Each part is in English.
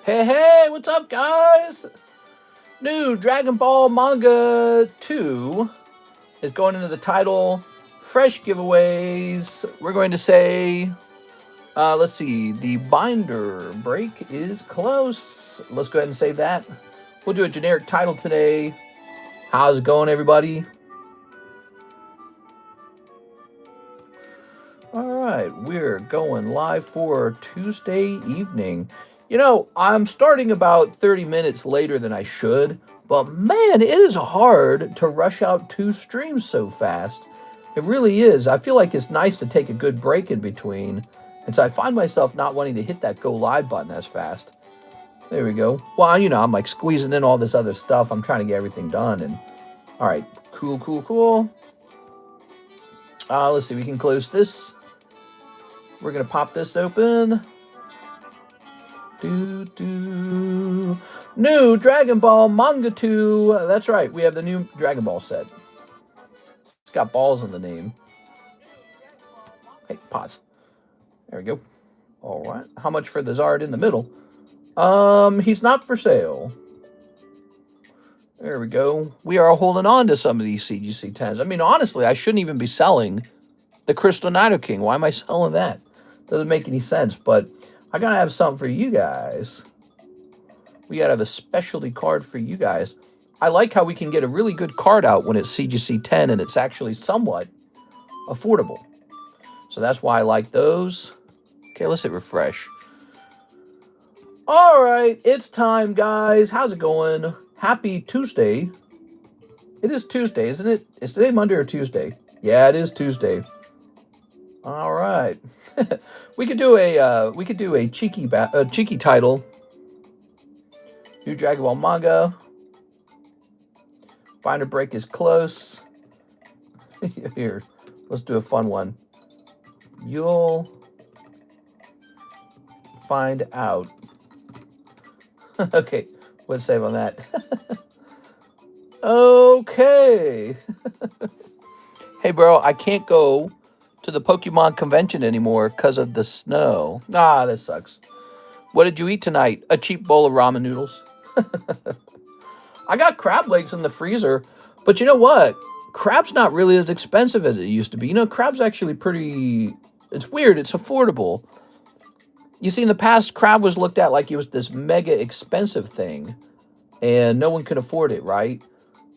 Hey, hey, what's up, guys? New Dragon Ball Manga 2 is going into the title. Fresh giveaways. We're going to say, let's see, the binder break is close. Let's go ahead and save that. We'll do a generic title today. How's it going, everybody? All right, we're going live for Tuesday evening. You know, I'm starting about 30 minutes later than I should, but man, it is hard to rush out 2 streams so fast. It really is. I feel like it's nice to take a good break in between, and so I find myself not wanting to hit that go live button as fast. There we go. Well, you know, I'm like squeezing in all this other stuff. I'm trying to get everything done, and all right, cool. Let's see, we can close this. We're going to pop this open. New Dragon Ball Manga 2. That's right. We have the new Dragon Ball set. It's got balls in the name. Hey, pause. There we go. All right. How much for the Zard in the middle? He's not for sale. There we go. We are holding on to some of these CGC 10s. I mean, honestly, I shouldn't even be selling the Crystal Nido King. Why am I selling that? Doesn't make any sense, but I gotta have something for you guys. We gotta have a specialty card for you guys. I like how we can get a really good card out when it's CGC 10 and it's actually somewhat affordable. So that's why I like those. Okay, let's hit refresh. All right, it's time, guys. How's it going? Happy Tuesday. It is Tuesday, isn't it? Is today Monday or Tuesday? Yeah, it is Tuesday. All right. we could do a cheeky title. New Dragon Ball manga. Binder break is close. Here, let's do a fun one. You'll find out. Okay, let's save on that. Okay. Hey, bro, I can't go to the Pokemon convention anymore because of the snow. Ah, that sucks. What did you eat tonight? A cheap bowl of ramen noodles. I got crab legs in the freezer, but you know what? Crab's not really as expensive as it used to be. You know, crab's actually pretty... It's weird. It's affordable. You see, in the past, crab was looked at like it was this mega expensive thing, and no one could afford it, right?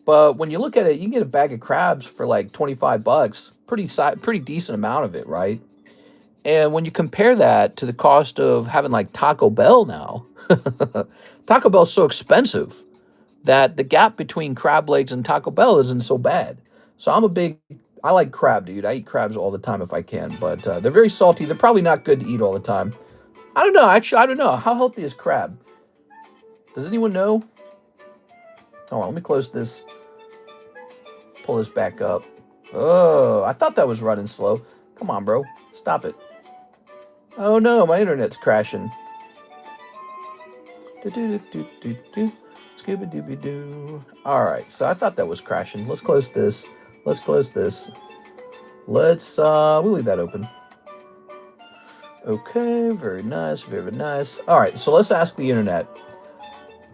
But when you look at it, you can get a bag of crabs for like 25 bucks. Pretty decent amount of it, right? And when you compare that to the cost of having like Taco Bell now, Taco Bell's so expensive that the gap between crab legs and Taco Bell isn't so bad. So I like crab, dude. I eat crabs all the time if I can, but they're very salty. They're probably not good to eat all the time. I don't know. Actually, I don't know. How healthy is crab? Does anyone know? Hold on, let me close this. Pull this back up. Oh, I thought that was running slow. Come on, bro. Stop it. Oh no, my internet's crashing. Scooby-Dooby-Doo. Alright, so I thought that was crashing. Let's close this. Let's close this. We'll leave that open. Okay, very nice, very nice. Alright, so let's ask the internet.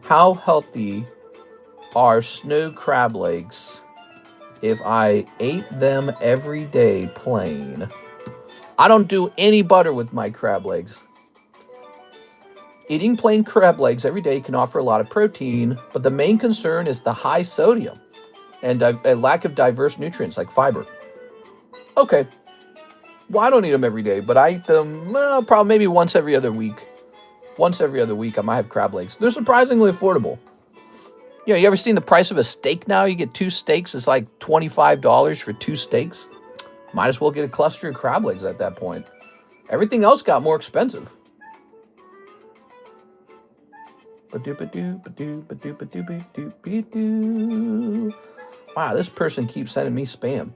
How healthy are snow crab legs if I ate them every day plain? I don't do any butter with my crab legs. Eating plain crab legs every day can offer a lot of protein, but the main concern is the high sodium and a lack of diverse nutrients like fiber. Okay. Well, I don't eat them every day, but I eat them probably maybe once every other week. Once every other week, I might have crab legs. They're surprisingly affordable. You know, you ever seen the price of a steak now? You get 2 steaks, it's like $25 for 2 steaks. Might as well get a cluster of crab legs at that point. Everything else got more expensive. Wow, this person keeps sending me spam.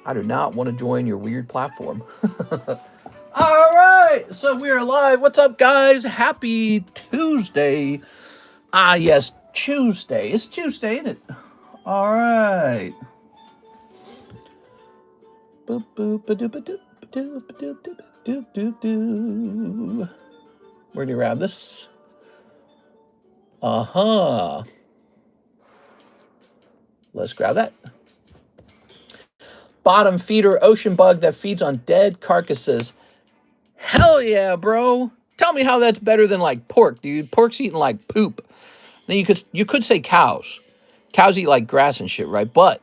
I do not want to join your weird platform. All right, so we are live. What's up, guys? Happy Tuesday. Ah, yes, Tuesday. It's Tuesday, isn't it? All right. Where do you grab this? Uh-huh. Let's grab that. Bottom feeder ocean bug that feeds on dead carcasses. Hell yeah, bro. Tell me how that's better than like pork, dude. Pork's eating like poop. Then you could say cows. Cows eat like grass and shit, right? But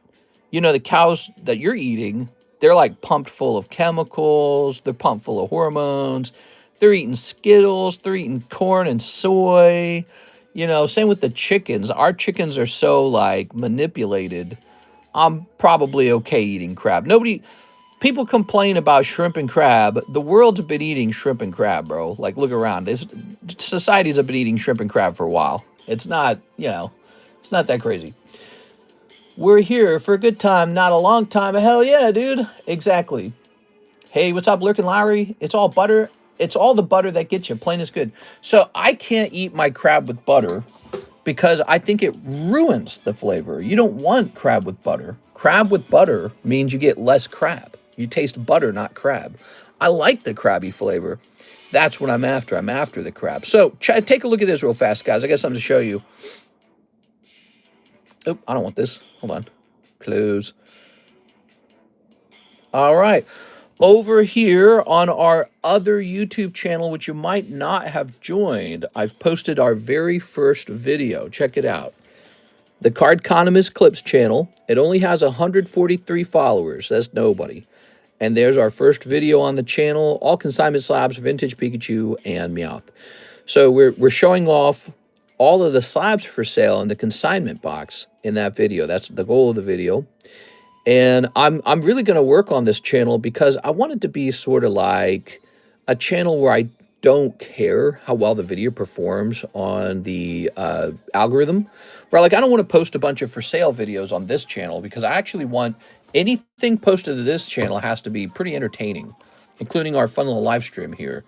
you know the cows that you're eating, they're like pumped full of chemicals, they're pumped full of hormones. They're eating Skittles, they're eating corn and soy. You know, same with the chickens. Our chickens are so like manipulated. I'm probably okay eating crab. People complain about shrimp and crab. The world's been eating shrimp and crab, bro. Like, look around. Societies have been eating shrimp and crab for a while. It's not, it's not that crazy. We're here for a good time, not a long time. Hell yeah, dude. Exactly. Hey, what's up, Lurkin Lowry? It's all butter. It's all the butter that gets you. Plain is good. So I can't eat my crab with butter because I think it ruins the flavor. You don't want crab with butter. Crab with butter means you get less crab. You taste butter, not crab. I like the crabby flavor. That's what I'm after. I'm after the crab. So take a look at this real fast, guys. I got something to show you. Oh, I don't want this. Hold on. Close. All right. Over here on our other YouTube channel, which you might not have joined, I've posted our very first video. Check it out. The Cardconomist Clips channel. It only has 143 followers. That's nobody. And there's our first video on the channel. All consignment slabs, vintage Pikachu, and Meowth. So we're showing off all of the slabs for sale in the consignment box in that video. That's the goal of the video. And I'm really going to work on this channel because I want it to be sort of like a channel where I don't care how well the video performs on the algorithm. Where like I don't want to post a bunch of for sale videos on this channel because I actually want anything posted to this channel has to be pretty entertaining, including our fun little live stream here.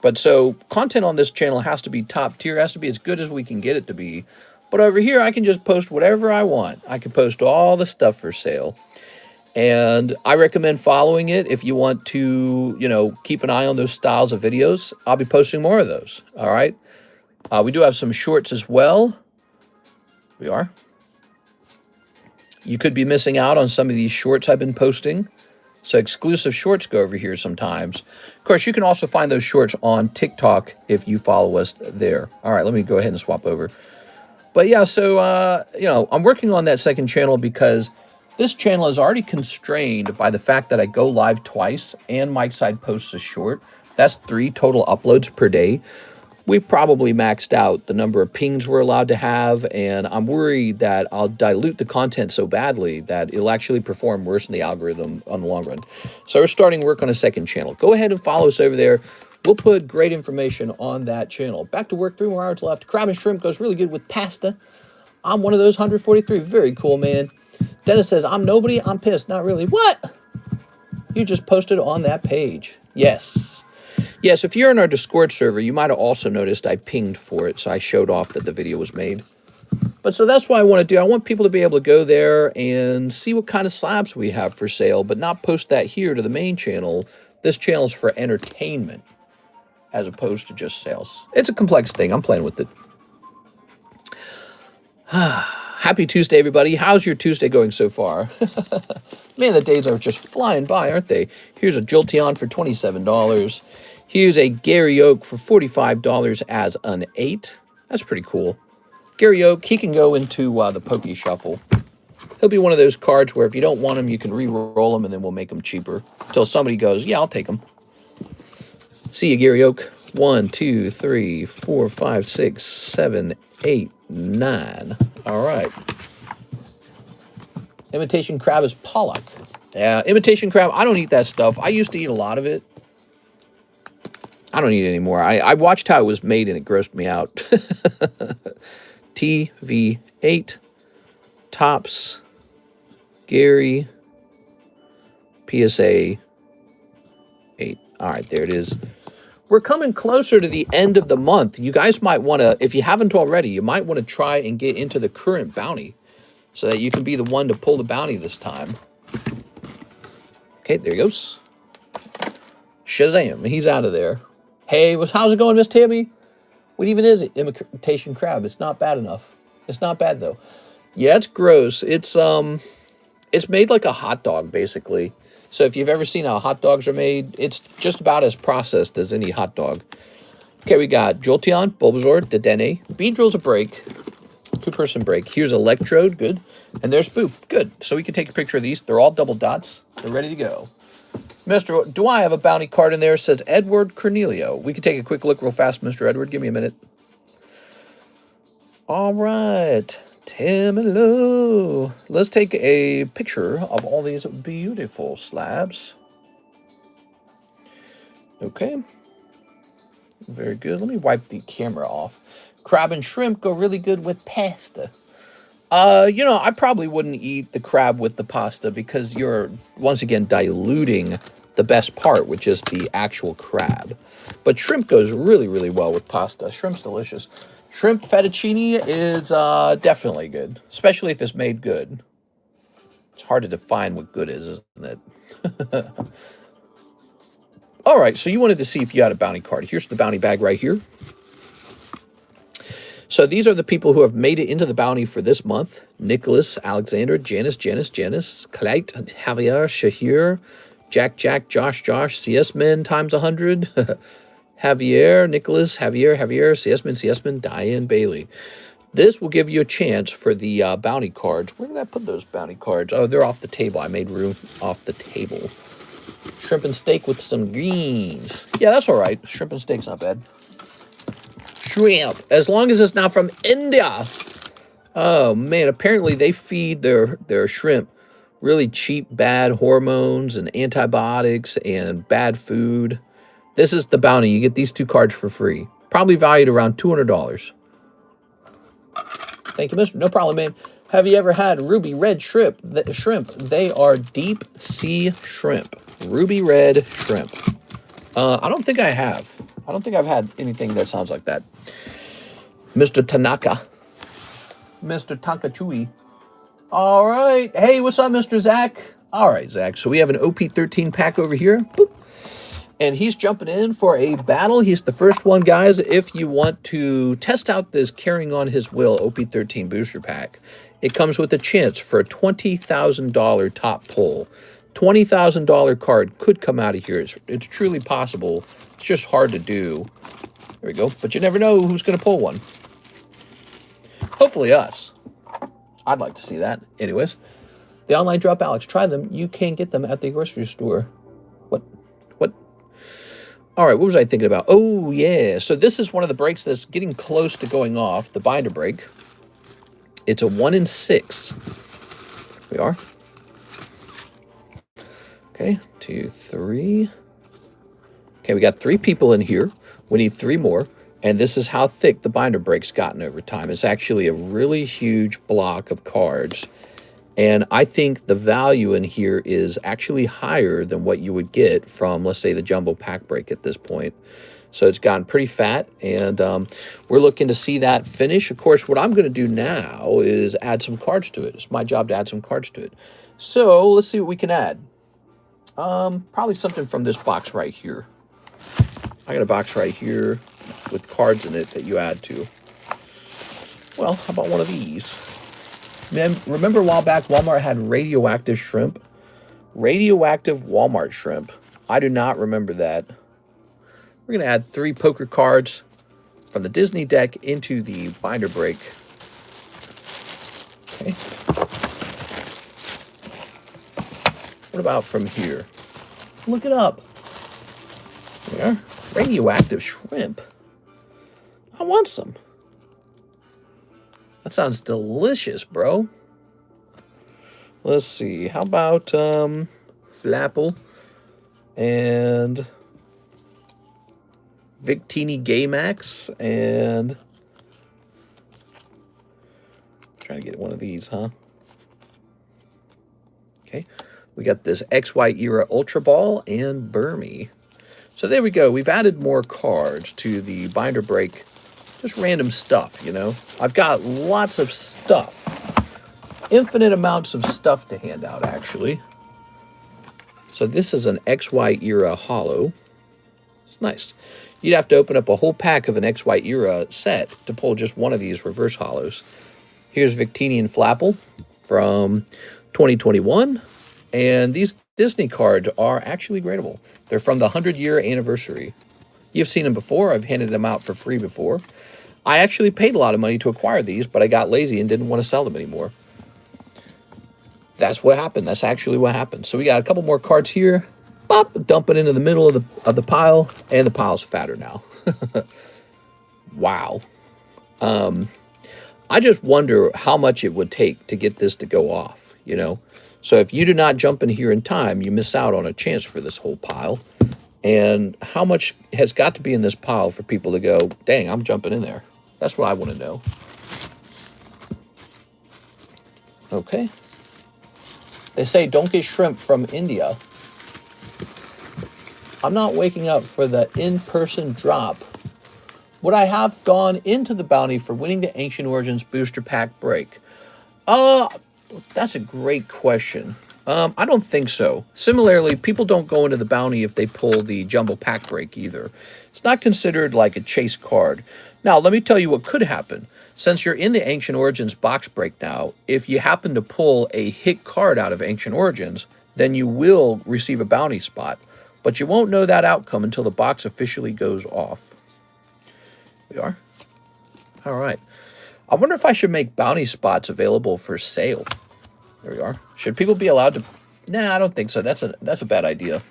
But so content on this channel has to be top tier, has to be as good as we can get it to be. But over here, I can just post whatever I want. I can post all the stuff for sale. And I recommend following it if you want to, keep an eye on those styles of videos. I'll be posting more of those, all right? We do have some shorts as well. We are. You could be missing out on some of these shorts I've been posting. So exclusive shorts go over here sometimes. Of course, you can also find those shorts on TikTok if you follow us there. All right, let me go ahead and swap over. But yeah, so, I'm working on that second channel because this channel is already constrained by the fact that I go live twice and Mike Side posts a short. That's 3 total uploads per day. We probably maxed out the number of pings we're allowed to have, and I'm worried that I'll dilute the content so badly that it'll actually perform worse in the algorithm on the long run. So we're starting work on a second channel. Go ahead and follow us over there. We'll put great information on that channel. Back to work, 3 more hours left. Crab and shrimp goes really good with pasta. I'm one of those 143. Very cool, man. Dennis says, I'm nobody. I'm pissed. Not really. What? You just posted on that page. Yes. Yes, if you're in our Discord server, you might have also noticed I pinged for it, so I showed off that the video was made. But so that's what I want to do. I want people to be able to go there and see what kind of slabs we have for sale, but not post that here to the main channel. This channel's for entertainment as opposed to just sales. It's a complex thing. I'm playing with it. Happy Tuesday, everybody. How's your Tuesday going so far? Man, the days are just flying by, aren't they? Here's a Jolteon for $27. Here's a Gary Oak for $45 as an 8. That's pretty cool. Gary Oak, he can go into the Poke Shuffle. He'll be one of those cards where if you don't want him, you can re-roll him and then we'll make him cheaper. Until somebody goes, yeah, I'll take him. See you, Gary Oak. 1, 2, 3, 4, 5, 6, 7, 8, 9. All right. Imitation crab is pollock. Yeah, imitation crab, I don't eat that stuff. I used to eat a lot of it. I don't eat it anymore. I watched how it was made and it grossed me out. TV8, Tops, Gary, PSA 8. All right, there it is. We're coming closer to the end of the month. You guys might want to, if you haven't already, you might want to try and get into the current bounty so that you can be the one to pull the bounty this time. Okay, there he goes. Shazam, he's out of there. Hey, how's it going, Miss Tammy? What even is it? Imitation crab. It's not bad enough. It's not bad though. Yeah, it's gross. It's made like a hot dog basically. So if you've ever seen how hot dogs are made, it's just about as processed as any hot dog. Okay, we got Jolteon, Bulbasaur, Dedenne. Beedrill's a break. 2-person break. Here's Electrode, good. And there's Boop, good. So we can take a picture of these. They're all double dots. They're ready to go. Mr. Do I have a bounty card in there? It says Edward Cornelio. We can take a quick look real fast, Mr. Edward. Give me a minute. All right. Tim and Lou. Let's take a picture of all these beautiful slabs. Okay. Very good. Let me wipe the camera off. Crab and shrimp go really good with pasta. You know, I probably wouldn't eat the crab with the pasta because you're, once again, diluting the best part, which is the actual crab. But shrimp goes really, really well with pasta. Shrimp's delicious. Shrimp fettuccine is definitely good, especially if it's made good. It's hard to define what good is, isn't it? All right, so you wanted to see if you had a bounty card. Here's the bounty bag right here. So these are the people who have made it into the bounty for this month. Nicholas, Alexander, Janice, Clyde, Javier, Shahir, Jack, Josh, CS Men times 100. Javier, Nicholas, Javier, CS Men, Diane, Bailey. This will give you a chance for the bounty cards. Where did I put those bounty cards? Oh, they're off the table. I made room off the table. Shrimp and steak with some greens. Yeah, that's all right. Shrimp and steak's not bad. Shrimp, as long as it's not from India. Oh man, apparently they feed their shrimp really cheap, bad hormones and antibiotics and bad food. This is the bounty. You get these 2 cards for free. Probably valued around $200. Thank you, mister. No problem, man. Have you ever had ruby red shrimp? They are deep sea shrimp. Ruby red shrimp. I don't think I have. I don't think I've had anything that sounds like that. Mr. Tanaka. Mr. Takachui. All right. Hey, what's up, Mr. Zach? All right, Zach. So we have an OP13 pack over here. Boop. And he's jumping in for a battle. He's the first one, guys. If you want to test out this Carrying on His Will OP13 booster pack, it comes with a chance for a $20,000 top pull. $20,000 card could come out of here. It's truly possible. It's just hard to do. There we go. But you never know who's going to pull one. Hopefully us. I'd like to see that. Anyways, the online drop, Alex. Try them. You can get them at the grocery store. What? All right, what was I thinking about? Oh, yeah. So this is one of the breaks that's getting close to going off, the binder break. It's a 1 in 6. We are. Okay, 2, 3. Okay, we got 3 people in here. We need 3 more. And this is how thick the binder break's gotten over time. It's actually a really huge block of cards. And I think the value in here is actually higher than what you would get from, let's say, the jumbo pack break at this point. So it's gotten pretty fat, and we're looking to see that finish. Of course, what I'm going to do now is add some cards to it. It's my job to add some cards to it. So let's see what we can add. Probably something from this box right here. I got a box right here with cards in it that you add to. Well, how about one of these? Man, remember a while back Walmart had radioactive shrimp? Radioactive Walmart shrimp. I do not remember that. We're going to add 3 poker cards from the Disney deck into the binder break. Okay. What about from here? Look it up. There. Radioactive shrimp. I want some. That sounds delicious, bro. Let's see. How about Flapple and Victini Gaymax and trying to get one of these, huh? Okay. We got this XY Era Ultra Ball and Burmy. So there we go. We've added more cards to the binder break. Just random stuff, you know. I've got lots of stuff. Infinite amounts of stuff to hand out, actually. So this is an XY Era Holo. It's nice. You'd have to open up a whole pack of an XY era set to pull just one of these reverse hollows. Here's Victinian Flapple from 2021. And these Disney cards are actually gradable. They're from the 100-year anniversary. You've seen them before. I've handed them out for free before. I actually paid a lot of money to acquire these, but I got lazy and didn't want to sell them anymore. That's what happened. That's actually what happened. So we got a couple more cards here. Bop, dump it into the middle of the pile, and the pile's fatter now. Wow. I just wonder how much it would take to get this to go off, you know? So if you do not jump in here in time, you miss out on a chance for this whole pile. And how much has got to be in this pile for people to go, dang, I'm jumping in there? That's what I want to know. Okay. They say don't get shrimp from India. I'm not waking up for the in-person drop. Would I have gone into the bounty for winning the Ancient Origins booster pack break? That's a great question. I don't think so. Similarly, people don't go into the bounty if they pull the jumbo pack break either. It's not considered like a chase card. Now, let me tell you what could happen. Since you're in the Ancient Origins box break now, if you happen to pull a hit card out of Ancient Origins, then you will receive a bounty spot. But you won't know that outcome until the box officially goes off. We are? All right. I wonder if I should make bounty spots available for sale. There we are. Should people be allowed to? Nah, I don't think so. That's a bad idea.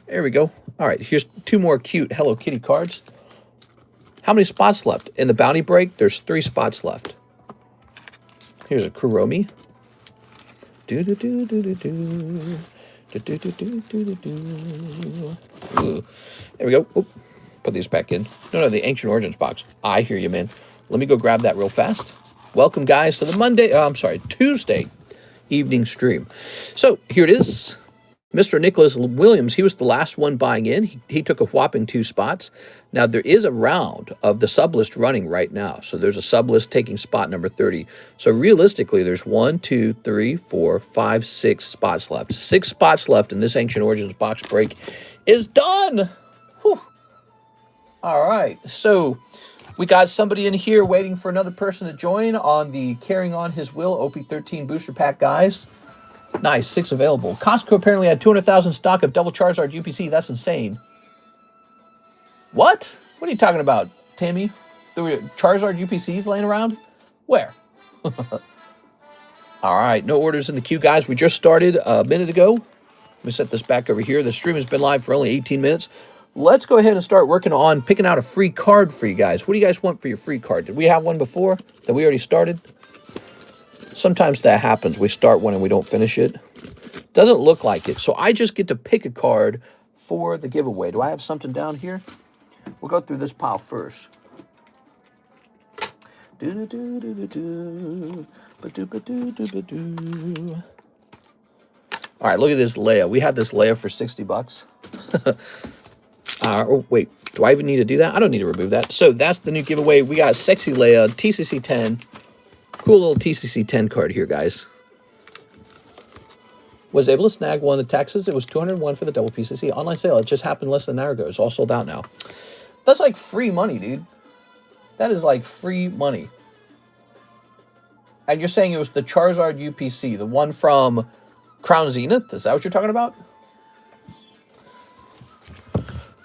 There we go. All right, here's two more cute Hello Kitty cards. How many spots left? In the bounty break, there's 3 spots left. Here's a Kuromi. There we go. Oop. Put these back in. No, the Ancient Origins box. I hear you, man. Let me go grab that real fast. Welcome, guys, to the Tuesday evening stream. So here it is. Mr. Nicholas Williams, he was the last one buying in. He took a whopping 2 spots. Now, there is a round of the sublist running right now. So there's a sublist taking spot number 30. So realistically, there's 1, 2, 3, 4, 5, 6 spots left. 6 spots left, and this Ancient Origins box break is done. Whew. All right. So we got somebody in here waiting for another person to join on the Carrying On His Will OP13 booster pack, guys. Nice, 6 available. Costco apparently had 200,000 stock of double Charizard UPC. That's insane. What? What are you talking about, Tammy? There were Charizard UPCs laying around? Where? All right, no orders in the queue, guys. We just started a minute ago. Let me set this back over here. The stream has been live for only 18 minutes. Let's go ahead and start working on picking out a free card for you guys. What do you guys want for your free card? Did we have one before that we already started? Sometimes that happens. We start one and we don't finish it. Doesn't look like it. So I just get to pick a card for the giveaway. Do I have something down here? We'll go through this pile first. All right, look at this Leia. We had this Leia for 60 bucks. Oh, wait. Do I even need to do that? I don't need to remove that. So that's the new giveaway. We got Sexy Leia, TCC 10. Cool little TCC 10 card here, guys. Was able to snag one of the taxes. It was 201 for the double PCC. Online sale. It just happened less than an hour ago. It's all sold out now. That's like free money, dude. That is like free money. And you're saying it was the Charizard UPC, the one from Crown Zenith? Is that what you're talking about?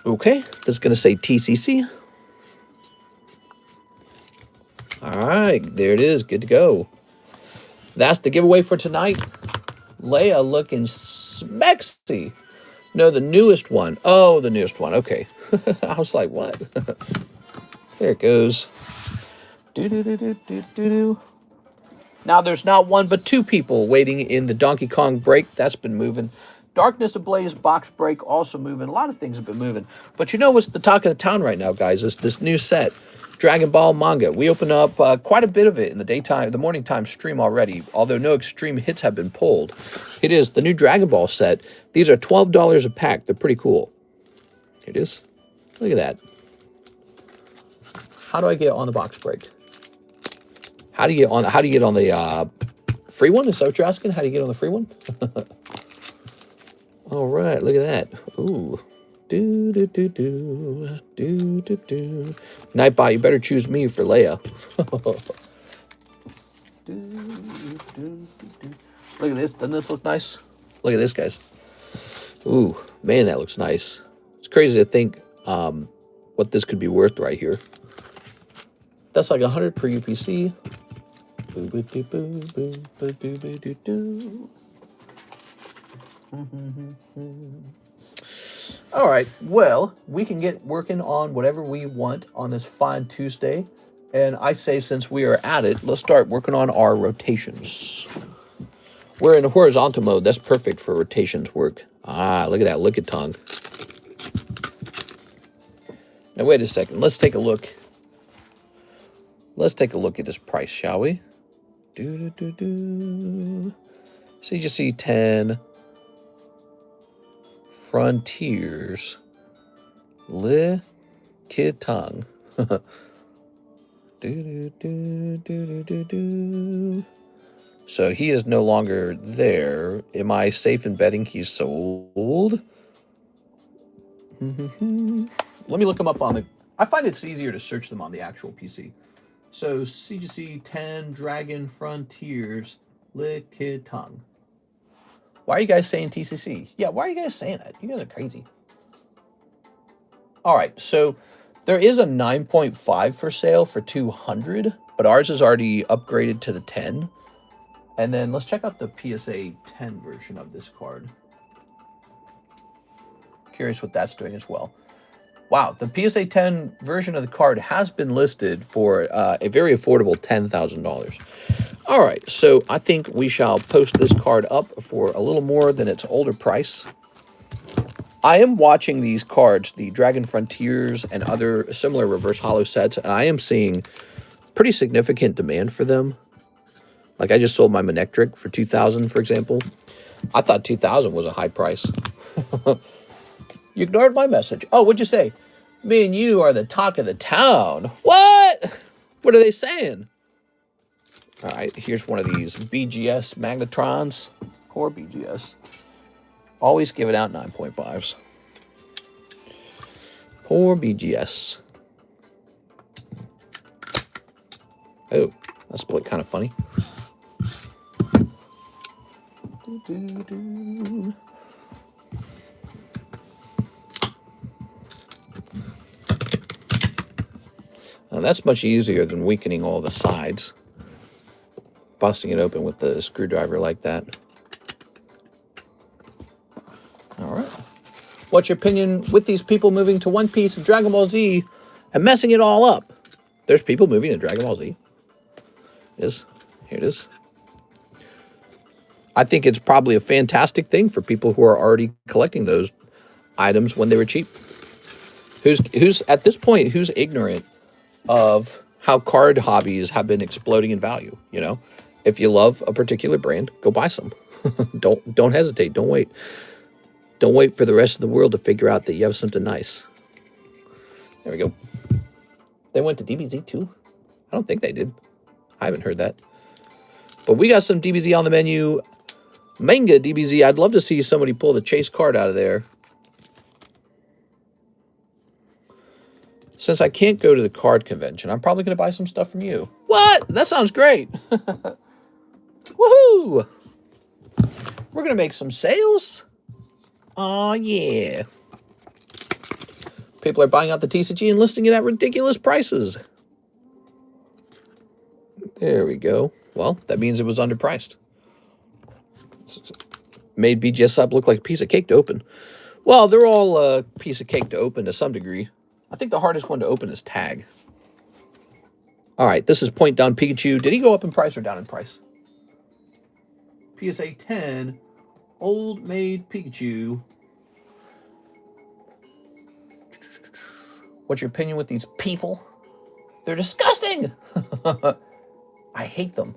Okay. This is going to say TCC. All right, there it is. Good to go. That's the giveaway for tonight. Leia looking smexy. No, the newest one. Oh, the newest one. Okay. I was like, what? There it goes. Now, there's not one but 2 people waiting in the Donkey Kong break. That's been moving. Darkness Ablaze box break also moving. A lot of things have been moving. But you know what's the talk of the town right now, guys? Is this new set. Dragon Ball manga. We open up quite a bit of it in the morning time stream already, although no extreme hits have been pulled. It is the new Dragon Ball set. These are $12 a pack. They're pretty cool. Here it is. Look at that. How do I get on the box break? How do you get on the free one? Is that what you're asking? How do you get on the free one? All right, look at that. Ooh. Do do do do do do do. Nightbot, you better choose me for Leia. Do, do, do, do. Look at this. Doesn't this look nice? Look at this, guys. Ooh, man, that looks nice. It's crazy to think what this could be worth right here. That's like 100 per UPC. Boo, boo, doo, boo, boo, boo, doo, boo, doo, doo. All right, well, we can get working on whatever we want on this fine Tuesday. And I say, since we are at it, let's start working on our rotations. We're in horizontal mode. That's perfect for rotations work. Ah, look at that. Look at tongue. Now, wait a second. Let's take a look. Let's take a look at this price, shall we? Do. CGC 10. Frontiers. Le Kid Tongue. So he is no longer there. Am I safe in betting he's sold? Let me look him up on the... I find it's easier to search them on the actual PC. So CGC 10 Dragon Frontiers Liquid Tongue. Why are you guys saying TCC? Yeah, why are you guys saying that? You guys are crazy. All right, so there is a 9.5 for sale for 200, but ours is already upgraded to the 10. And then let's check out the PSA 10 version of this card. Curious what that's doing as well. Wow, the PSA 10 version of the card has been listed for a very affordable $10,000. All right, so I think we shall post this card up for a little more than its older price. I am watching these cards, the Dragon Frontiers and other similar reverse holo sets, and I am seeing pretty significant demand for them. Like I just sold my Manectric for $2,000, for example. I thought $2,000 was a high price. You ignored my message. Oh, what'd you say? Me and you are the talk of the town. What? What are they saying? All right, here's one of these BGS Magnetrons. Poor BGS. Always giving out 9.5s. Poor BGS. Oh, that split kind of funny. Now that's much easier than weakening all the sides. Busting it open with the screwdriver like that. All right. What's your opinion with these people moving to One Piece and Dragon Ball Z and messing it all up? There's people moving to Dragon Ball Z. It is. Here it is. I think it's probably a fantastic thing for people who are already collecting those items when they were cheap. Who's at this point, who's ignorant of how card hobbies have been exploding in value, you know? If you love a particular brand, go buy some. Don't hesitate. Don't wait. Don't wait for the rest of the world to figure out that you have something nice. There we go. They went to DBZ too? I don't think they did. I haven't heard that. But we got some DBZ on the menu. MANGA DBZ. I'd love to see somebody pull the chase card out of there. Since I can't go to the card convention, I'm probably going to buy some stuff from you. What? That sounds great. Woohoo! We're going to make some sales. Oh, yeah. People are buying out the TCG and listing it at ridiculous prices. There we go. Well, that means it was underpriced. Made BGS Sub look like a piece of cake to open. Well, they're all a piece of cake to open to some degree. I think the hardest one to open is Tag. All right, this is Point Down Pikachu. Did he go up in price or down in price? PSA 10, Old Maid Pikachu. What's your opinion with these people? They're disgusting. I hate them.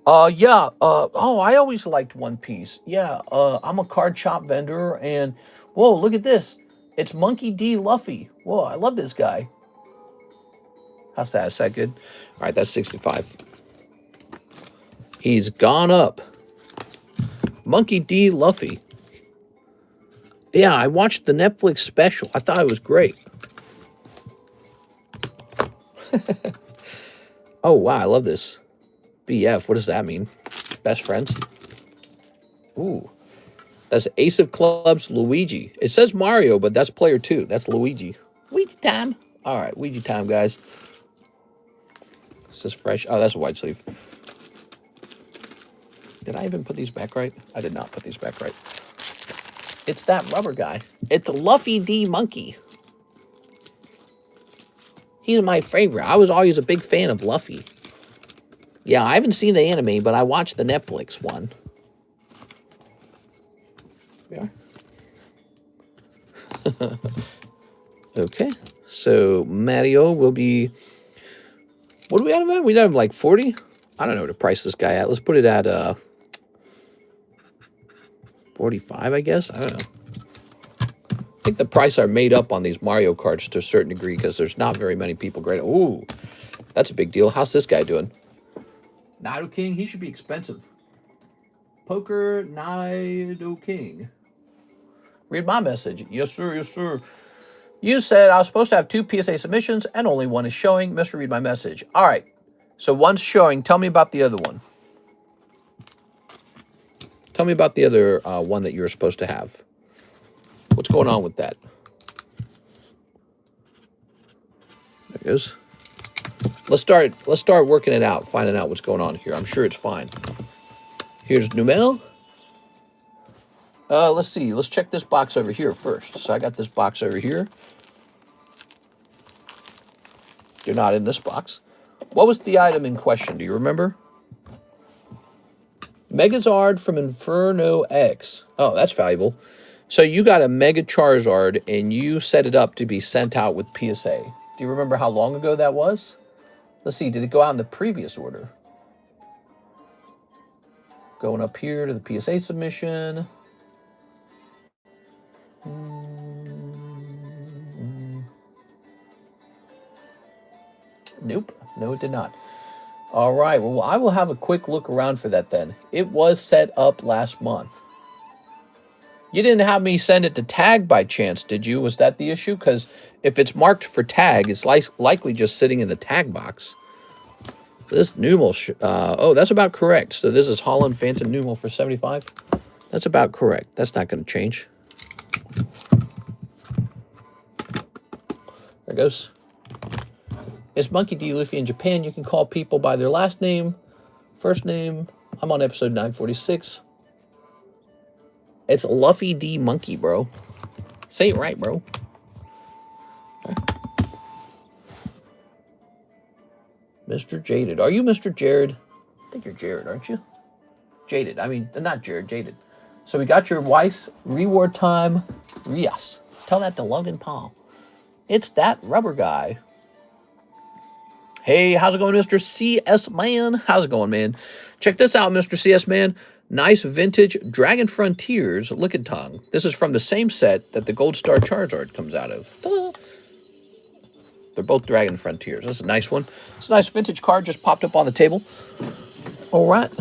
Yeah. Oh, I always liked One Piece. Yeah. I'm a card shop vendor, and whoa, look at this. It's Monkey D. Luffy. Whoa, I love this guy. How's that? Is that good? All right, that's 65. He's gone up. Monkey D. Luffy. Yeah, I watched the Netflix special. I thought it was great. Oh, wow, I love this. BF, what does that mean? Best friends? Ooh, that's Ace of Clubs, Luigi. It says Mario, but that's player 2. That's Luigi. Ouija time. All right, Ouija time, guys. This is fresh. Oh, that's a wide sleeve. Did I even put these back right? I did not put these back right. It's that rubber guy. It's Luffy D. Monkey. He's my favorite. I was always a big fan of Luffy. Yeah, I haven't seen the anime, but I watched the Netflix one. Yeah. Okay, so Mario will be... What do we have him at? We have like 40? I don't know what to price this guy at. Let's put it at 45, I guess. I don't know. I think the price are made up on these Mario cards to a certain degree because there's not very many people great. Ooh, that's a big deal. How's this guy doing? Nido King, he should be expensive. Poker Nido King. Read my message. Yes, sir. Yes, sir. You said I was supposed to have 2 PSA submissions and only one is showing. Mr. Read my message. All right. So one's showing. Tell me about the other one. Tell me about the other one that you were supposed to have. What's going on with that? There it goes. Let's start working it out, finding out what's going on here. I'm sure it's fine. Here's Numel. Let's see. Let's check this box over here first. So I got this box over here. They're not in this box. What was the item in question? Do you remember? Megazard from Inferno X. Oh, that's valuable. So you got a Mega Charizard and you set it up to be sent out with PSA. Do you remember how long ago that was? Let's see. Did it go out in the previous order? Going up here to the PSA submission. Nope. No, it did not. All right. Well, I will have a quick look around for that then. It was set up last month. You didn't have me send it to tag by chance, did you? Was that the issue? Because if it's marked for tag, it's likely just sitting in the tag box. This Numel, oh, that's about correct. So this is Holland Phantom Numel for 75. That's about correct. That's not going to change. There it goes. It's Monkey D. Luffy in Japan. You can call people by their last name, first name. I'm on episode 946. It's Luffy D. Monkey, bro. Say it right, bro. Okay. Mr. Jaded. Are you Mr. Jared? I think you're Jared, aren't you? Jaded. I mean, not Jared, Jaded. So we got your Weiss reward time. Yes. Tell that to Logan Paul. It's that rubber guy. Hey, how's it going, Mr. CS Man? How's it going, man? Check this out, Mr. CS Man. Nice vintage Dragon Frontiers Licking Tongue. This is from the same set that the Gold Star Charizard comes out of. Ta-da. They're both Dragon Frontiers. That's a nice one. It's a nice vintage card just popped up on the table. All right.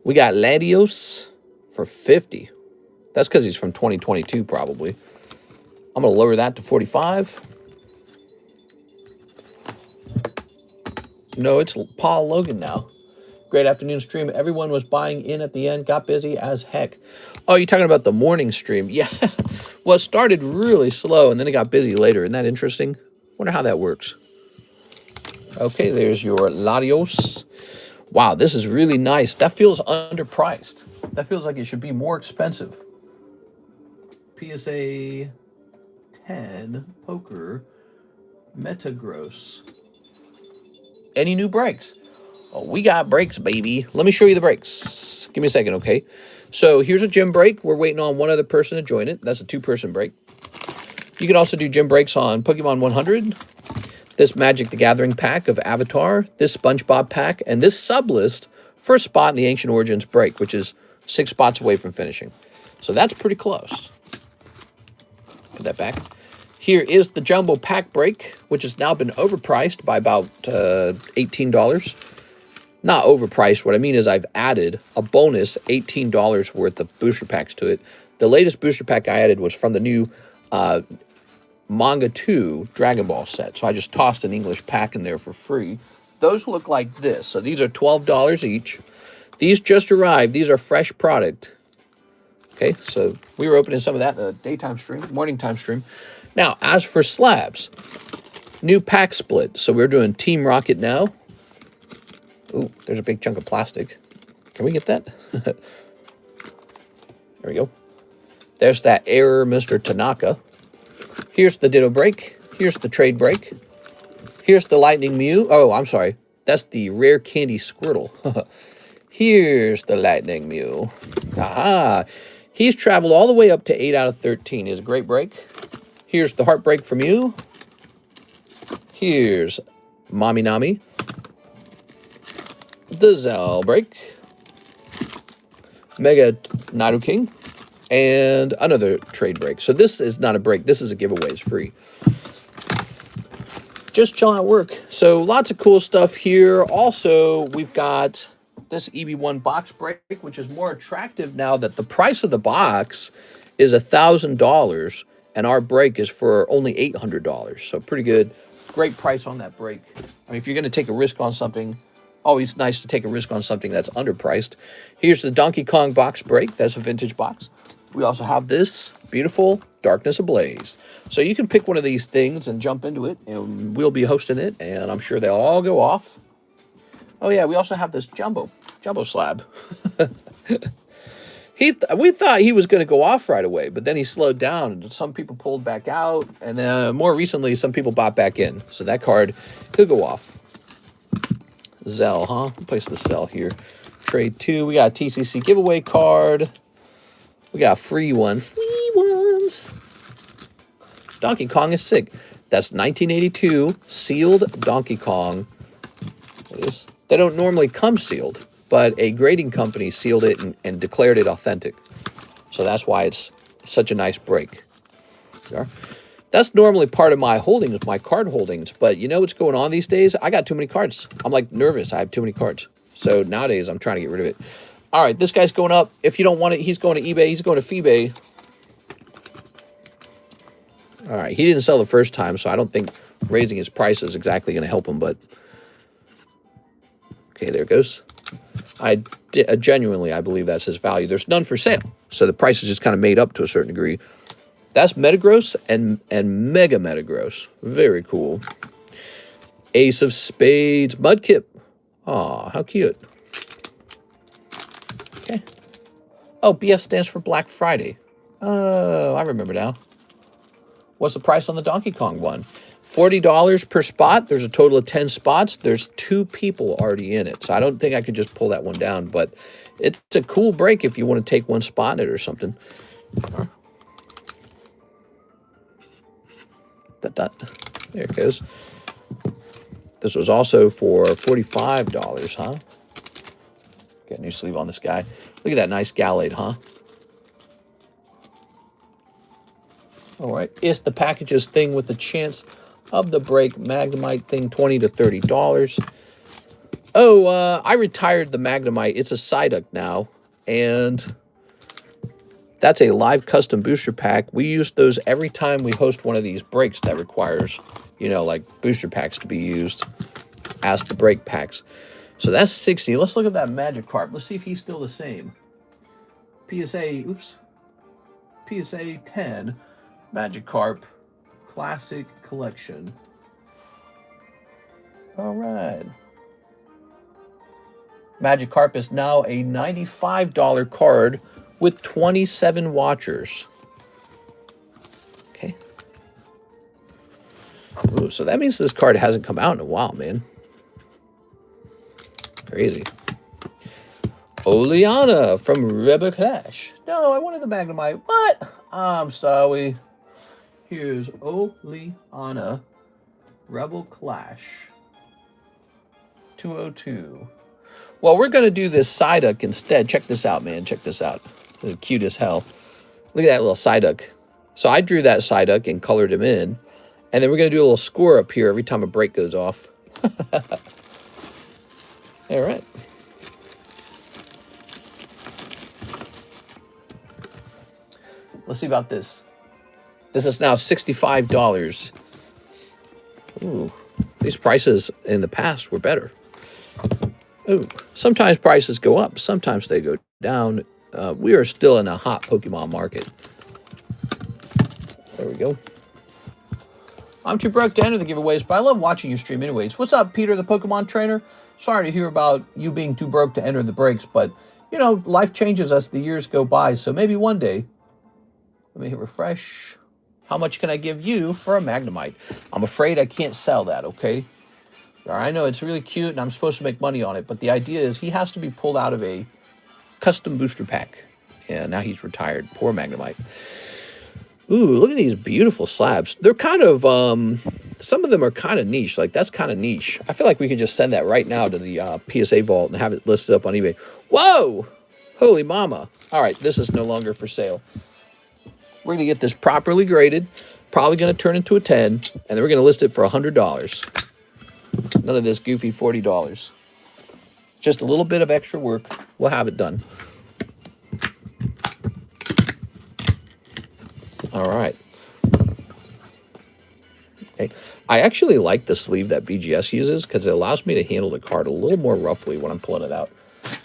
We got Latios for 50. That's because he's from 2022, probably. I'm going to lower that to 45. No, it's Paul Logan now. Great afternoon stream. Everyone was buying in at the end. Got busy as heck. Oh, you're talking about the morning stream. Yeah. Well, it started really slow, and then it got busy later. Isn't that interesting? Wonder how that works. Okay, there's your Latios. Wow, this is really nice. That feels underpriced. That feels like it should be more expensive. PSA 10 Poker Metagross. Any new breaks? Oh, we got breaks, baby. Let me show you the breaks. Give me a second, okay? So here's a gym break. We're waiting on one other person to join it. That's a 2-person break. You can also do gym breaks on Pokemon 100, this Magic the Gathering pack of Avatar, this SpongeBob pack, and this sublist for a spot in the Ancient Origins break, which is 6 spots away from finishing. So that's pretty close. Put that back. Here is the Jumbo Pack break, which has now been overpriced by about $18. not overpriced. What I mean is I've added a bonus $18 worth of booster packs to it. The latest booster pack I added was from the new Manga 2 Dragon Ball set. So I just tossed an English pack in there for free. Those look like this. So these are $12 each. These just arrived. These are fresh product. Okay, so we were opening some of that in the daytime stream, morning time stream. Now, as for slabs, new pack split. So we're doing Team Rocket now. Ooh, there's a big chunk of plastic. Can we get that? There we go. There's that error, Mr. Tanaka. Here's the Ditto break. Here's the trade break. Here's the Lightning Mew. Oh, I'm sorry. That's the Rare Candy Squirtle. Here's the Lightning Mew. Aha. He's traveled all the way up to 8 out of 13. Here's a great break. Here's the Heartbreak from you. Here's Mami Nami. The ZELLE break. Mega Naru King. And another trade break. So this is not a break. This is a giveaway. It's free. Just chilling at work. So lots of cool stuff here. Also, we've got this EB1 box break, which is more attractive now that the price of the box is $1,000 and our break is for only $800. So pretty good. Great price on that break. I mean, if you're going to take a risk on something, always nice to take a risk on something that's underpriced. Here's the Donkey Kong box break. That's a vintage box. We also have this beautiful Darkness Ablaze. So you can pick one of these things and jump into it, and we'll be hosting it, and I'm sure they'll all go off. Oh yeah, we also have this jumbo slab. We thought he was going to go off right away, but then he slowed down, and some people pulled back out, and more recently, some people bought back in. So that card could go off. ZELLE, huh? We'll place the ZELLE here. Trade 2. We got a TCC giveaway card. We got a free one. Free ones. Donkey Kong is sick. That's 1982 sealed Donkey Kong. They don't normally come sealed, but a grading company sealed it and declared it authentic. So that's why it's such a nice break. There. That's normally part of my holdings, my card holdings. But you know what's going on these days? I got too many cards. I'm like nervous. I have too many cards. So nowadays I'm trying to get rid of it. All right, this guy's going up. If you don't want it, he's going to eBay. He's going to Feebay. All right, he didn't sell the first time, so I don't think raising his price is exactly going to help him. But okay, there it goes. Genuinely, I believe that's his value. There's none for sale, so the price is just kind of made up to a certain degree. That's Metagross and Mega Metagross. Very cool. Ace of Spades Mudkip. Aw, how cute. Okay. Oh, BF stands for Black Friday. Oh, I remember now. What's the price on the Donkey Kong one? $40 per spot. There's a total of 10 spots. There's 2 people already in it. So I don't think I could just pull that one down. But it's a cool break if you want to take one spot in it or something. There it goes. This was also for $45, huh? Got a new sleeve on this guy. Look at that nice Gallade, huh? All right. It's the packages thing with the chance of the break. Magnemite thing, $20 to $30. Oh, I retired the Magnemite. It's a Psyduck now. And that's a live custom booster pack. We use those every time we host one of these breaks that requires, you know, like booster packs to be used as the break packs. So that's 60. Let's look at that Magikarp. Let's see if he's still the same. PSA, oops. PSA 10. Magikarp Classic Collection. All right. Magikarp is now a $95 card with 27 watchers. Okay. Ooh, so that means this card hasn't come out in a while, man. Crazy. Oleana from Rebel Clash. No, I wanted the Magnemite. What? I'm sorry. Here's Oleana Rebel Clash 202. Well, we're going to do this Psyduck instead. Check this out, man. Check this out. It's cute as hell. Look at that little Psyduck. So I drew that Psyduck and colored him in. And then we're going to do a little score up here every time a break goes off. All right. Let's see about this. This is now $65. Ooh, these prices in the past were better. Ooh, sometimes prices go up, sometimes they go down. We are still in a hot Pokemon market. There we go. I'm too broke to enter the giveaways, but I love watching you stream anyways. What's up, Peter, the Pokemon trainer? Sorry to hear about you being too broke to enter the breaks, but, you know, life changes as the years go by, so maybe one day. Let me hit refresh. How much can I give you for a Magnemite? I'm afraid I can't sell that, okay? I know it's really cute, and I'm supposed to make money on it, but the idea is he has to be pulled out of a custom booster pack. And now he's retired. Poor Magnemite. Ooh, look at these beautiful slabs. They're kind of, some of them are kind of niche. Like, that's kind of niche. I feel like we could just send that right now to the PSA vault and have it listed up on eBay. Whoa! Holy mama. All right, this is no longer for sale. We're going to get this properly graded, probably going to turn into a 10, and then we're going to list it for $100. None of this goofy $40. Just a little bit of extra work. We'll have it done. All right. Okay. I actually like the sleeve that BGS uses because it allows me to handle the card a little more roughly when I'm pulling it out.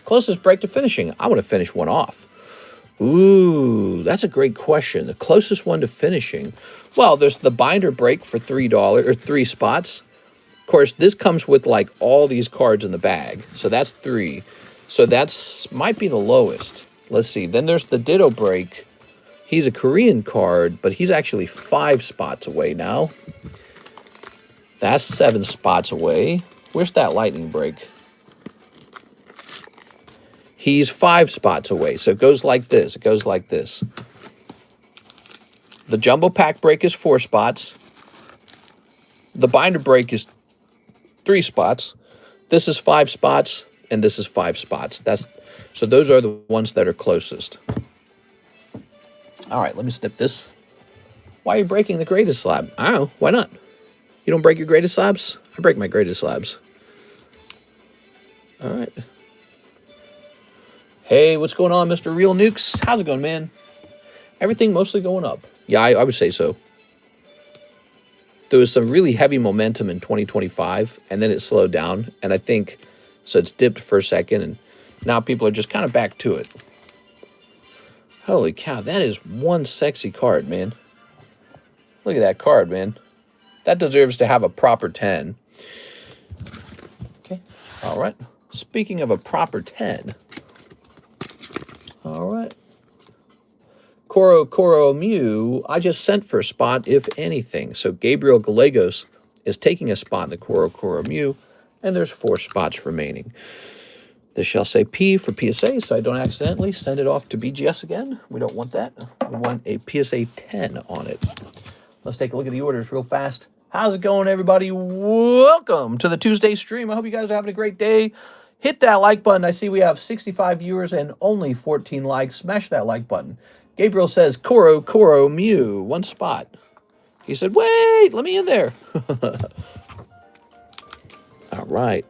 Closest break to finishing. I want to finish one off. Ooh, that's a great question. The closest one to finishing. Well, there's the binder break for $3 or 3 spots. Of course, this comes with like all these cards in the bag. So that's 3. So that's might be the lowest. Let's see. Then there's the Ditto break. He's a Korean card, but he's actually 5 spots away now. That's 7 spots away. Where's that lightning break? He's 5 spots away. So it goes like this. It goes like this. The jumbo pack break is 4 spots. The binder break is 3 spots. This is 5 spots, and this is 5 spots. So those are the ones that are closest. All right, let me snip this. Why are you breaking the greatest slab? I don't know. Why not? You don't break your greatest slabs? I break my greatest slabs. All right. Hey, what's going on, Mr. Real Nukes? How's it going, man? Everything mostly going up. Yeah, I would say so. There was some really heavy momentum in 2025, and then it slowed down. And I think, so it's dipped for a second, and now people are just kind of back to it. Holy cow, that is one sexy card, man. Look at that card, man. That deserves to have a proper 10. Okay, all right. Speaking of a proper 10. All right. Koro Mew, I just sent for a spot, if anything. So Gabriel Gallegos is taking a spot in the Koro Mew, and there's 4 spots remaining. This shall say P for PSA, so I don't accidentally send it off to BGS again. We don't want that. We want a PSA 10 on it. Let's take a look at the orders real fast. How's it going, everybody? Welcome to the Tuesday stream. I hope you guys are having a great day. Hit that like button. I see we have 65 viewers and only 14 likes. Smash that like button. Gabriel says, Koro Mew, 1 spot. He said, wait, let me in there. All right.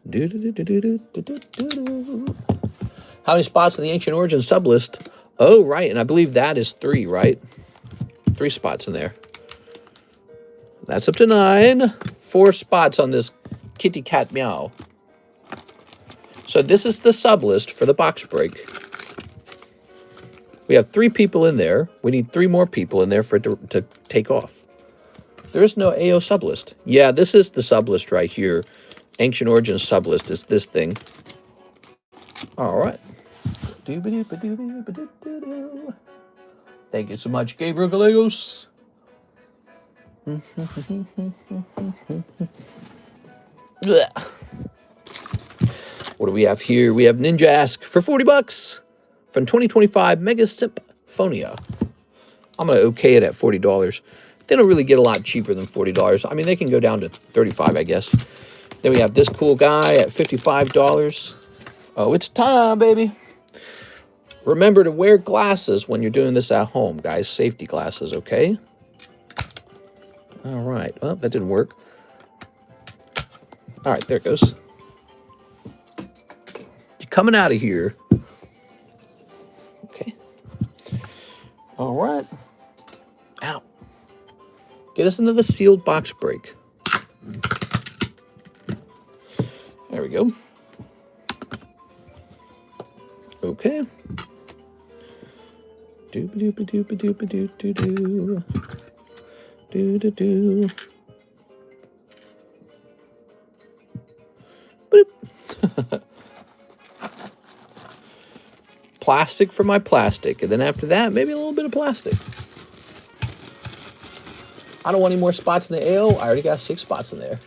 How many spots in the Ancient Origin sublist? Oh, right, and I believe that is 3, right? 3 spots in there. That's up to 9. 4 spots on this kitty cat meow. So this is the sublist for the box break. We have 3 people in there. We need 3 more people in there for it to take off. There is no AO sublist. Yeah, this is the sublist right here. Ancient Origin sublist is this thing. All right. Thank you so much, Gabriel Gallegos. What do we have here? We have Ninja Ask for 40 bucks from 2025 Mega Symphonia. I'm going to okay it at $40. They don't really get a lot cheaper than $40. I mean, they can go down to $35, I guess. Then we have this cool guy at $55. Oh, it's time, baby. Remember to wear glasses when you're doing this at home, guys. Safety glasses, okay? All right. Well, that didn't work. All right, there it goes. You're coming out of here. Okay. All right. Ow. Get us into the sealed box break. There we go. Okay. Doop-a-doop-a-doop-a-doop-a-doop-a-doo. Do-do-do. Boop. Plastic for my plastic. And then after that, maybe a little bit of plastic. I don't want any more spots in the AO. I already got 6 spots in there.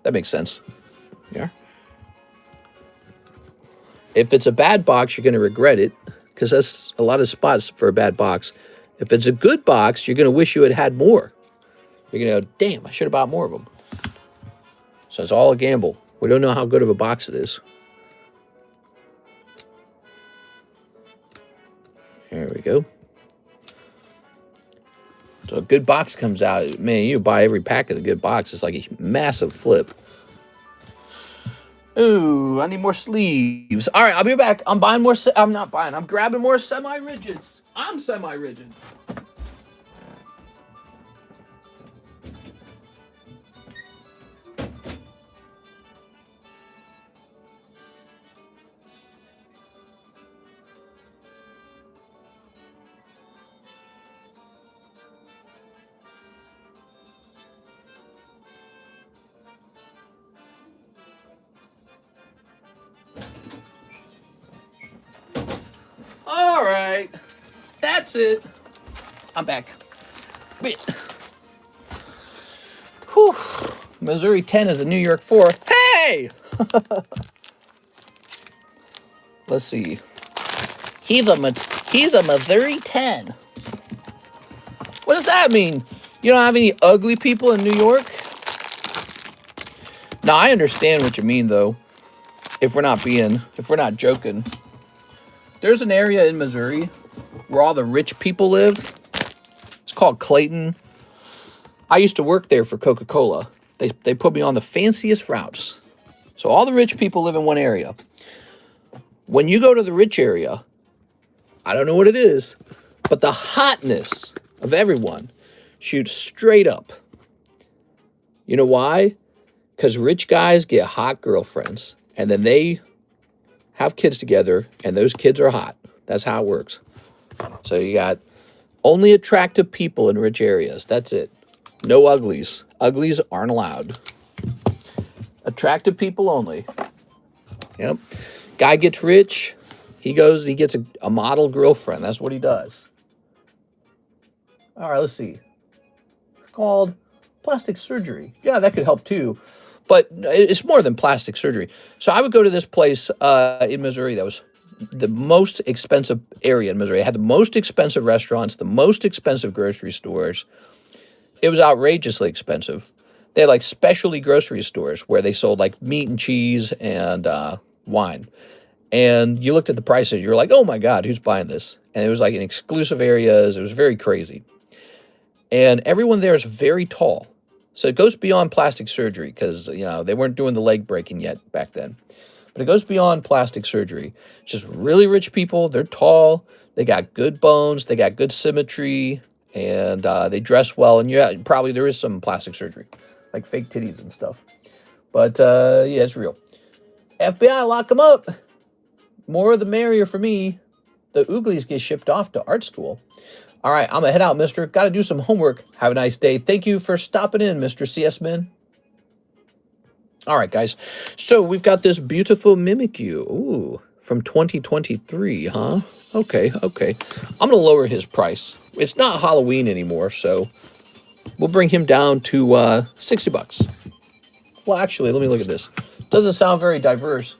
That makes sense. Yeah. If it's a bad box, you're going to regret it, because that's a lot of spots for a bad box. If it's a good box, you're going to wish you had had more. You're going to go, damn, I should have bought more of them. So it's all a gamble. We don't know how good of a box it is. There we go. So a good box comes out. Man, you buy every pack of the good box. It's like a massive flip. Ooh, I need more sleeves. All right, I'll be back. I'm buying more. I'm not buying. I'm grabbing more semi-rigids. I'm semi-rigid. All right, that's it. I'm back. Whew. Missouri 10 is a New York 4. Hey! Let's see. He's a Missouri 10. What does that mean? You don't have any ugly people in New York? Now, I understand what you mean, though. If we're not joking. There's an area in Missouri where all the rich people live. It's called Clayton. I used to work there for Coca-Cola. They put me on the fanciest routes. So all the rich people live in one area. When you go to the rich area, I don't know what it is, but the hotness of everyone shoots straight up. You know why? Because rich guys get hot girlfriends, and then they have kids together, and those kids are hot. That's how it works. So you got only attractive people in rich areas. That's it. No uglies. Uglies aren't allowed. Attractive people only. Yep. Guy gets rich. He gets a model girlfriend. That's what he does. All right, let's see. It's called plastic surgery. Yeah, that could help too. But it's more than plastic surgery. So I would go to this place in Missouri that was the most expensive area in Missouri. It had the most expensive restaurants, the most expensive grocery stores. It was outrageously expensive. They had like specialty grocery stores where they sold like meat and cheese and wine. And you looked at the prices, you were like, oh my God, who's buying this? And it was like in exclusive areas. It was very crazy. And everyone there is very tall. So it goes beyond plastic surgery because, you know, they weren't doing the leg breaking yet back then. But it goes beyond plastic surgery. Just really rich people. They're tall. They got good bones. They got good symmetry. And they dress well. And yeah, probably there is some plastic surgery, like fake titties and stuff. But yeah, it's real. FBI, lock them up. More the merrier for me. The ooglies get shipped off to art school. All right, I'm going to head out, mister. Got to do some homework. Have a nice day. Thank you for stopping in, Mr. CS Man. All right, guys. So we've got this beautiful Mimikyu. Ooh, from 2023, huh? Okay. I'm going to lower his price. It's not Halloween anymore, so we'll bring him down to $60. Well, actually, let me look at this. Doesn't sound very diverse.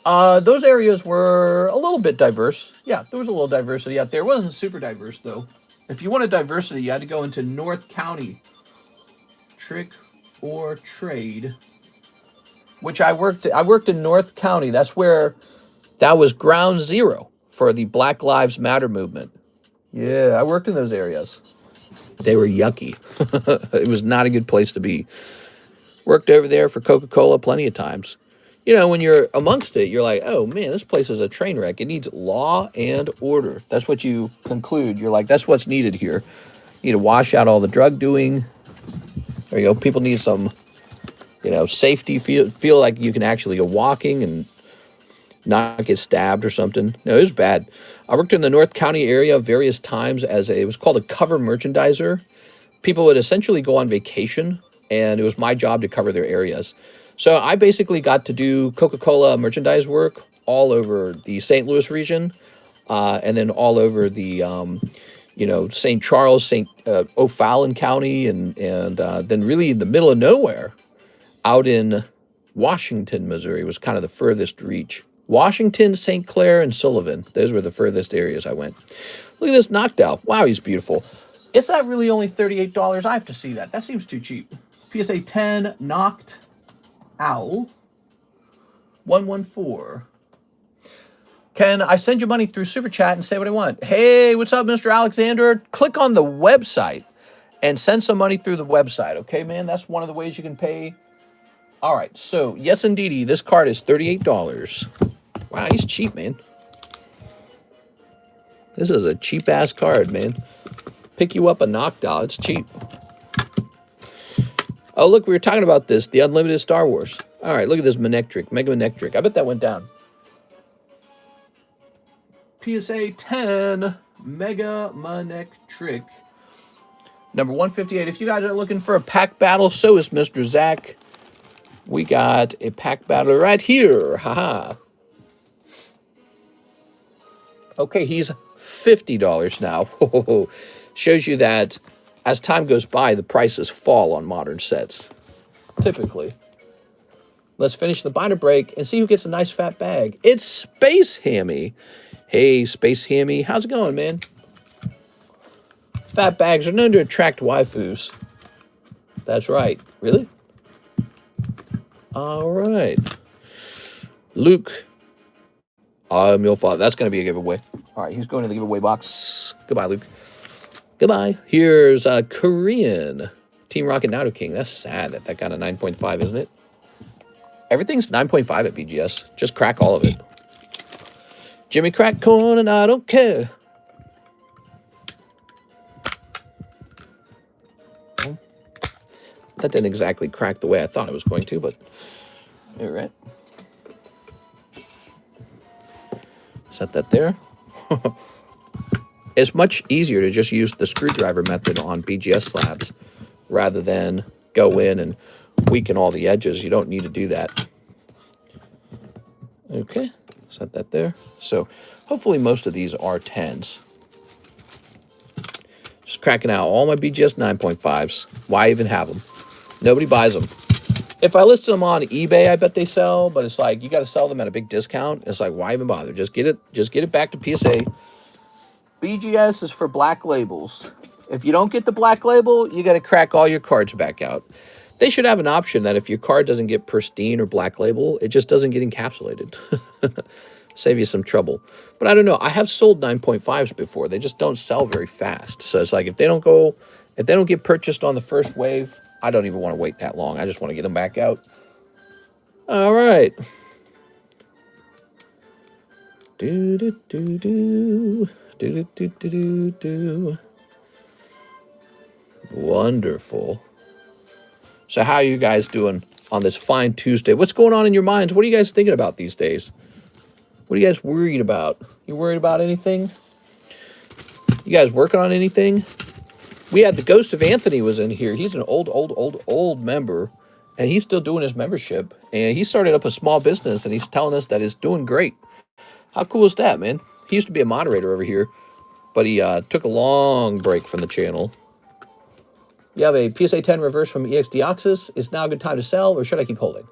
Those areas were a little bit diverse. Yeah, there was a little diversity out there. It wasn't super diverse, though. If you wanted diversity, you had to go into North County. Trick or trade. Which I worked in North County. That was ground zero for the Black Lives Matter movement. Yeah, I worked in those areas. They were yucky. It was not a good place to be. Worked over there for Coca-Cola plenty of times. You know, when you're amongst it, you're like, oh man, this place is a train wreck. It needs law and order. That's what you conclude. You're like, that's what's needed here. You need to wash out all the drug doing. There you go. People need some, you know, safety. Feel like you can actually go walking and not get stabbed or something. No, it was bad. I worked in the North County area various times as it was called a cover merchandiser. People would essentially go on vacation, and it was my job to cover their areas. So I basically got to do Coca-Cola merchandise work all over the St. Louis region, and then all over the, you know, St. Charles, St. O'Fallon County, and then really in the middle of nowhere, out in Washington, Missouri was kind of the furthest reach. Washington, St. Clair, and Sullivan. Those were the furthest areas I went. Look at this knocked out. Wow, he's beautiful. Is that really only $38? I have to see that. That seems too cheap. PSA 10 knocked owl 114. Can I send you money through Super Chat and say what I want? Hey, what's up, Mr. Alexander? Click on the website and send some money through the website. Okay, man? That's one of the ways you can pay. All right, so yes, indeedy, this card is $38. Wow, he's cheap, man. This is a cheap-ass card, man. Pick you up a knocked out. It's cheap. Oh, look, we were talking about this, the Unlimited Star Wars. All right, look at this Manectric, Mega Manectric. I bet that went down. PSA 10 Mega Manectric. Number 158. If you guys are looking for a pack battle, so is Mr. Zach. We got a pack battle right here. Haha. Okay, he's $50 now. Shows you that as time goes by, the prices fall on modern sets. Typically. Let's finish the binder break and see who gets a nice fat bag. It's Space Hammy. Hey, Space Hammy. How's it going, man? Fat bags are known to attract waifus. That's right. Really? All right. Luke. Your father. That's going to be a giveaway. All right, he's going to the giveaway box. Goodbye, Luke. Goodbye. Here's Korean. Team Rocket Naruto King. That's sad that got a 9.5, isn't it? Everything's 9.5 at BGS. Just crack all of it. Jimmy crack corn and I don't care. That didn't exactly crack the way I thought it was going to, but all right. Set that there. It's much easier to just use the screwdriver method on BGS slabs rather than go in and weaken all the edges. You don't need to do that. Okay, set that there. So hopefully most of these are 10s. Just cracking out all my BGS 9.5s. Why even have them? Nobody buys them. If I listed them on eBay, I bet they sell, but it's like you got to sell them at a big discount. It's like, why even bother? Just get it back to PSA. BGS is for black labels. If you don't get the black label, you got to crack all your cards back out. They should have an option that if your card doesn't get pristine or black label, it just doesn't get encapsulated. Save you some trouble. But I don't know. I have sold 9.5s before. They just don't sell very fast. So it's like if they don't get purchased on the first wave, I don't even want to wait that long. I just want to get them back out. All right. Do do do do do do do do do. Wonderful. So how are you guys doing on this fine Tuesday? What's going on in your minds? What are you guys thinking about these days? What are you guys worried about? You worried about anything? You guys working on anything? We had the Ghost of Anthony was in here. He's an old member, and he's still doing his membership. And he started up a small business, and he's telling us that it's doing great. How cool is that, man? He used to be a moderator over here, but he took a long break from the channel. You have a PSA 10 reverse from EXDeoxys. Is now a good time to sell, or should I keep holding?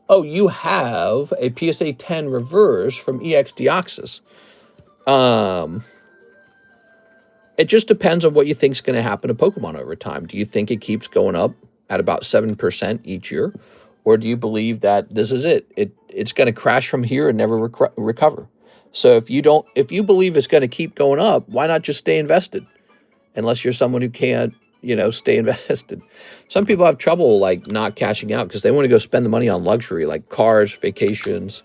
Oh, you have a PSA 10 reverse from EXDeoxys. It just depends on what you think is going to happen to Pokemon over time. Do you think it keeps going up at about 7% each year? Or do you believe that this is it? It's going to crash from here and never recover? So if you believe it's going to keep going up, why not just stay invested? Unless you're someone who can't you know, stay invested. Some people have trouble like not cashing out because they want to go spend the money on luxury, like cars, vacations,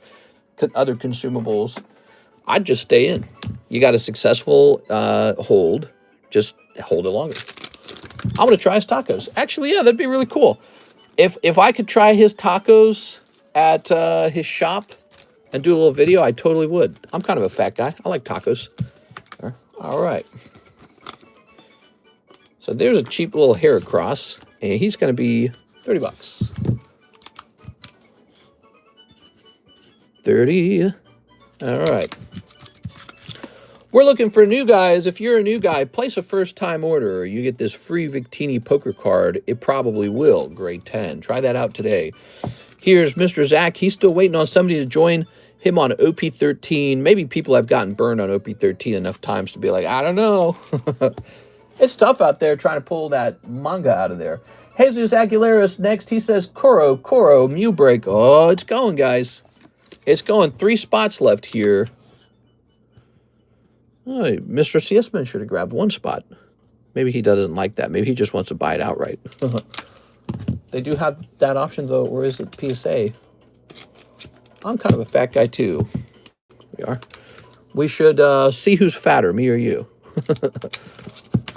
other consumables. I'd just stay in. You got a successful hold, just hold it longer. I want to try his tacos. Actually, yeah, that'd be really cool. If I could try his tacos at his shop and do a little video, I totally would. I'm kind of a fat guy. I like tacos. All right. So there's a cheap little hair across, and he's going to be 30 bucks. 30. All right. We're looking for new guys. If you're a new guy, place a first-time order. You get this free Victini poker card. It probably will. Grade 10. Try that out today. Here's Mr. Zach. He's still waiting on somebody to join him on OP13. Maybe people have gotten burned on OP13 enough times to be like, I don't know. It's tough out there trying to pull that manga out of there. Jesus Aguilera's next. He says, Koro, Mew break. Oh, it's going, guys. It's going. 3 spots left here. Oh, Mr. CSman should have grabbed 1 spot. Maybe he doesn't like that. Maybe he just wants to buy it outright. They do have that option, though, or is it PSA? I'm kind of a fat guy, too. We are. We should see who's fatter, me or you.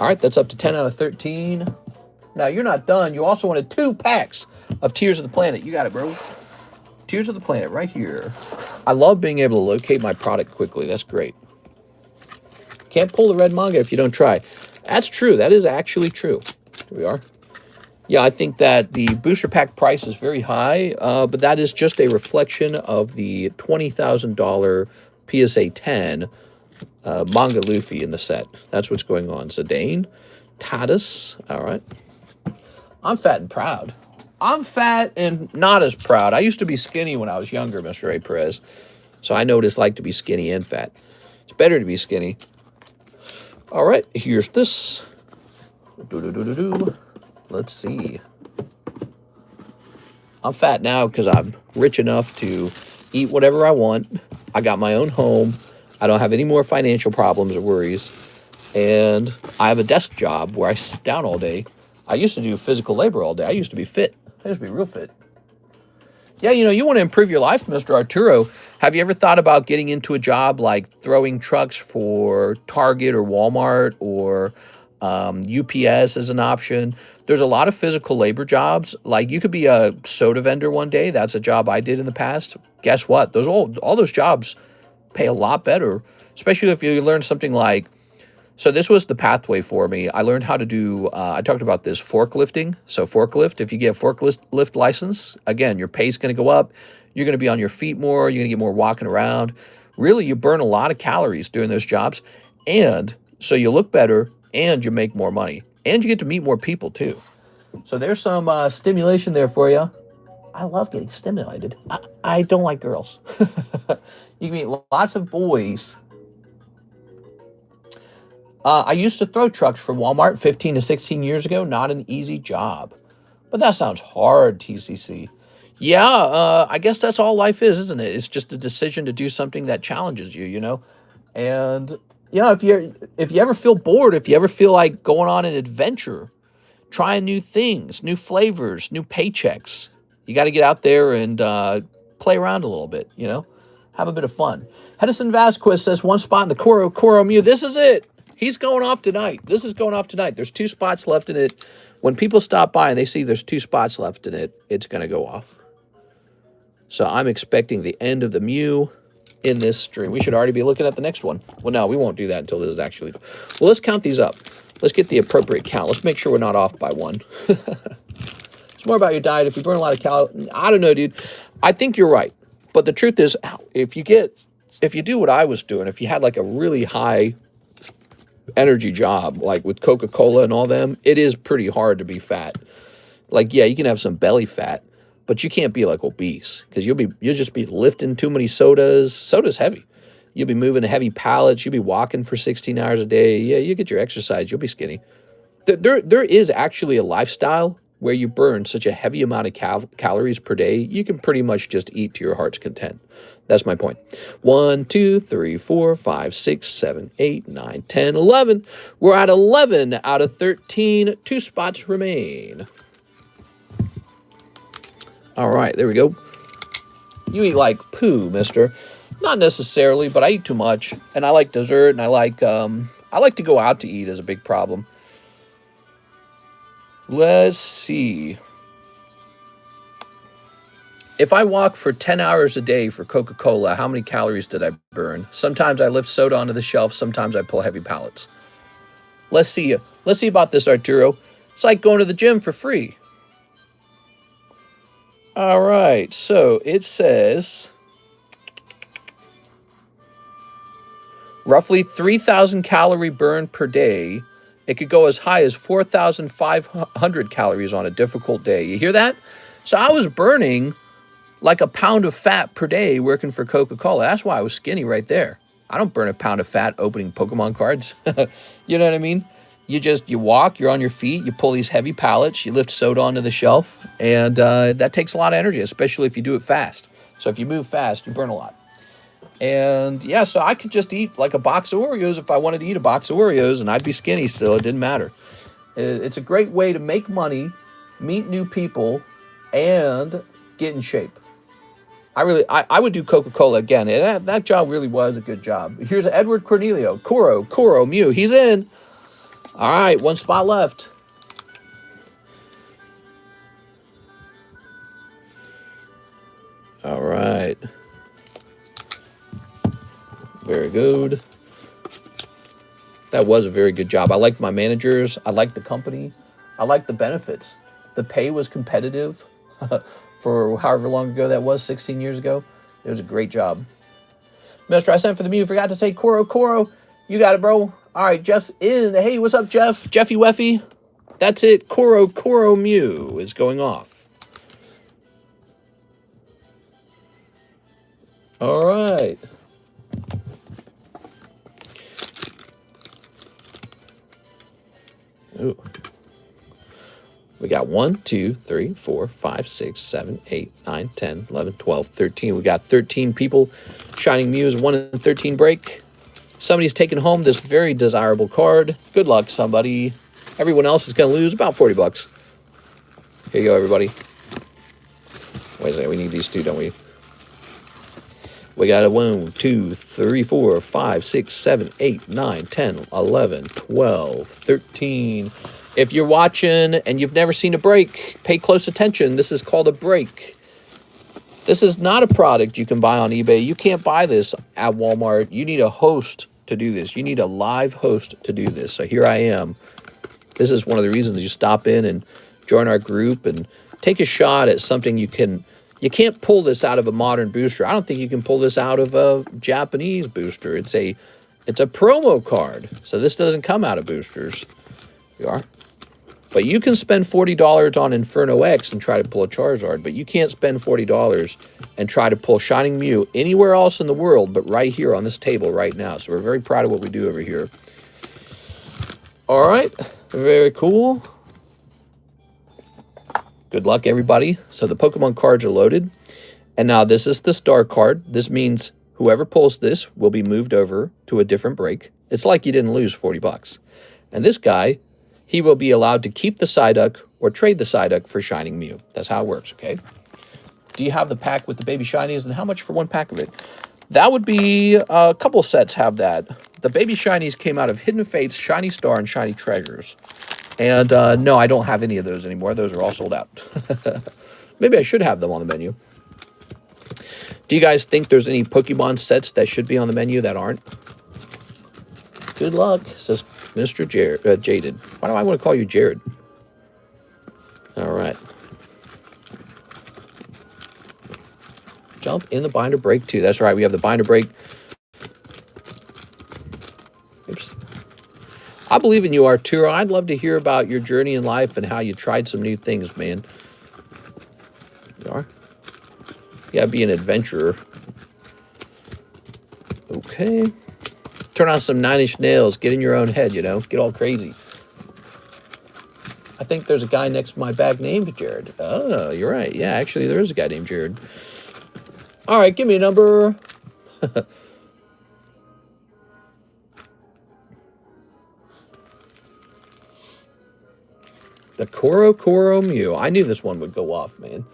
All right, that's up to 10 out of 13. Now, you're not done. You also wanted 2 packs of Tears of the Planet. You got it, bro. Tears of the Planet right here. I love being able to locate my product quickly. That's great. Can't pull the red manga if you don't try. That's true. That is actually true. Here we are. Yeah, I think that the booster pack price is very high, but that is just a reflection of the $20,000 PSA 10 manga Luffy in the set. That's what's going on. Zidane, Tatis. All right. I'm fat and proud. I'm fat and not as proud. I used to be skinny when I was younger, Mr. A. Perez. So I know what it's like to be skinny and fat. It's better to be skinny. All right, here's this. Let's see. I'm fat now because I'm rich enough to eat whatever I want. I got my own home. I don't have any more financial problems or worries. And I have a desk job where I sit down all day. I used to do physical labor all day. I used to be fit. I used to be real fit. Yeah, you know, you want to improve your life, Mr. Arturo. Have you ever thought about getting into a job like throwing trucks for Target or Walmart or UPS as an option? There's a lot of physical labor jobs. Like you could be a soda vendor one day. That's a job I did in the past. Guess what? All those jobs pay a lot better, especially if you learn something like, so this was the pathway for me. I learned how to do, I talked about this, forklifting. So forklift, if you get a forklift license, again, your pay's going to go up. You're going to be on your feet more. You're going to get more walking around. Really, you burn a lot of calories doing those jobs. And so you look better and you make more money. And you get to meet more people too. So there's some stimulation there for you. I love getting stimulated. I don't like girls. You can meet lots of boys. I used to throw trucks for Walmart 15 to 16 years ago. Not an easy job. But that sounds hard, TCC. Yeah, I guess that's all life is, isn't it? It's just a decision to do something that challenges you, you know? And, you know, if you ever feel bored, if you ever feel like going on an adventure, trying new things, new flavors, new paychecks, you got to get out there and play around a little bit, you know? Have a bit of fun. Hedison Vasquez says 1 spot in the Koro Mew. This is it. He's going off tonight. This is going off tonight. There's 2 spots left in it. When people stop by and they see there's 2 spots left in it, it's going to go off. So I'm expecting the end of the Mew in this stream. We should already be looking at the next one. Well, no, we won't do that until this is actually... Well, let's count these up. Let's get the appropriate count. Let's make sure we're not off by 1. It's more about your diet. If you burn a lot of calories... I don't know, dude. I think you're right. But the truth is, if you do what I was doing, if you had like a really high energy job, like with Coca-Cola and all them, it is pretty hard to be fat. Like, yeah, you can have some belly fat, but you can't be like obese because you'll just be lifting too many sodas. Soda's heavy. You'll be moving heavy pallets. You'll be walking for 16 hours a day. Yeah, you get your exercise. You'll be skinny. There is actually a lifestyle where you burn such a heavy amount of calories per day, you can pretty much just eat to your heart's content. That's my point. 1, 2, 3, 4, 5, 6, 7, 8, 9, 10, 11. We're at 11 out of 13. 2 spots remain. All right, there we go. You eat like poo, mister. Not necessarily, but I eat too much. And I like dessert, and I like to go out to eat is a big problem. Let's see. If I walk for 10 hours a day for Coca-Cola, how many calories did I burn? Sometimes I lift soda onto the shelf. Sometimes I pull heavy pallets. Let's see. Let's see about this, Arturo. It's like going to the gym for free. All right. So it says roughly 3,000 calorie burn per day. It could go as high as 4,500 calories on a difficult day. You hear that? So I was burning like a pound of fat per day working for Coca-Cola. That's why I was skinny right there. I don't burn a pound of fat opening Pokemon cards. You know what I mean? You walk, you're on your feet, you pull these heavy pallets, you lift soda onto the shelf, and that takes a lot of energy, especially if you do it fast. So if you move fast, you burn a lot. And yeah, so I could just eat like a box of Oreos if I wanted to eat a box of Oreos, and I'd be skinny still. It didn't matter. It's a great way to make money, meet new people, and get in shape. I would do Coca-Cola again. And that job really was a good job. Here's Edward Cornelio. Kuro, Mew. He's in. All right, 1 spot left. All right. Very good. That was a very good job. I liked my managers. I liked the company. I liked the benefits. The pay was competitive. For however long ago that was, 16 years ago. It was a great job. Mister, I sent for the Mew. Forgot to say Kuro. You got it, bro. All right, Jeff's in. Hey, what's up, Jeff? Jeffy Weffy. That's it. Kuro Mew is going off. All right. Ooh. We got 1, 2, 3, 4, 5, 6, 7, 8, 9, 10, 11, 12, 13. We got 13 people shining Mews, 1 in 13 break. Somebody's taking home this very desirable card. Good luck, somebody. Everyone else is going to lose about 40 bucks. Here you go, everybody. Wait a second, we need these two, don't we? We got a 1, 2, 3, 4, 5, 6, 7, 8, 9, 10, 11, 12, 13. If you're watching and you've never seen a break, pay close attention. This is called a break. This is not a product you can buy on eBay. You can't buy this at Walmart. You need a host to do this. You need a live host to do this. So here I am. This is one of the reasons you stop in and join our group and take a shot at something you can't pull this out of a modern booster. I don't think you can pull this out of a Japanese booster. It's a promo card. So this doesn't come out of boosters. You are. But you can spend $40 on Inferno X and try to pull a Charizard, but you can't spend $40 and try to pull Shining Mew anywhere else in the world but right here on this table right now. So we're very proud of what we do over here. All right. Very cool. Good luck, everybody. So the Pokemon cards are loaded. And now this is the star card. This means whoever pulls this will be moved over to a different break. It's like you didn't lose 40 bucks. And this guy, he will be allowed to keep the Psyduck or trade the Psyduck for Shining Mew. That's how it works, okay? Do you have the pack with the baby shinies, and how much for 1 pack of it? That would be, a couple sets have that. The baby shinies came out of Hidden Fates, Shiny Star, and Shiny Treasures. And no, I don't have any of those anymore. Those are all sold out. Maybe I should have them on the menu. Do you guys think there's any Pokemon sets that should be on the menu that aren't? Good luck, says Mr. Jaded. Why do I want to call you Jared? All right. Jump in the binder break, too. That's right. We have the binder break. Oops. I believe in you, Arturo. I'd love to hear about your journey in life and how you tried some new things, man. You are? Yeah, be an adventurer. Okay. Turn on some 9 Inch Nails. Get in your own head, you know. Get all crazy. I think there's a guy next to my bag named Jared. Oh, you're right. Yeah, actually, there is a guy named Jared. All right, give me a number. The Koro Mew. I knew this one would go off, man.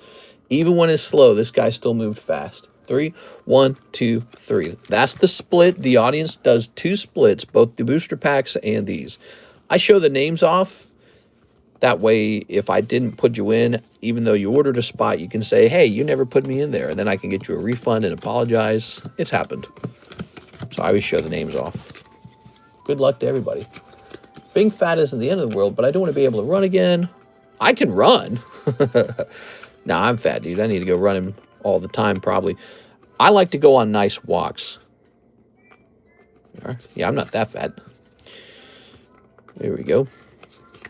Even when it's slow, this guy still moved fast. 3, 1, 2, 3. That's the split. The audience does 2 splits, both the booster packs and these. I show the names off. That way, if I didn't put you in, even though you ordered a spot, you can say, hey, you never put me in there. And then I can get you a refund and apologize. It's happened. So I always show the names off. Good luck to everybody. Being fat isn't the end of the world, but I don't want to be able to run again. I can run. Nah, I'm fat, dude. I need to go running all the time, probably. I like to go on nice walks. Yeah, I'm not that fat. There we go.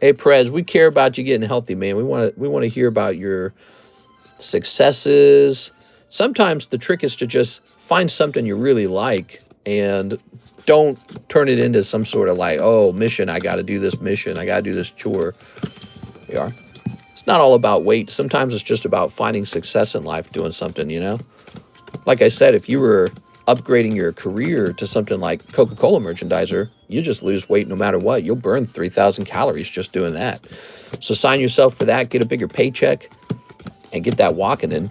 Hey, Prez, we care about you getting healthy, man. We want to hear about your successes. Sometimes the trick is to just find something you really like and don't turn it into some sort of like, oh, mission. I got to do this mission. I got to do this chore. There you are. It's not all about weight. Sometimes it's just about finding success in life, doing something, you know? Like I said, if you were upgrading your career to something like Coca-Cola merchandiser, you just lose weight no matter what. You'll burn 3,000 calories just doing that. So sign yourself for that, get a bigger paycheck, and get that walking in.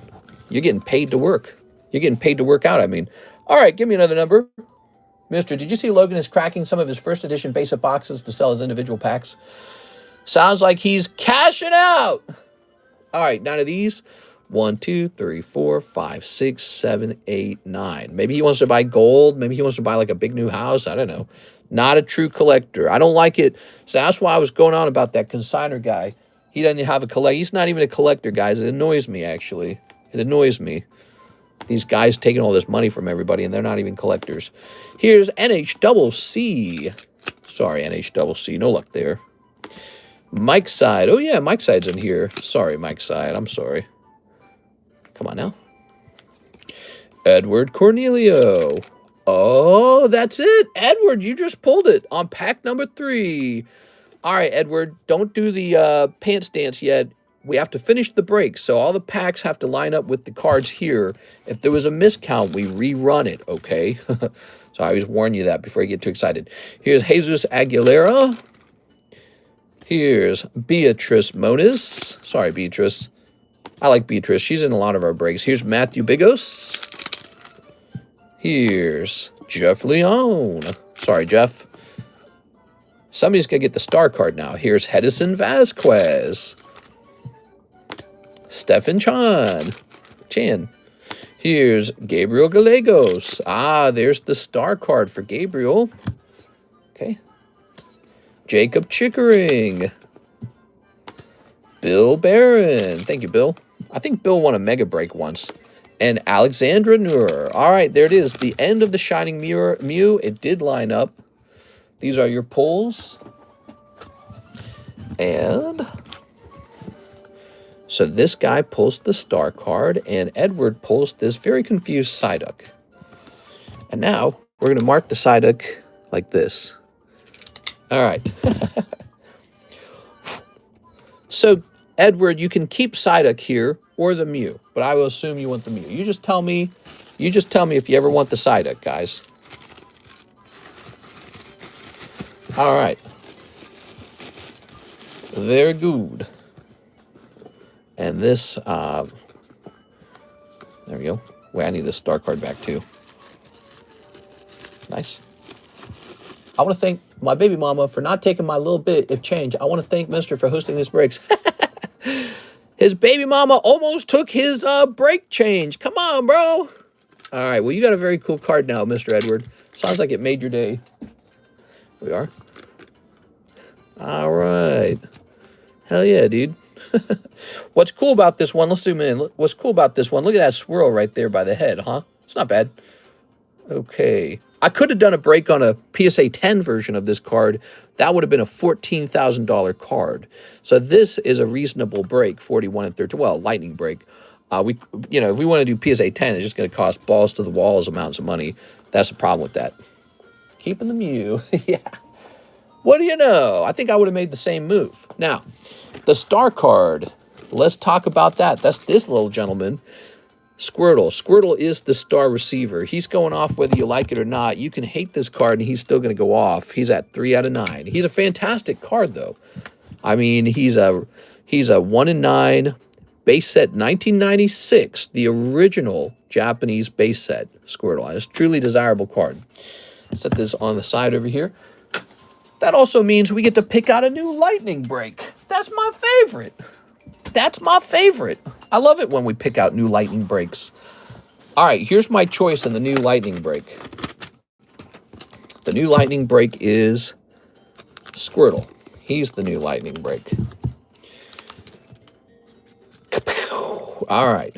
You're getting paid to work. You're getting paid to work out, I mean. All right, give me another number. Mister, did you see Logan is cracking some of his first edition basic boxes to sell as individual packs? Sounds like he's cashing out. All right, 9 of these. 1, 2, 3, 4, 5, 6, 7, 8, 9. Maybe he wants to buy gold. Maybe he wants to buy like a big new house. I don't know. Not a true collector. I don't like it. So that's why I was going on about that consigner guy. He doesn't have a collect. He's not even a collector, guys. It annoys me, actually. It annoys me. These guys taking all this money from everybody, and they're not even collectors. Here's NHCC. Sorry, NHCC. No luck there. Mike's side. Oh, yeah, Mike's side's in here. Sorry, Mike's side. I'm sorry. Come on now. Edward Cornelio. Oh, that's it. Edward, you just pulled it on pack number 3. All right, Edward, don't do the pants dance yet. We have to finish the break, so all the packs have to line up with the cards here. If there was a miscount, we rerun it, okay? So I always warn you that before you get too excited. Here's Jesus Aguilera. Here's Beatrice Moniz. Sorry, Beatrice. I like Beatrice. She's in a lot of our breaks. Here's Matthew Bigos. Here's Jeff Leone. Sorry, Jeff. Somebody's going to get the star card now. Here's Hedison Vasquez. Stephen Chan. Here's Gabriel Gallegos. Ah, there's the star card for Gabriel. Okay. Jacob Chickering. Bill Barron. Thank you, Bill. I think Bill won a mega break once. And Alexandra Noor. All right, there it is. The end of the Shining Mew. It did line up. These are your pulls. And so this guy pulls the star card, and Edward pulls this very confused Psyduck. And now we're going to mark the Psyduck like this. All right. So, Edward, you can keep Psyduck here or the Mew, but I will assume you want the Mew. You just tell me if you ever want the Psyduck, guys. All right. Very good. And this, there we go. Wait, I need this star card back too. Nice. I want to thank my baby mama for not taking my little bit of change. I want to thank Mister for hosting this breaks. His baby mama almost took his break change. Come on, bro. All right, well, you got a very cool card now, Mr. Edward. Sounds like it made your day. We are. All right. Hell yeah, dude. What's cool about this one, let's zoom in. What's cool about this one, look at that swirl right there by the head, huh? It's not bad. Okay. I could have done a break on a PSA 10 version of this card. That would have been a $14,000 card. So this is a reasonable break, 41 and 13. Well, lightning break. If we want to do PSA 10, it's just going to cost balls to the walls amounts of money. That's the problem with that. Keeping the Mew. Yeah. What do you know? I think I would have made the same move. Now, the star card. Let's talk about that. That's this little gentleman. Squirtle. Squirtle is the star receiver. He's going off whether you like it or not. You can hate this card, and he's still going to go off. He's at 3 out of 9. He's a fantastic card, though. I mean, he's a 1 in 9 base set 1996, the original Japanese base set Squirtle. It's a truly desirable card. Set this on the side over here. That also means we get to pick out a new lightning break. That's my favorite. That's my favorite. I love it when we pick out new lightning breaks. All right, here's my choice in the new lightning break. The new lightning break is Squirtle. He's the new lightning break. All right.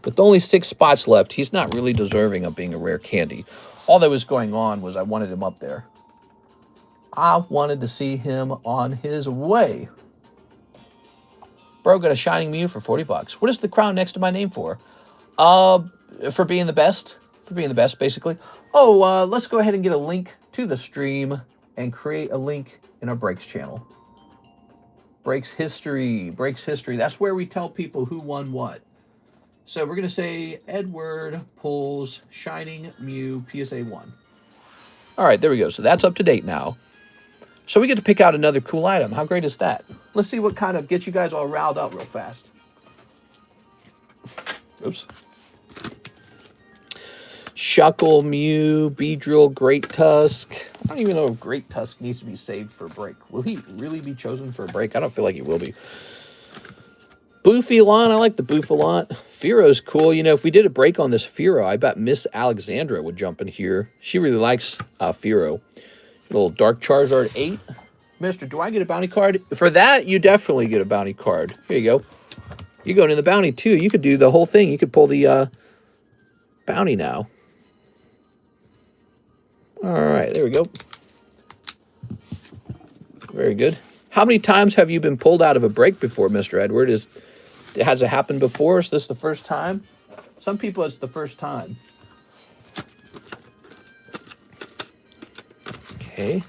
With only 6 spots left, he's not really deserving of being a rare candy. All that was going on was I wanted him up there. I wanted to see him on his way. Bro got a Shining Mew for 40 bucks. What is the crown next to my name for? For being the best. For being the best, basically. Oh, let's go ahead and get a link to the stream and create a link in our Breaks channel. Breaks history. Breaks history. That's where we tell people who won what. So we're going to say Edward pulls Shining Mew PSA 1. All right, there we go. So that's up to date now. So we get to pick out another cool item. How great is that? Let's see what kind of gets you guys all riled up real fast. Oops. Shuckle, Mew, Beedrill, Great Tusk. I don't even know if Great Tusk needs to be saved for a break. Will he really be chosen for a break? I don't feel like he will be. Boofilon, I like the Boofilon. Fearo's cool. You know, if we did a break on this Fearo, I bet Miss Alexandra would jump in here. She really likes Fearo. Little Dark Charizard 8. Mister, do I get a bounty card? For that, you definitely get a bounty card. Here you go. You're going in the bounty, too. You could do the whole thing. You could pull the bounty now. All right, there we go. Very good. How many times have you been pulled out of a break before, Mr. Edward? Has it happened before? Is this the first time? Some people, it's the first time. Okay.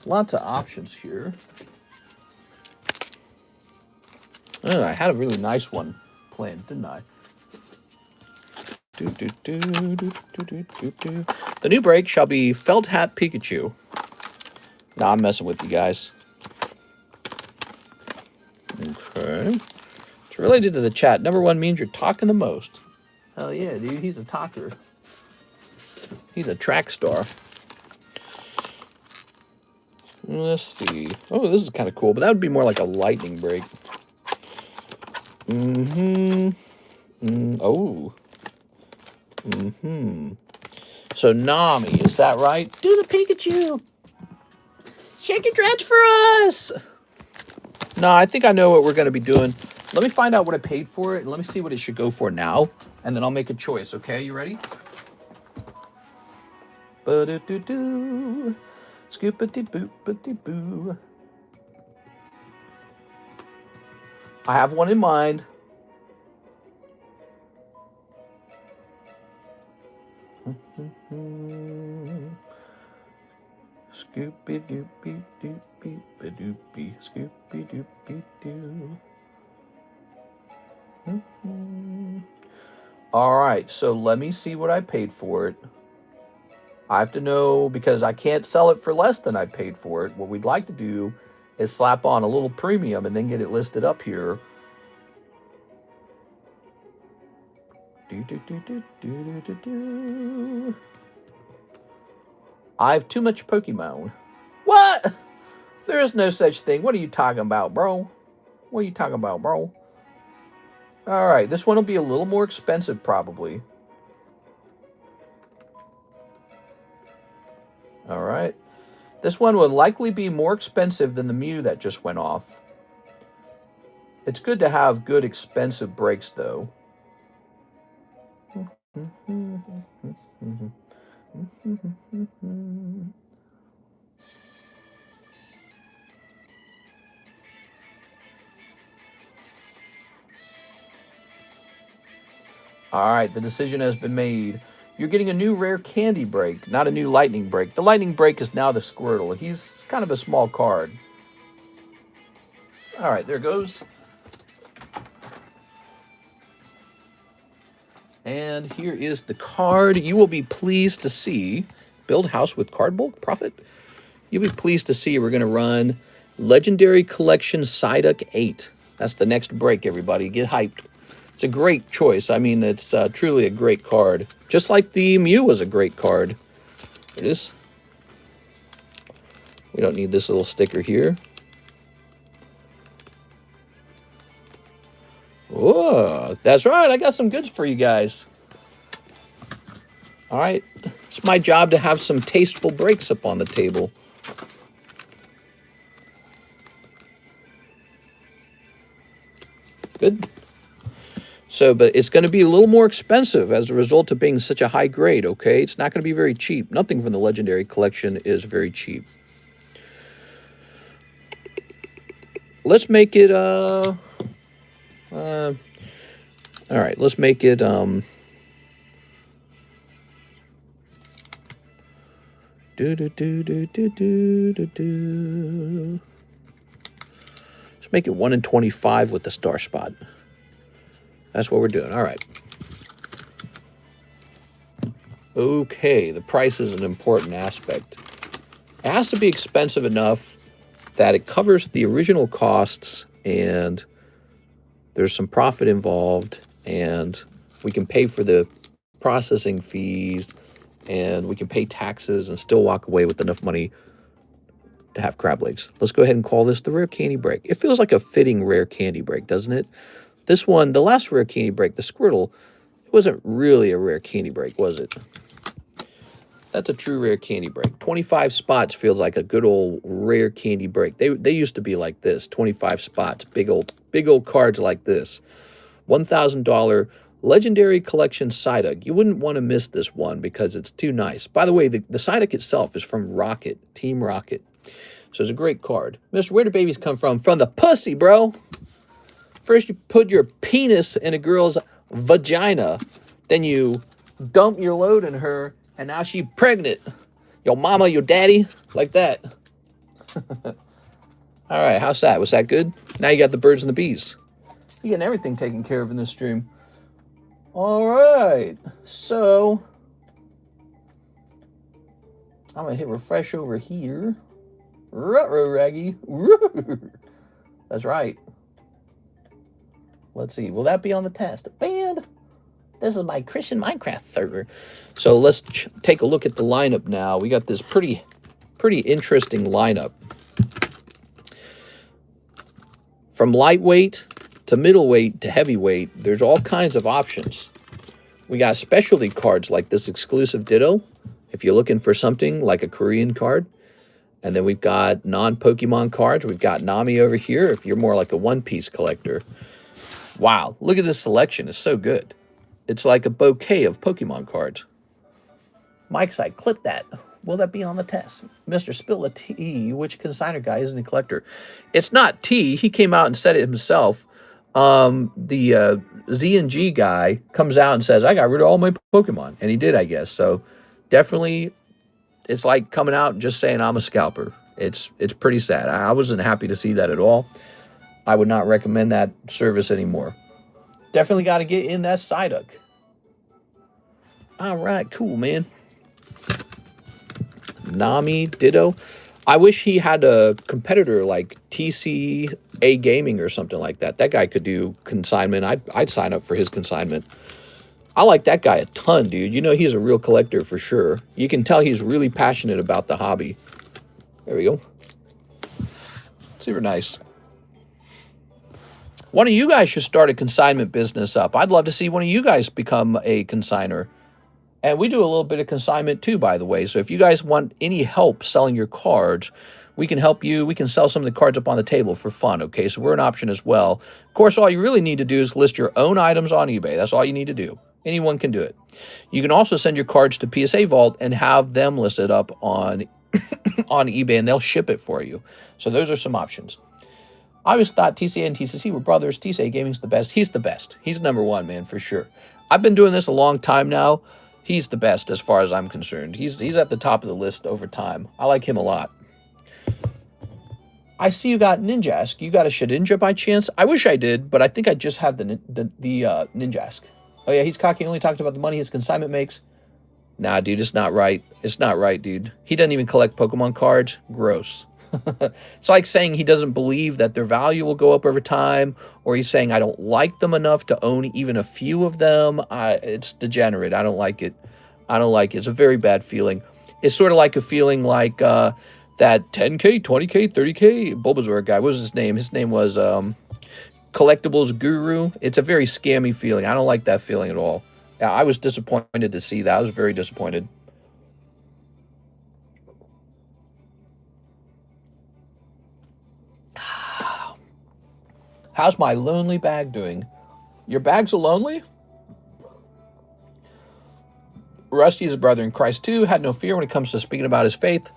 Lots of options here. Oh, I had a really nice one planned, didn't I? The new break shall be Felt Hat Pikachu. Nah, I'm messing with you guys. Okay. It's related to the chat. Number 1 means you're talking the most. Hell yeah, dude. He's a talker. He's a track star. Let's see. Oh, this is kind of cool, but that would be more like a lightning break. Oh. So Nami, is that right? Do the Pikachu. Shake your dreads for us. No, I think I know what we're going to be doing. Let me find out what I paid for it, and let me see what it should go for now, and then I'll make a choice, okay? You ready? Ba-do-do-do. Scoop-a-dee-boop-a-dee-boo. I have one in mind. Scoopy-doopy-doopy-doopy, Scoopy-doopy-doo. All right, so let me see what I paid for it. I have to know, because I can't sell it for less than I paid for it. What we'd like to do is slap on a little premium and then get it listed up here. I have too much Pokemon. What? There is no such thing. What are you talking about, bro? What are you talking about, bro? All right, this one will be a little more expensive, probably. All right. This one would likely be more expensive than the Mew that just went off. It's good to have good, expensive breaks, though. All right, the decision has been made. You're getting a new rare candy break, not a new lightning break. The lightning break is now the Squirtle. He's kind of a small card. All right, there goes. And here is the card. You will be pleased to see. Build house with card bulk profit. You'll be pleased to see we're going to run Legendary Collection Psyduck 8. That's the next break, everybody. Get hyped. It's a great choice. I mean, it's truly a great card. Just like the Mew was a great card. It is. We don't need this little sticker here. Whoa, that's right. I got some goods for you guys. All right. It's my job to have some tasteful breaks up on the table. Good. So, but it's going to be a little more expensive as a result of being such a high grade, okay? It's not going to be very cheap. Nothing from the Legendary Collection is very cheap. Let's make it, all right, let's make it, let's make it 1 in 25 with the star spot. That's what we're doing. All right. Okay, the price is an important aspect. It has to be expensive enough that it covers the original costs and there's some profit involved and we can pay for the processing fees and we can pay taxes and still walk away with enough money to have crab legs. Let's go ahead and call this the rare candy break. It feels like a fitting rare candy break, doesn't it? This one, the last rare candy break, the Squirtle, it wasn't really a rare candy break, was it? That's a true rare candy break. 25 spots feels like a good old rare candy break. They used to be like this, 25 spots, big old cards like this. $1,000 Legendary Collection Psyduck. You wouldn't want to miss this one because it's too nice. By the way, the Psyduck itself is from Rocket, Team Rocket. So it's a great card. Mister, where do babies come from? From the pussy, bro. First you put your penis in a girl's vagina, then you dump your load in her, and now she's pregnant. Your mama, your daddy, like that. All right, how's that? Was that good? Now you got the birds and the bees. You're getting everything taken care of in this stream. All right, so I'm gonna hit refresh over here. Ruh-roh, Raggy. That's right. Let's see, will that be on the test? Band. This is my Christian Minecraft server. So let's take a look at the lineup now. We got this pretty interesting lineup. From lightweight to middleweight to heavyweight, there's all kinds of options. We got specialty cards like this exclusive Ditto, if you're looking for something like a Korean card. And then we've got non-Pokemon cards. We've got Nami over here if you're more like a one-piece collector. Wow, look at this selection. It's so good. It's like a bouquet of Pokemon cards. Mike's like, clip that. Will that be on the test? Mr. Spill a tea. Which consigner guy isn't a collector? It's not T. He came out and said it himself. The Z&G guy comes out and says, I got rid of all my Pokemon. And he did, I guess. So definitely, it's like coming out and just saying I'm a scalper. It's pretty sad. I wasn't happy to see that at all. I would not recommend that service anymore. Definitely got to get in that Psyduck. All right, cool, man. Nami, Ditto. I wish he had a competitor like TCA Gaming or something like that. That guy could do consignment. I'd sign up for his consignment. I like that guy a ton, dude. You know he's a real collector for sure. You can tell he's really passionate about the hobby. There we go. Super nice. One of you guys should start a consignment business up. I'd love to see one of you guys become a consigner. And we do a little bit of consignment too, by the way. So if you guys want any help selling your cards, we can help you. We can sell some of the cards up on the table for fun, okay? So we're an option as well. Of course, all you really need to do is list your own items on eBay. That's all you need to do. Anyone can do it. You can also send your cards to PSA Vault and have them listed up on, on eBay, and they'll ship it for you. So those are some options. I always thought TCA and TCC were brothers. TCA Gaming's the best. He's the best. He's number one, man, for sure. I've been doing this a long time now. He's the best as far as I'm concerned. He's at the top of the list over time. I like him a lot. I see you got Ninjask. You got a Shedinja by chance? I wish I did, but I think I just have the Ninjask. Oh, yeah, he's cocky. He only talks about the money his consignment makes. Nah, dude, it's not right. It's not right, dude. He doesn't even collect Pokemon cards. Gross. It's like saying he doesn't believe that their value will go up over time, or he's saying I don't like them enough to own even a few of them. It's degenerate. I don't like it. I don't like it. It's a very bad feeling. It's sort of like a feeling like that 10K, 20K, 30K Bulbasaur guy. What was his name? His name was Collectibles Guru. It's a very scammy feeling. I don't like that feeling at all. I was disappointed to see that. I was very disappointed. How's my lonely bag doing? Your bags are lonely? Rusty is a brother in Christ too, had no fear when it comes to speaking about his faith.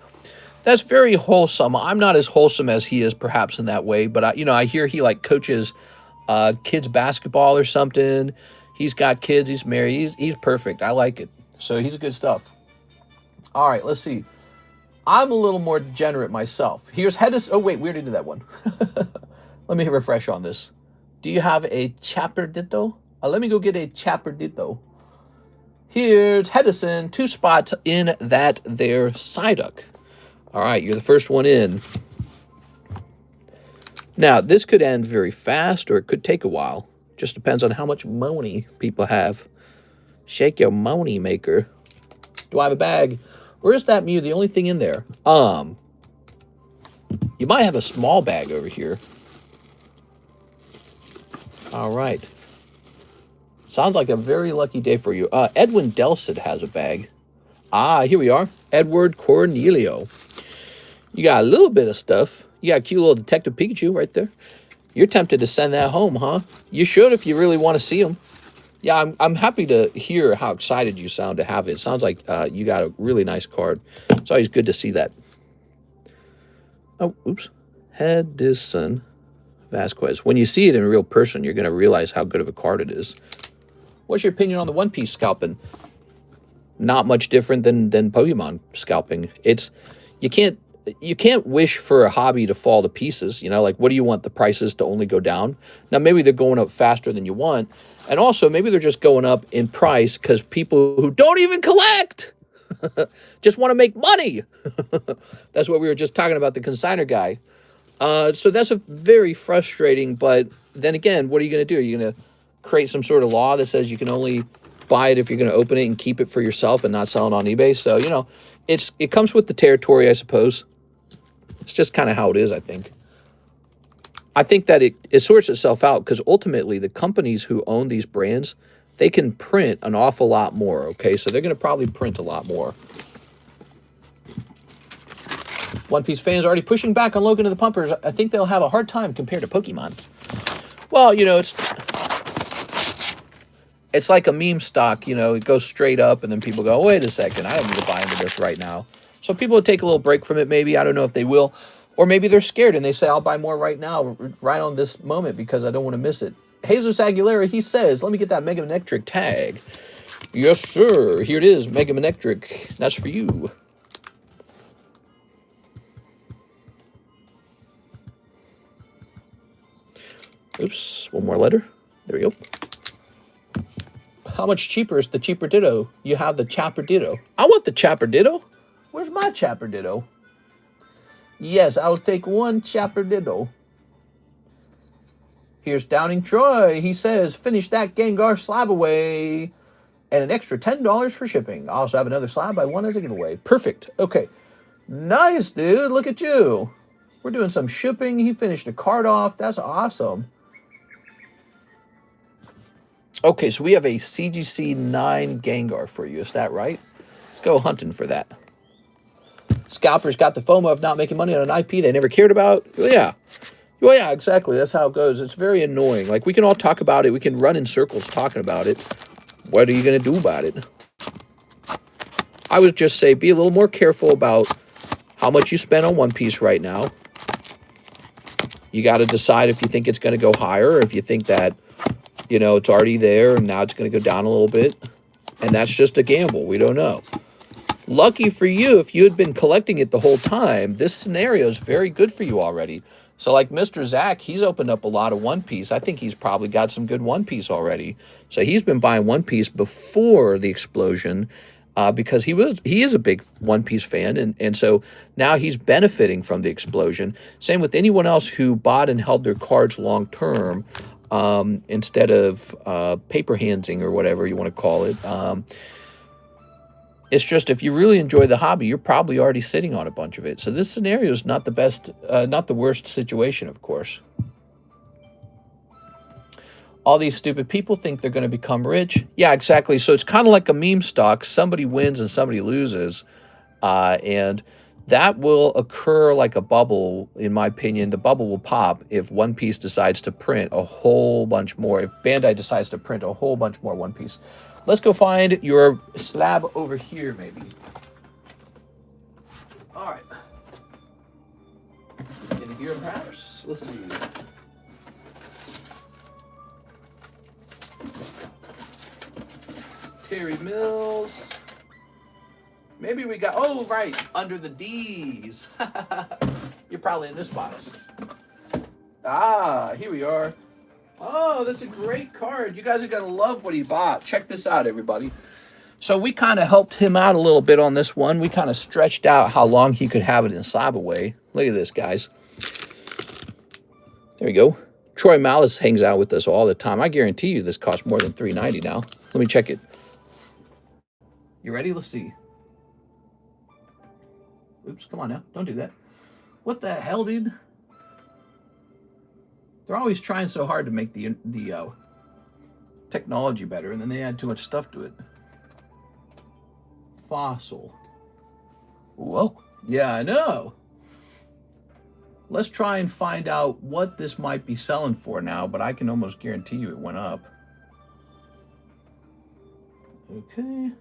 That's very wholesome. I'm not as wholesome as he is perhaps in that way, but I hear he like coaches kids basketball or something. He's got kids, he's married, he's perfect. I like it. So he's good stuff. All right, let's see. I'm a little more degenerate myself. Here's Hedis. Oh, wait, we already did that one. Let me refresh on this. Do you have a Chaperdito? Let me go get a Chaperdito. Here's Hedison. 2 spots in that there Psyduck. All right, you're the first one in. Now, this could end very fast or it could take a while. Just depends on how much money people have. Shake your money maker. Do I have a bag? Where is that Mew? The only thing in there. You might have a small bag over here. All right. Sounds like a very lucky day for you. Edwin Delcid has a bag. Here we are. Edward Cornelio. You got a little bit of stuff. You got a cute little Detective Pikachu right there. You're tempted to send that home, huh? You should if you really want to see him. Yeah, I'm happy to hear how excited you sound to have it. It sounds like you got a really nice card. It's always good to see that. Oh, oops. Hedison Vasquez. When you see it in real person, you're going to realize how good of a card it is. What's your opinion on the One Piece scalping? Not much different than Pokemon scalping. You can't wish for a hobby to fall to pieces. Like, what do you want the prices to only go down? Now, maybe they're going up faster than you want. And also, maybe they're just going up in price because people who don't even collect just want to make money. That's what we were just talking about, the consignor guy. So that's a very frustrating, but then again, what are you going to do? Are you going to create some sort of law that says you can only buy it if you're going to open it and keep it for yourself and not sell it on eBay? So, it comes with the territory, I suppose. It's just kind of how it is, I think. I think that it sorts itself out because ultimately the companies who own these brands, they can print an awful lot more, okay? So they're going to probably print a lot more. One Piece fans are already pushing back on Logan and the Pumpers. I think they'll have a hard time compared to Pokemon. Well, it's like a meme stock, it goes straight up and then people go, wait a second, I don't need to buy into this right now. So people will take a little break from it maybe. I don't know if they will. Or maybe they're scared and they say, I'll buy more right now, right on this moment because I don't want to miss it. Jesus Aguilera, he says, let me get that Mega Manectric tag. Yes, sir. Here it is, Mega Manectric. That's for you. Oops, one more letter. There we go. How much cheaper is the cheaper Ditto? You have the Chapper Ditto. I want the Chapper Ditto. Where's my Chapper Ditto? Yes, I'll take one Chapper Ditto. Here's Downing Troy. He says, finish that Gengar slab away. And an extra $10 for shipping. I also have another slab I won as a giveaway. Perfect. Okay. Nice, dude. Look at you. We're doing some shipping. He finished a card off. That's awesome. Okay, so we have a CGC 9 Gengar for you. Is that right? Let's go hunting for that. Scalpers got the FOMO of not making money on an IP they never cared about. Yeah. Well, yeah, exactly. That's how it goes. It's very annoying. Like, we can all talk about it. We can run in circles talking about it. What are you going to do about it? I would just say be a little more careful about how much you spend on One Piece right now. You got to decide if you think it's going to go higher or if you think that, it's already there and now it's going to go down a little bit. And that's just a gamble. We don't know. Lucky for you, if you had been collecting it the whole time, this scenario is very good for you already. So like Mr. Zach, he's opened up a lot of One Piece. I think he's probably got some good One Piece already. So he's been buying One Piece before the explosion, because he is a big One Piece fan, and so now he's benefiting from the explosion. Same with anyone else who bought and held their cards long term, instead of paper handsing or whatever you want to call it. It's just if you really enjoy the hobby, you're probably already sitting on a bunch of it. So this scenario is not the best, not the worst situation, of course. All these stupid people think they're going to become rich. Yeah, exactly. So it's kind of like a meme stock. Somebody wins and somebody loses. And that will occur like a bubble, in my opinion. The bubble will pop if One Piece decides to print a whole bunch more. If Bandai decides to print a whole bunch more One Piece. Let's go find your slab over here, maybe. All right. In here, perhaps. Let's see. Terry Mills. Maybe we got, oh, right, under the D's. You're probably in this box. Ah, here we are. Oh, that's a great card. You guys are going to love what he bought. Check this out, everybody. So we kind of helped him out a little bit on this one. We kind of stretched out how long he could have it in slab away. Look at this, guys. There you go. Troy Malice hangs out with us all the time. I guarantee you this costs more than $3.90 now. Let me check it. You ready? Let's see. Oops, come on now. Don't do that. What the hell, dude? They're always trying so hard to make the technology better, and then they add too much stuff to it. Fossil. Whoa. Yeah, I know. Let's try and find out what this might be selling for now, but I can almost guarantee you it went up. Okay.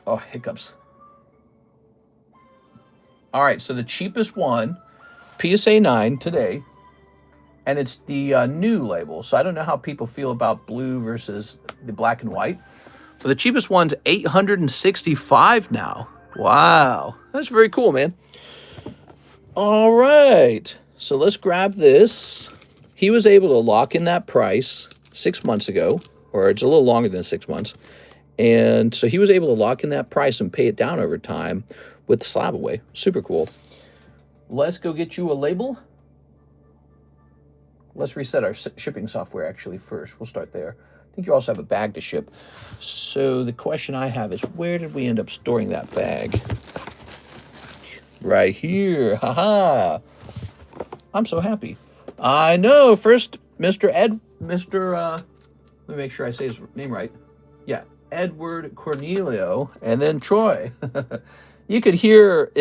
Oh, hiccups. All right, so the cheapest one, PSA 9 today, and it's the new label. So I don't know how people feel about blue versus the black and white. But the cheapest one's $865 now. Wow, that's very cool, man. All right, so let's grab this. He was able to lock in that price 6 months ago, or it's a little longer than 6 months. And so he was able to lock in that price and pay it down over time with the slab away. Super cool. Let's go get you a label. Let's reset our shipping software actually first. We'll start there. I think you also have a bag to ship. So the question I have is, where did we end up storing that bag? Right here. Haha. I'm so happy. I know. First, Mr. let me make sure I say his name right. Yeah, Edward Cornelio, and then Troy. You could hear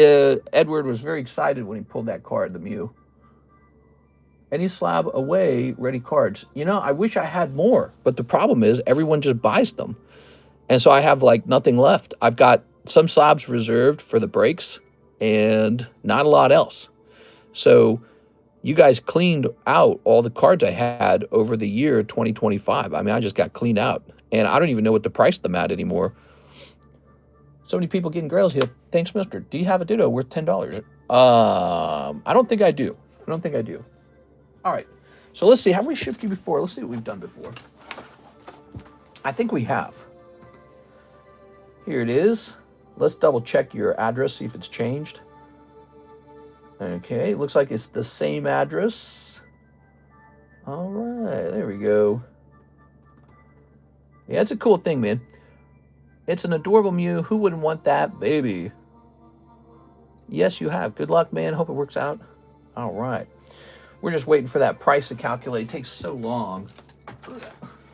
Edward was very excited when he pulled that card, the Mew. Any slab away, ready cards. You know, I wish I had more, but the problem is everyone just buys them. And so I have like nothing left. I've got some slabs reserved for the breaks and not a lot else. So you guys cleaned out all the cards I had over the year 2025. I mean, I just got cleaned out. And I don't even know what to price them at anymore. So many people getting grails here. Thanks, mister. Do you have a Ditto worth $10? I don't think I do. All right. So let's see. Have we shipped you before? Let's see what we've done before. I think we have. Here it is. Let's double check your address, see if it's changed. Okay. Looks like it's the same address. All right. There we go. Yeah, it's a cool thing, man. It's an adorable Mew. Who wouldn't want that, baby? Yes, you have. Good luck, man. Hope it works out. All right. We're just waiting for that price to calculate. It takes so long. We're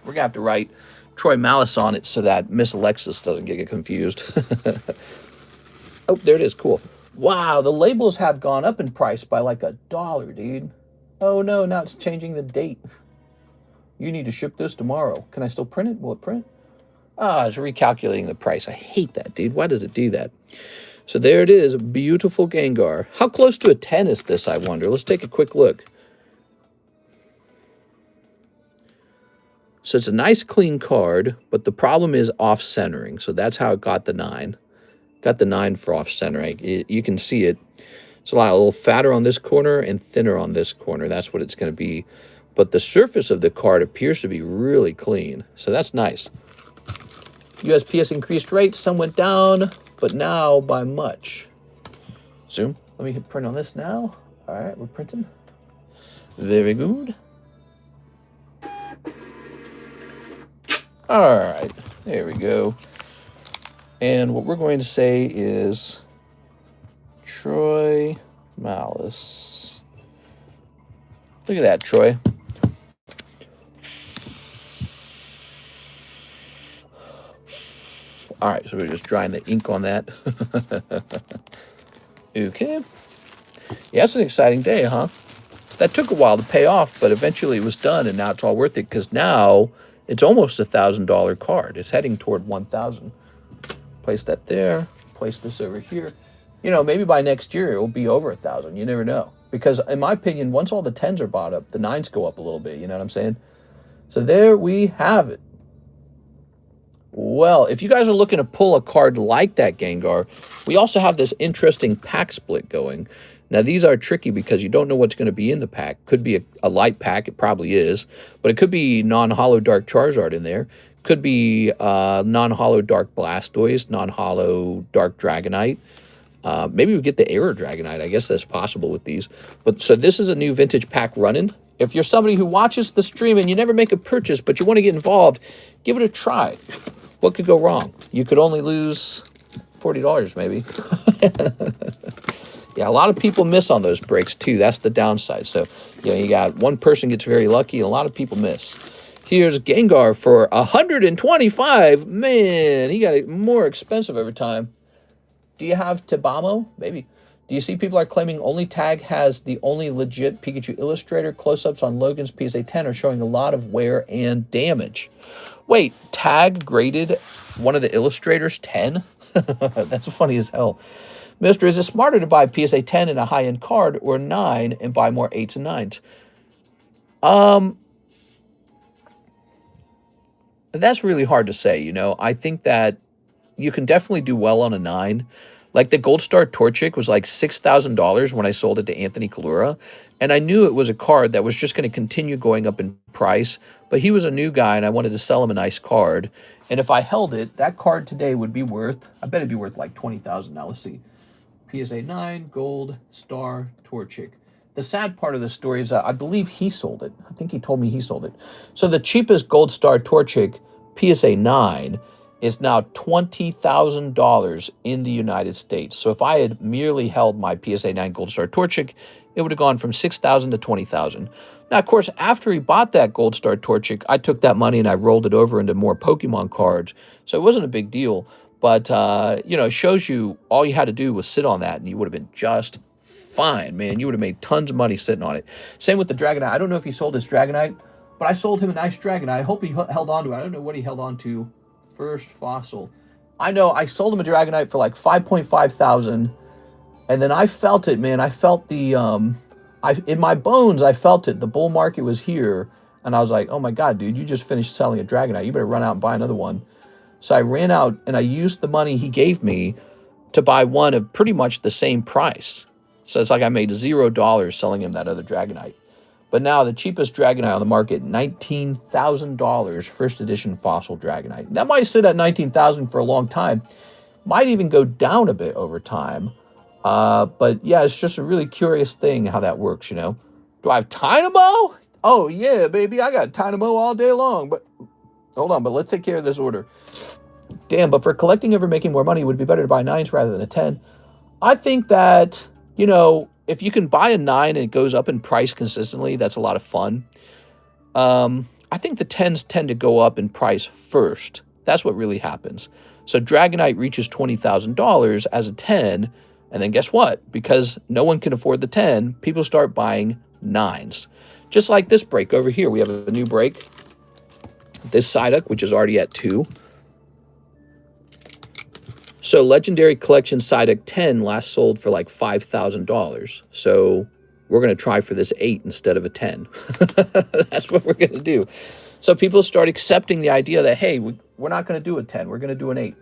going to have to write Troy Malice on it so that Miss Alexis doesn't get confused. Oh, there it is. Cool. Wow, the labels have gone up in price by like $1, dude. Oh, no, now it's changing the date. You need to ship this tomorrow. Can I still print it? Will it print? Ah, it's recalculating the price. I hate that, dude. Why does it do that? So there it is, a beautiful Gengar. How close to a 10 is this, I wonder? Let's take a quick look. So it's a nice clean card, but the problem is off-centering. So that's how it got the 9. Got the 9 for off center. You can see it. It's a little fatter on this corner and thinner on this corner. That's what it's going to be. But the surface of the card appears to be really clean. So that's nice. USPS increased rates. Some went down, but now by much. Zoom. Let me hit print on this now. All right, we're printing. Very good. All right, there we go. And what we're going to say is Troy Malice. Look at that, Troy. All right, so we're just drying the ink on that. Okay. Yeah, it's an exciting day, huh? That took a while to pay off, but eventually it was done, and now it's all worth it because now it's almost $1,000 card. It's heading toward 1,000. Place that there. Place this over here. You know, maybe by next year it will be over 1,000. You never know. Because in my opinion, once all the 10s are bought up, the 9s go up a little bit. You know what I'm saying? So there we have it. Well, if you guys are looking to pull a card like that Gengar, we also have this interesting pack split going. Now, these are tricky because you don't know what's going to be in the pack. Could be a light pack. It probably is. But it could be non-hollow Dark Charizard in there. Could be non-hollow Dark Blastoise, non-hollow Dark Dragonite. Maybe we get the Error Dragonite. I guess that's possible with these. But so this is a new vintage pack running. If you're somebody who watches the stream and you never make a purchase, but you want to get involved, give it a try. What could go wrong? You could only lose $40 maybe. Yeah, a lot of people miss on those breaks too. That's the downside. So, you know, you got one person gets very lucky and a lot of people miss. Here's Gengar for $125. Man, he got it more expensive every time. Do you have Tabamo? Maybe. Do you see people are claiming only Tag has the only legit Pikachu Illustrator? Close-ups on Logan's PSA 10 are showing a lot of wear and damage. Wait, Tag graded one of the Illustrators 10? That's funny as hell. Mister, is it smarter to buy PSA 10 and a high-end card or 9 and buy more 8s and 9s? That's really hard to say, you know. I think that you can definitely do well on a 9. Like the Gold Star Torchic was like $6,000 when I sold it to Anthony Kalura. And I knew it was a card that was just going to continue going up in price. But he was a new guy and I wanted to sell him a nice card. And if I held it, that card today would be worth, I bet it'd be worth like $20,000. Now let's see. PSA 9, Gold Star Torchic. The sad part of the story is I believe he sold it. I think he told me he sold it. So the cheapest Gold Star Torchic PSA 9 is now $20,000 in the United States. So if I had merely held my PSA 9 Gold Star Torchic, it would have gone from $6,000 to $20,000. Now, of course, after he bought that Gold Star Torchic, I took that money and I rolled it over into more Pokemon cards. So it wasn't a big deal. But, you know, it shows you all you had to do was sit on that and you would have been just fine, man. You would have made tons of money sitting on it. Same with the Dragonite. I don't know if he sold his Dragonite, but I sold him a nice Dragonite. I hope he held on to it. I don't know what he held on to. First fossil. I know I sold him a Dragonite for like 5.5 thousand. And then I felt it, man. I felt the, in my bones, I felt it. The bull market was here. And I was like, oh my God, dude, you just finished selling a Dragonite. You better run out and buy another one. So I ran out and I used the money he gave me to buy one of pretty much the same price. So it's like I made $0 selling him that other Dragonite. But now the cheapest Dragonite on the market, $19,000, first edition fossil Dragonite. That might sit at $19,000 for a long time. Might even go down a bit over time. But yeah, it's just a really curious thing how that works, you know. Do I have Dynamo? Oh yeah, baby, I got Dynamo all day long. But hold on, but let's take care of this order. Damn, but for collecting over making more money, it would be better to buy 9s rather than a 10. I think that, you know, if you can buy a 9 and it goes up in price consistently, that's a lot of fun. I think the 10s tend to go up in price first. That's what really happens. So Dragonite reaches $20,000 as a 10, and then guess what? Because no one can afford the 10, people start buying 9s. Just like this break over here. We have a new break. This Psyduck, which is already at 2. So Legendary Collection Psyduck 10 last sold for like $5,000. So we're going to try for this 8 instead of a 10. That's what we're going to do. So people start accepting the idea that, hey, we're not going to do a 10. We're going to do an 8.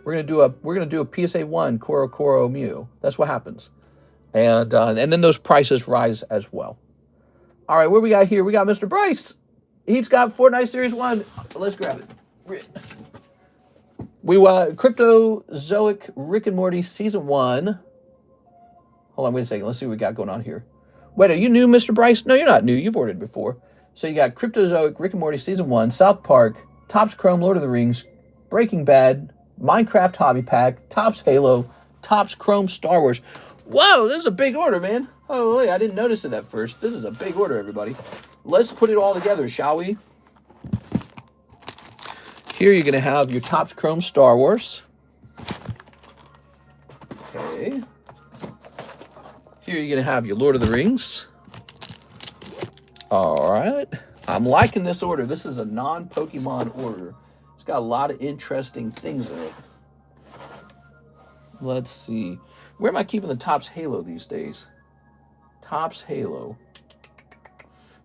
We're gonna do a PSA 1 Koro Koro Mew. That's what happens. And then those prices rise as well. All right, what we got here? We got Mr. Bryce. He's got Fortnite Series 1. Let's grab it. We Cryptozoic Rick and Morty Season 1. Hold on, wait a second. Let's see what we got going on here. Wait, are you new, Mr. Bryce? No, you're not new. You've ordered before. So you got Cryptozoic Rick and Morty Season 1, South Park, Topps Chrome Lord of the Rings, Breaking Bad, Minecraft Hobby Pack, Topps Halo, Topps Chrome Star Wars. Whoa, this is a big order, man. Oh, I didn't notice it at first. This is a big order, everybody. Let's put it all together, shall we? Here you're going to have your Topps Chrome Star Wars. Okay. Here you're going to have your Lord of the Rings. All right. I'm liking this order. This is a non-Pokemon order. It's got a lot of interesting things in it. Let's see. Where am I keeping the Topps Halo these days? Topps Halo.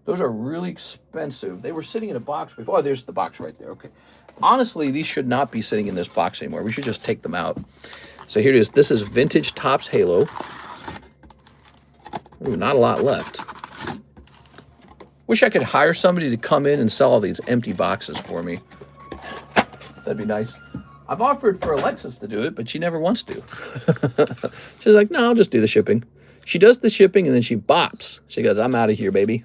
Those are really expensive. They were sitting in a box before. Oh, there's the box right there. Okay. Honestly, these should not be sitting in this box anymore. We should just take them out. So here it is. This is vintage Topps Halo. Ooh, not a lot left. Wish I could hire somebody to come in and sell all these empty boxes for me. That'd be nice. I've offered for Alexis to do it, but she never wants to. She's like, no, I'll just do the shipping. She does the shipping, and then she bops. She goes, I'm out of here, baby.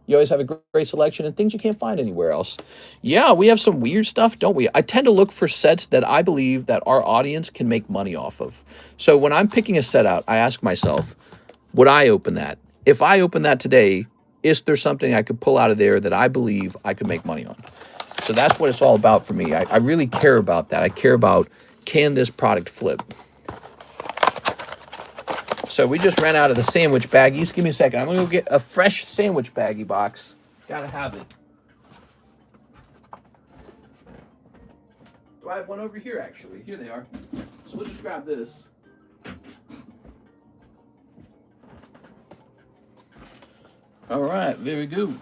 You always have a great selection and things you can't find anywhere else. Yeah, we have some weird stuff, don't we? I tend to look for sets that I believe that our audience can make money off of. So when I'm picking a set out, I ask myself, would I open that? If I open that today, is there something I could pull out of there that I believe I could make money on? So that's what it's all about for me. I really care about that. I care about, can this product flip? So we just ran out of the sandwich baggies. Give me a second. I'm going to go get a fresh sandwich baggie box. Gotta have it. Do I have one over here, actually? Here they are. So we'll just grab this. All right, very good.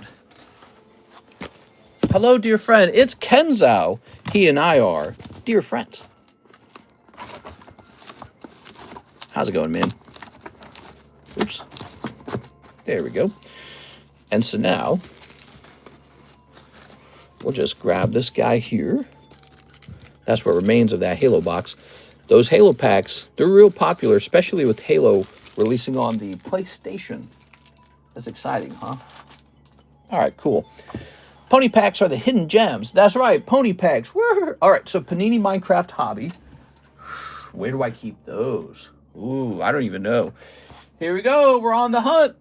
Hello, dear friend. It's Kenzo. He and I are dear friends. How's it going, man? Oops. There we go. And so now, we'll just grab this guy here. That's what remains of that Halo box. Those Halo packs, they're real popular, especially with Halo releasing on the PlayStation. That's exciting, huh? All right, cool. Pony packs are the hidden gems. That's right, pony packs. All right, so Panini Minecraft Hobby. Where do I keep those? Ooh, I don't even know. Here we go. We're on the hunt.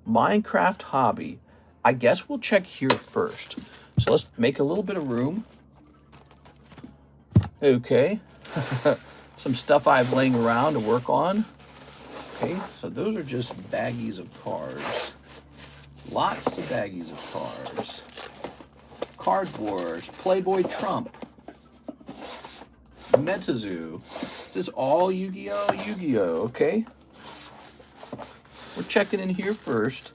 Minecraft Hobby. I guess we'll check here first. So let's make a little bit of room. Okay. Some stuff I have laying around to work on. Okay, so those are just baggies of cards. Lots of baggies of cards. Card Wars, Playboy Trump, MetaZoo. Is this all Yu-Gi-Oh? Yu-Gi-Oh, okay. We're checking in here first.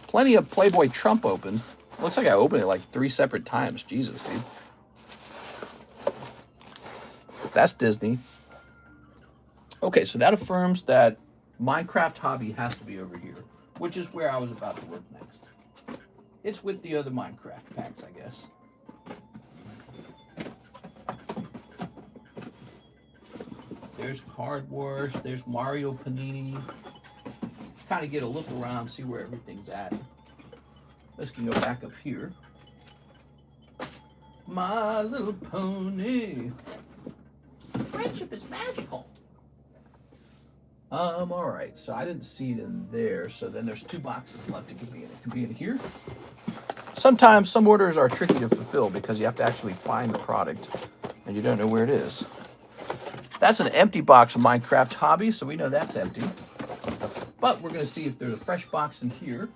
Plenty of Playboy Trump open. Looks like I opened it like 3 separate times. Jesus, dude. That's Disney. Okay, so that affirms that Minecraft Hobby has to be over here, which is where I was about to work next. It's with the other Minecraft packs, I guess. There's Card Wars. There's Mario Panini. Kind of get a look around, see where everything's at. Let's go back up here. My Little Pony. Friendship is magical. All right, so I didn't see it in there, so then there's 2 boxes left. It could be in. It could be in here. Sometimes some orders are tricky to fulfill because you have to actually find the product and you don't know where it is. That's an empty box of Minecraft Hobby, so we know that's empty. But we're going to see if there's a fresh box in here.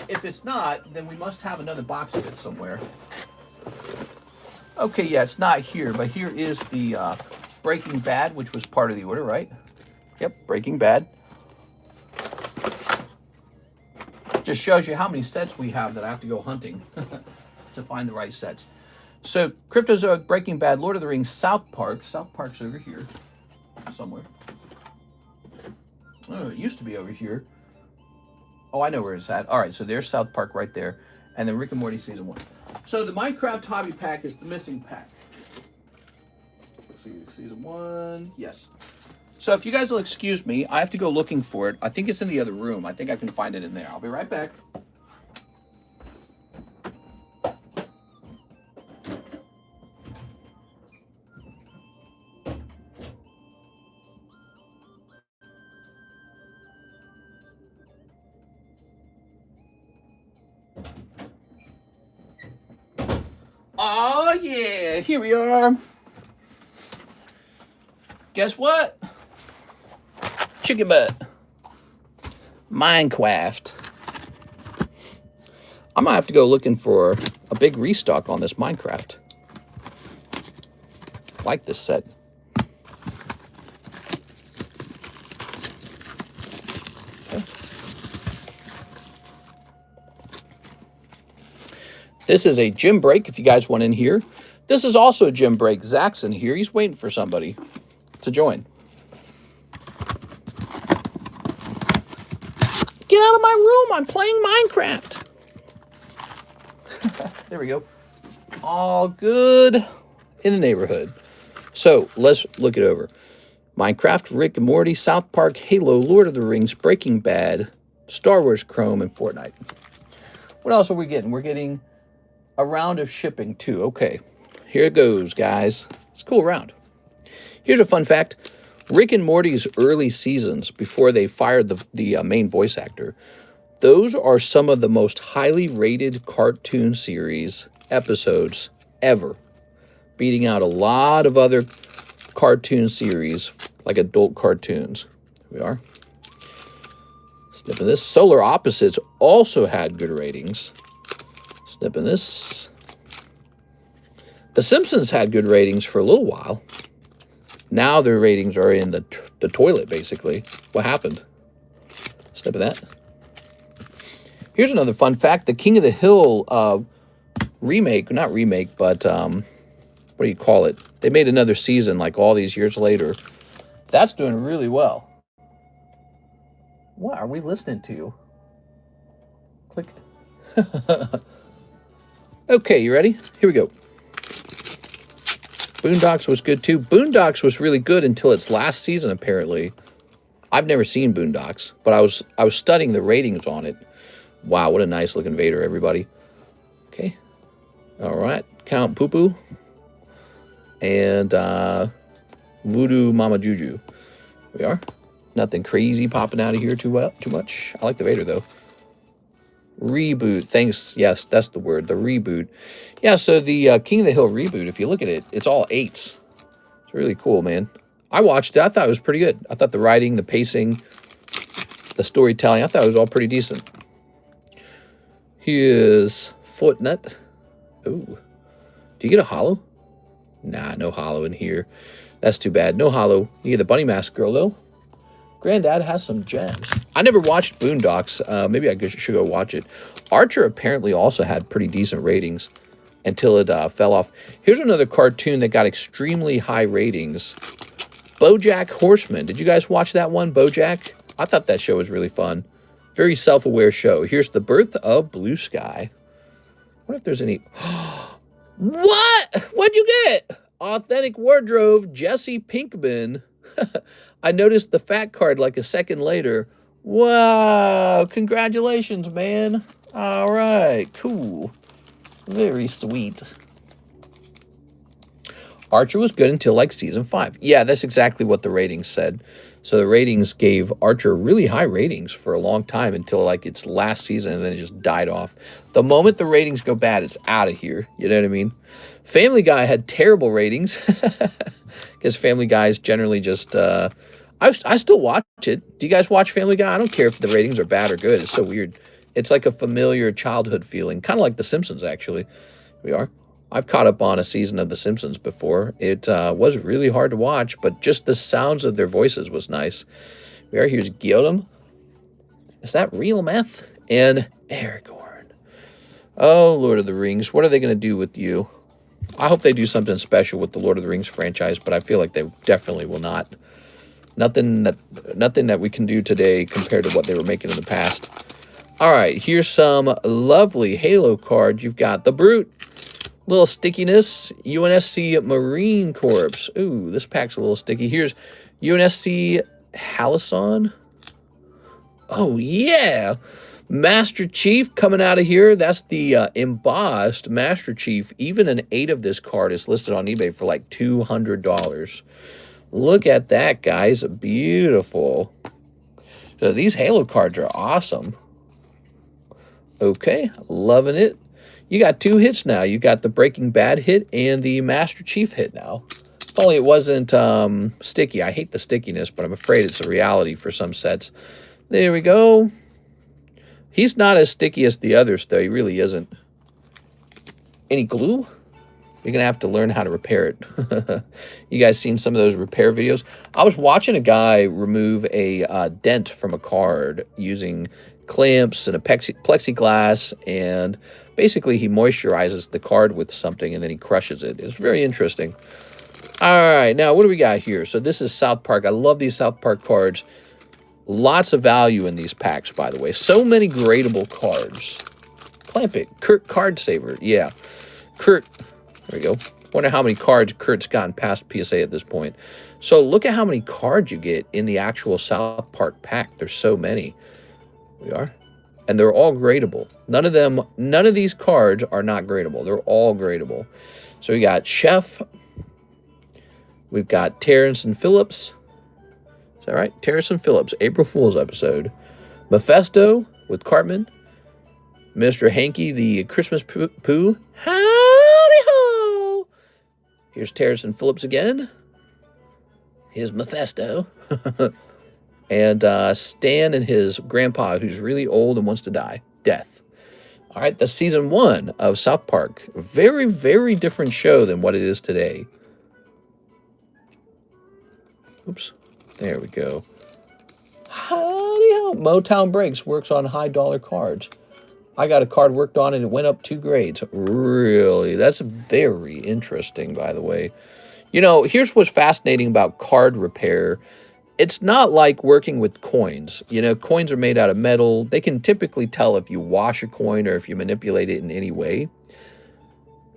If it's not, then we must have another box of it somewhere. Okay, yeah, it's not here, but here is the Breaking Bad, which was part of the order, right? Yep, Breaking Bad. Just shows you how many sets we have that I have to go hunting to find the right sets. So, Cryptozoic, Breaking Bad, Lord of the Rings, South Park. South Park's over here somewhere. Oh, it used to be over here. Oh, I know where it's at. All right, so there's South Park right there. And then Rick and Morty Season 1. So the Minecraft Hobby Pack is the missing pack. Let's see, Season 1. Yes. So if you guys will excuse me, I have to go looking for it. I think it's in the other room. I think I can find it in there. I'll be right back. Oh, yeah. Here we are. Guess what? Chicken butt. Minecraft. I might have to go looking for a big restock on this Minecraft. I like this set. Okay. This is a gym break if you guys want in here. This is also a gym break. Zach's in here. He's waiting for somebody to join. Get out of my room. I'm playing Minecraft. There we go. All good in the neighborhood. So let's look it over. Minecraft, Rick and Morty, South Park, Halo, Lord of the Rings, Breaking Bad, Star Wars, Chrome, and Fortnite. What else are we getting? We're getting a round of shipping too. Okay, here it goes, guys. It's a cool round. Here's a fun fact. Rick and Morty's early seasons, before they fired the main voice actor, those are some of the most highly rated cartoon series episodes ever, beating out a lot of other cartoon series, like adult cartoons. Here we are. Snipping this. Solar Opposites also had good ratings. Snipping this. The Simpsons had good ratings for a little while. Now their ratings are in the toilet, basically. What happened? Snipping that. Here's another fun fact. The King of the Hill remake, not remake, but what do you call it? They made another season like all these years later. That's doing really well. What are we listening to? Click. Okay, you ready? Here we go. Boondocks was good too. Boondocks was really good until its last season, apparently. I've never seen Boondocks, but I was studying the ratings on it. Wow, what a nice looking Vader, everybody. Okay. All right. Count Poo Poo. And Voodoo Mama Juju. Here we are. Nothing crazy popping out of here too much. I like the Vader though. Reboot. Thanks. Yes, that's the word. The reboot. Yeah, so the King of the Hill reboot, if you look at it, it's all 8s. It's really cool, man. I watched it. I thought it was pretty good. I thought the writing, the pacing, the storytelling, I thought it was all pretty decent. Here's Fortnite. Ooh. Do you get a holo? Nah, no holo in here. That's too bad. No holo. You get the Bunny Mask girl, though. Granddad has some gems. I never watched Boondocks. Maybe I should go watch it. Archer apparently also had pretty decent ratings until it fell off. Here's another cartoon that got extremely high ratings. BoJack Horseman. Did you guys watch that one, BoJack? I thought that show was really fun. Very self-aware show. Here's The Birth of Blue Sky. What if there's any... What? What'd you get? Authentic Wardrobe, Jesse Pinkman. I noticed the fat card like a second later. Wow, congratulations, man. All right, cool. Very sweet. Archer was good until like season 5. Yeah, that's exactly what the ratings said. So the ratings gave Archer really high ratings for a long time until like its last season, and then it just died off. The moment the ratings go bad, it's out of here. You know what I mean? Family Guy had terrible ratings because Family Guy is generally just... I still watch it. Do you guys watch Family Guy? I don't care if the ratings are bad or good. It's so weird. It's like a familiar childhood feeling, kind of like The Simpsons, actually. Here we are. I've caught up on a season of The Simpsons before. It was really hard to watch, but just the sounds of their voices was nice. We are. Here's Guillaume. Is that real meth? And Aragorn. Oh, Lord of the Rings. What are they going to do with you? I hope they do something special with the Lord of the Rings franchise, but I feel like they definitely will not. Nothing that we can do today compared to what they were making in the past. All right, here's some lovely Halo cards. You've got the Brute, little stickiness, UNSC Marine Corps. Ooh, this pack's a little sticky. Here's UNSC Halison. Oh, yeah. Master Chief coming out of here. That's the embossed Master Chief. Even an 8 of this card is listed on eBay for like $200. Look at that, guys. Beautiful. So these Halo cards are awesome. Okay, loving it. You got 2 hits now. You got the Breaking Bad hit and the Master Chief hit now. If only it wasn't sticky. I hate the stickiness, but I'm afraid it's a reality for some sets. There we go. He's not as sticky as the others, though. He really isn't. Any glue? You're going to have to learn how to repair it. You guys seen some of those repair videos? I was watching a guy remove a dent from a card using clamps and a plexiglass, and basically he moisturizes the card with something and then he crushes it. It's very interesting. All right, now what do we got here? So this is South Park. I love these South Park cards. Lots of value in these packs, by the way. So many gradable cards. Clamp it. Kurt Card Saver. Yeah. Kurt. There we go. Wonder how many cards Kurt's gotten past PSA at this point. So look at how many cards you get in the actual South Park pack. There's so many. We are. And they're all gradable. None of these cards are not gradable. They're all gradable. So we got Chef. We've got Terrence and Phillips. Is that right? Terrence and Phillips, April Fool's episode. Mephisto with Cartman. Mr. Hanky, the Christmas Pooh. Howdy ho! Here's Terrence and Phillips again. Here's Mephisto. And Stan and his grandpa, who's really old and wants to die. Death. All right, that's season 1 of South Park. Very, very different show than what it is today. Oops. There we go. Howdy ho. Motown Breaks works on high dollar cards. I got a card worked on and it went up 2 grades. Really? That's very interesting, by the way. You know, here's what's fascinating about card repair. It's not like working with coins. You know, coins are made out of metal. They can typically tell if you wash a coin or if you manipulate it in any way.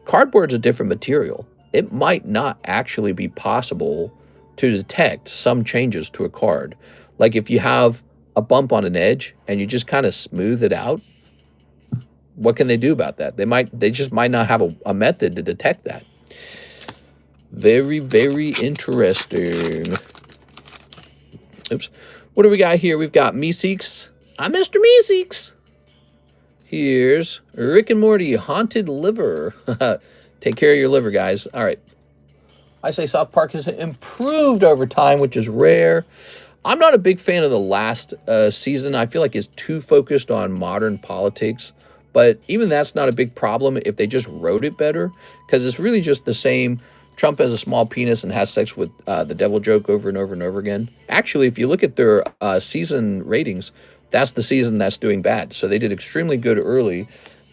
Cardboard's a different material. It might not actually be possible to detect some changes to a card. Like if you have a bump on an edge and you just kind of smooth it out, what can they do about that? They just might not have a method to detect that. Very, very interesting. Oops. What do we got here? We've got Meeseeks. I'm Mr. Meeseeks. Here's Rick and Morty, Haunted Liver. Take care of your liver, guys. All right. I say South Park has improved over time, which is rare. I'm not a big fan of the last season. I feel like it's too focused on modern politics. But even that's not a big problem if they just wrote it better. Because it's really just the same. Trump has a small penis and has sex with the devil joke over and over and over again. Actually, if you look at their season ratings, that's the season that's doing bad. So they did extremely good early.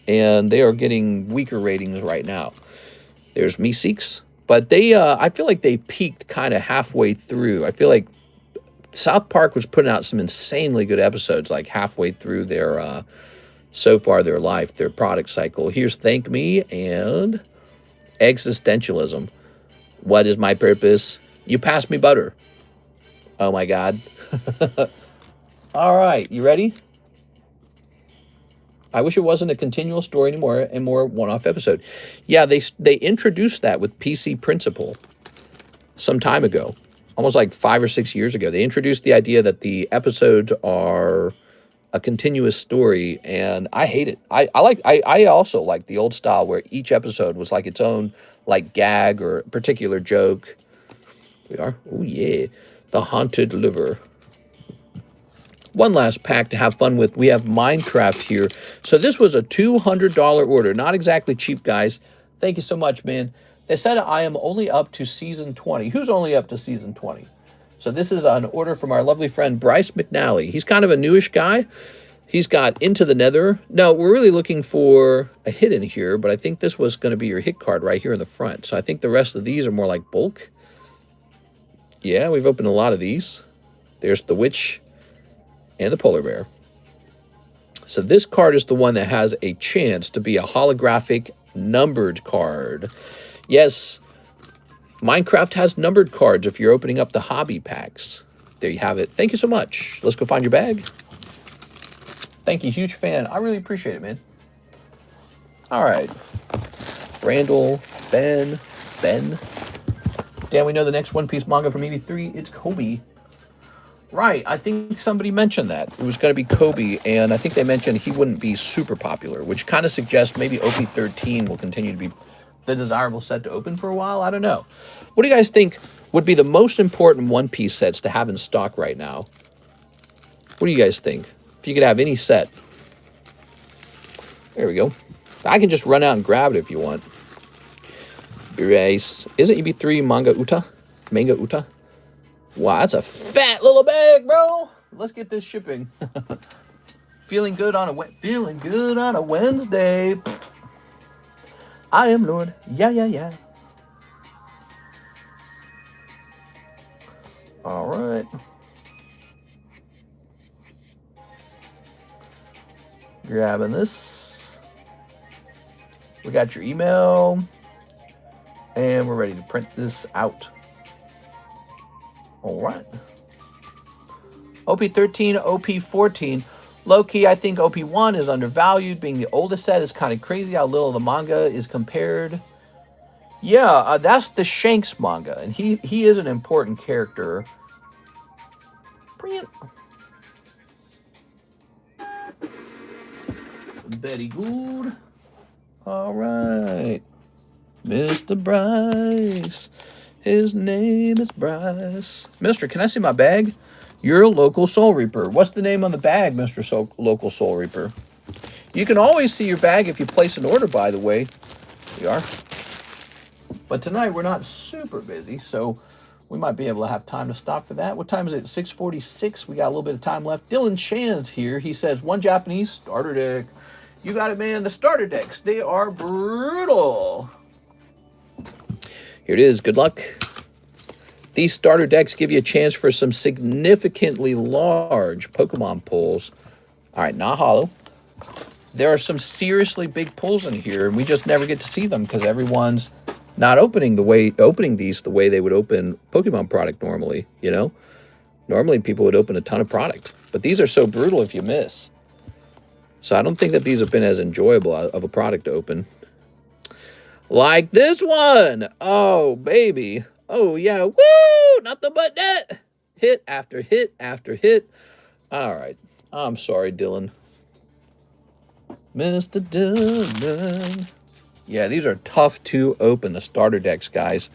And they are getting weaker ratings right now. There's Meeseeks. But they, I feel like they peaked kind of halfway through. I feel like South Park was putting out some insanely good episodes, like halfway through their, so far their life, their product cycle. Here's Thank Me and Existentialism. What is my purpose? You pass me butter. Oh my God. All right, you ready? I wish it wasn't a continual story anymore and more one-off episode. Yeah, they introduced that with PC Principle some time ago, almost like 5 or 6 years ago. They introduced the idea that the episodes are a continuous story, and I hate it. I also like the old style where each episode was like its own like gag or particular joke. We are, oh yeah, the Haunted Liver. One last pack to have fun with. We have Minecraft here. So this was a $200 order. Not exactly cheap, guys. Thank you so much, man. They said I am only up to season 20. Who's only up to season 20? So this is an order from our lovely friend Bryce McNally. He's kind of a newish guy. He's got Into the Nether. No, we're really looking for a hit in here, but I think this was going to be your hit card right here in the front. So I think the rest of these are more like bulk. Yeah, we've opened a lot of these. There's the Witch and the Polar Bear. So this card is the one that has a chance to be a holographic numbered card. Yes, Minecraft has numbered cards if you're opening up the hobby packs. There you have it. Thank you so much. Let's go find your bag. Thank you, huge fan. I really appreciate it, man. All right. Randall, Ben. Dan, we know the next One Piece manga from EV3. It's Kobe. Right, I think somebody mentioned that. It was going to be Kobe, and I think they mentioned he wouldn't be super popular, which kind of suggests maybe OP13 will continue to be the desirable set to open for a while. I don't know. What do you guys think would be the most important One Piece sets to have in stock right now? What do you guys think? If you could have any set. There we go. I can just run out and grab it if you want. Erase. Isn't EB3 Manga Uta? Manga Uta? Wow, that's a fat little bag, bro. Let's get this shipping. Feeling good on a Wednesday. I am Lord. Yeah. All right. Grabbing this. We got your email. And we're ready to print this out. All right. OP13, OP14. Low-key, I think OP1 is undervalued. Being the oldest set is kind of crazy how little the manga is compared. Yeah, that's the Shanks manga. And he is an important character. Bring it. Very good. All right. Mr. Bryce. His name is Bryce. Mister, can I see my bag? You're a local Soul Reaper. What's the name on the bag, Mr. Local Soul Reaper? You can always see your bag if you place an order, by the way. We are. But tonight we're not super busy, so we might be able to have time to stop for that. What time is it? 6:46. We got a little bit of time left. Dylan Chan's here. He says, one Japanese starter deck. You got it, man. The starter decks, they are brutal. Here it is. Good luck. These starter decks give you a chance for some significantly large Pokemon pulls. All right, not hollow. There are some seriously big pulls in here, and we just never get to see them because everyone's not opening these the way they would open Pokemon product normally, you know? Normally people would open a ton of product, but these are so brutal if you miss. So I don't think that these have been as enjoyable of a product to open. Like this one. Oh, baby. Oh, yeah. Woo! Nothing but that. Hit after hit after hit. All right. I'm sorry, Dylan. Mr. Dylan. Yeah, these are tough to open, the starter decks, guys.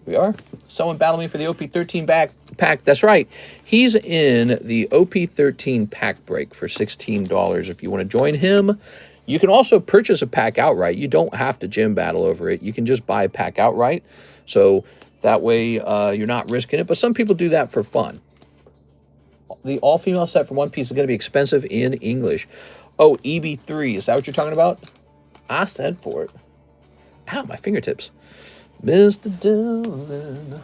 We are. Someone battle me for the OP13 pack. That's right. He's in the OP13 pack break for $16 if you want to join him. You can also purchase a pack outright. You don't have to gym battle over it. You can just buy a pack outright. So that way you're not risking it. But some people do that for fun. The all-female set for One Piece is going to be expensive in English. Oh, EB3. Is that what you're talking about? I said for it. Ow, my fingertips. Mr. Dylan.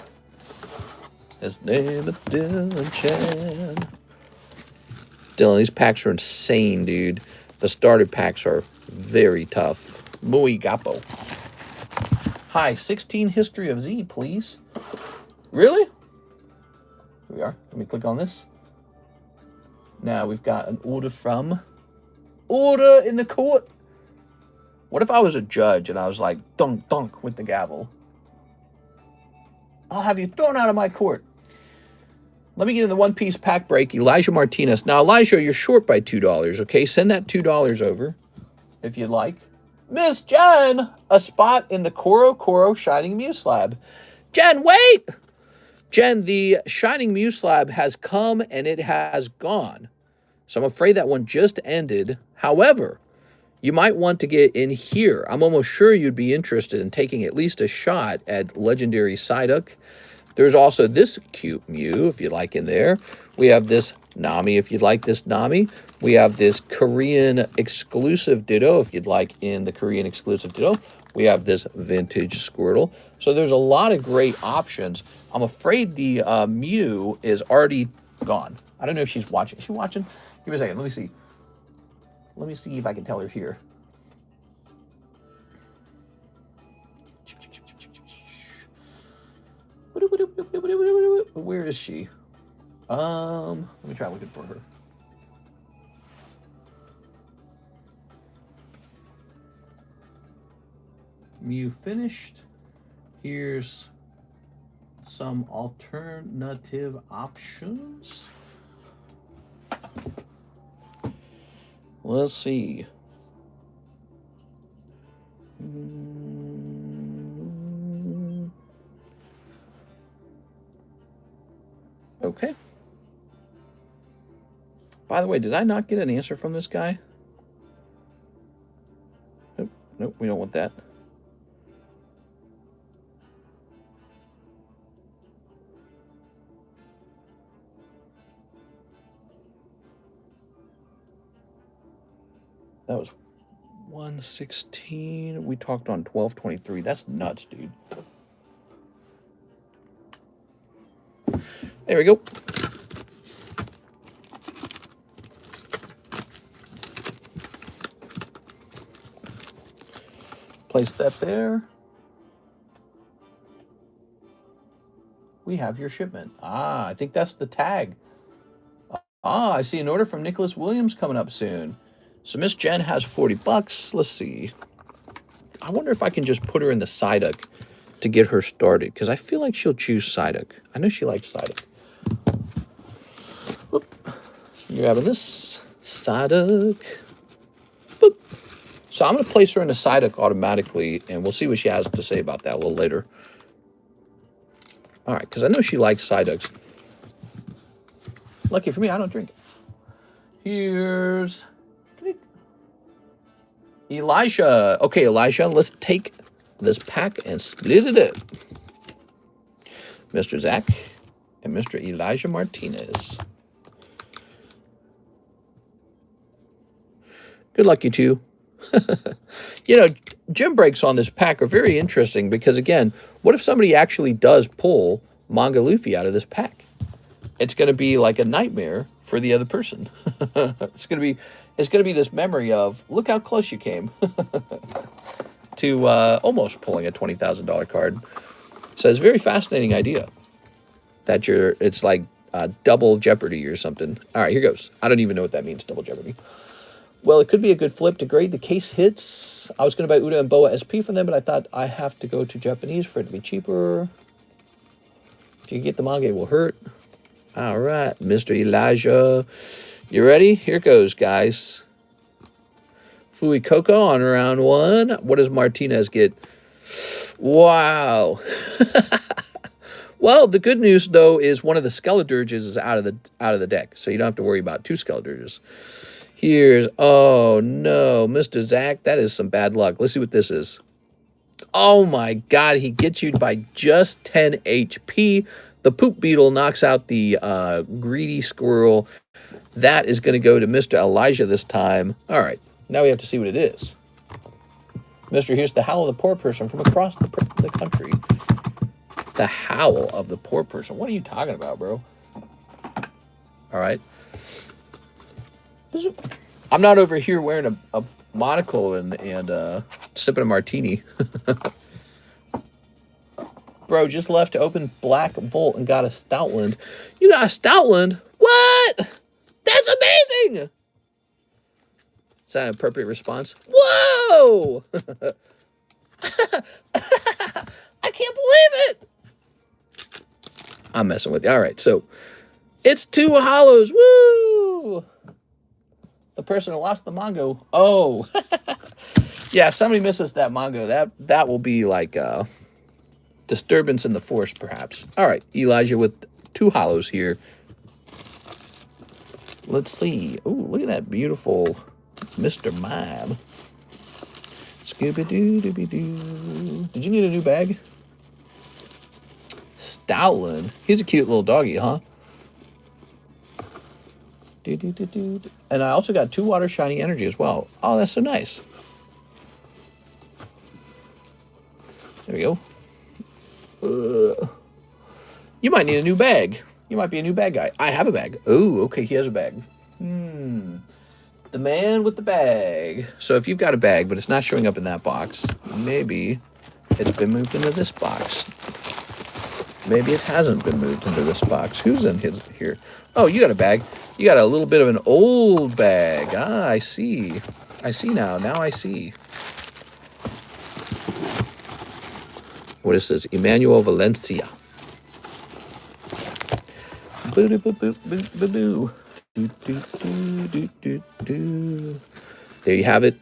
His name is Dylan Chan. Dylan, these packs are insane, dude. The starter packs are very tough. Muy gapo. Hi, 16 history of Z, please. Really? Here we are. Let me click on this. Now we've got an order from Order in the Court. What if I was a judge and I was like, dunk, dunk with the gavel? I'll have you thrown out of my court. Let me get in the One Piece pack break. Elijah Martinez. Now, Elijah, you're short by $2, okay? Send that $2 over if you'd like. Miss Jen, a spot in the Koro Shining Mew Slab. Jen, wait! Jen, the Shining Mew Slab has come and it has gone. So I'm afraid that one just ended. However, you might want to get in here. I'm almost sure you'd be interested in taking at least a shot at Legendary Psyduck. There's also this cute Mew, if you like, in there. We have this Nami, if you'd like this Nami. We have this Korean exclusive Ditto, if you'd like in the Korean exclusive Ditto. We have this vintage Squirtle. So there's a lot of great options. I'm afraid the Mew is already gone. I don't know if she's watching. Is she watching? Give me a second. Let me see. Let me see if I can tell her here. Where is she? Let me try looking for her. Mew finished. Here's some alternative options. Let's see. Okay. By the way, did I not get an answer from this guy? Nope, nope, we don't want that. That was 116. We talked on 1223. That's nuts, dude. There we go. Place that there. We have your shipment. Ah, I think that's the tag. Ah, I see an order from Nicholas Williams coming up soon. So Miss Jen has 40 bucks. Let's see. I wonder if I can just put her in the Psyduck to get her started, because I feel like she'll choose Psyduck. I know she likes Psyduck. Whoop. You're having this Psyduck. Boop. So I'm going to place her in a Psyduck automatically, and we'll see what she has to say about that a little later. All right, because I know she likes Psyducks. Lucky for me, I don't drink it. Here's Elijah. Okay, Elijah, let's take this pack and split it up. Mr. Zach and Mr. Elijah Martinez. Good luck, you two. You know, gym breaks on this pack are very interesting because, again, what if somebody actually does pull Manga Luffy out of this pack? It's going to be like a nightmare for the other person. It's going to be this memory of, look how close you came to almost pulling a $20,000 card. So it's a very fascinating idea that it's like double jeopardy or something. All right, here goes. I don't even know what that means, double jeopardy. Well, it could be a good flip to grade the case hits. I was going to buy Uda and Boa SP from them, but I thought I have to go to Japanese for it to be cheaper. If you get the manga, it will hurt. All right, Mr. Elijah. You ready? Here goes, guys. Fui Coco on round one. What does Martinez get? Wow. Well, the good news, though, is one of the Skeledirges is out of the deck, so you don't have to worry about two Skeledirges. Here's, oh no, Mr. Zach, that is some bad luck. Let's see what this is. Oh my God, he gets you by just 10 HP. The Poop Beetle knocks out the Greedy Squirrel. That is going to go to Mr. Elijah this time. All right, now we have to see what it is. Mr. Here's the Howl of the Poor Person from across the country. The Howl of the Poor Person. What are you talking about, bro? All right. I'm not over here wearing a monocle and sipping a martini. Bro, just left to open Black Volt and got a Stoutland. You got a Stoutland? What? That's amazing! Is that an appropriate response? Whoa! I can't believe it! I'm messing with you. All right, so it's 2 hollows. Woo! The person who lost the Mongo. Oh. Yeah, if somebody misses that Mongo, that will be like disturbance in the force, perhaps. All right, Elijah with 2 hollows here. Let's see. Oh, look at that beautiful Mr. Mime. Scooby-Doo-Dooby-Doo. Did you need a new bag? Stout. Stoutland. He's a cute little doggy, huh? And I also got 2 water shiny energy as well. Oh, that's so nice. There we go. You might need a new bag. You might be a new bag guy. I have a bag. Oh, okay, he has a bag. The man with the bag. So if you've got a bag, but it's not showing up in that box, maybe it's been moved into this box. Maybe it hasn't been moved into this box. Who's in here? Oh, you got a bag. You got a little bit of an old bag. Ah, I see. I see now. Now I see. What is this? Emmanuel Valencia. Boo doo boo boo boo boo boo. Do, do, do, do, do. There you have it.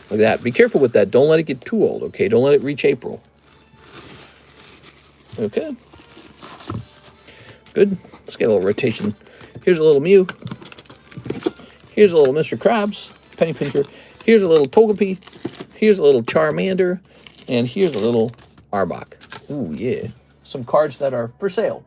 Look at that. Be careful with that. Don't let it get too old, okay? Don't let it reach April. Okay. Good. Let's get a little rotation. Here's a little Mew. Here's a little Mr. Krabs, Penny Pincher. Here's a little Togepi. Here's a little Charmander. And here's a little Arbok. Ooh, yeah. Some cards that are for sale.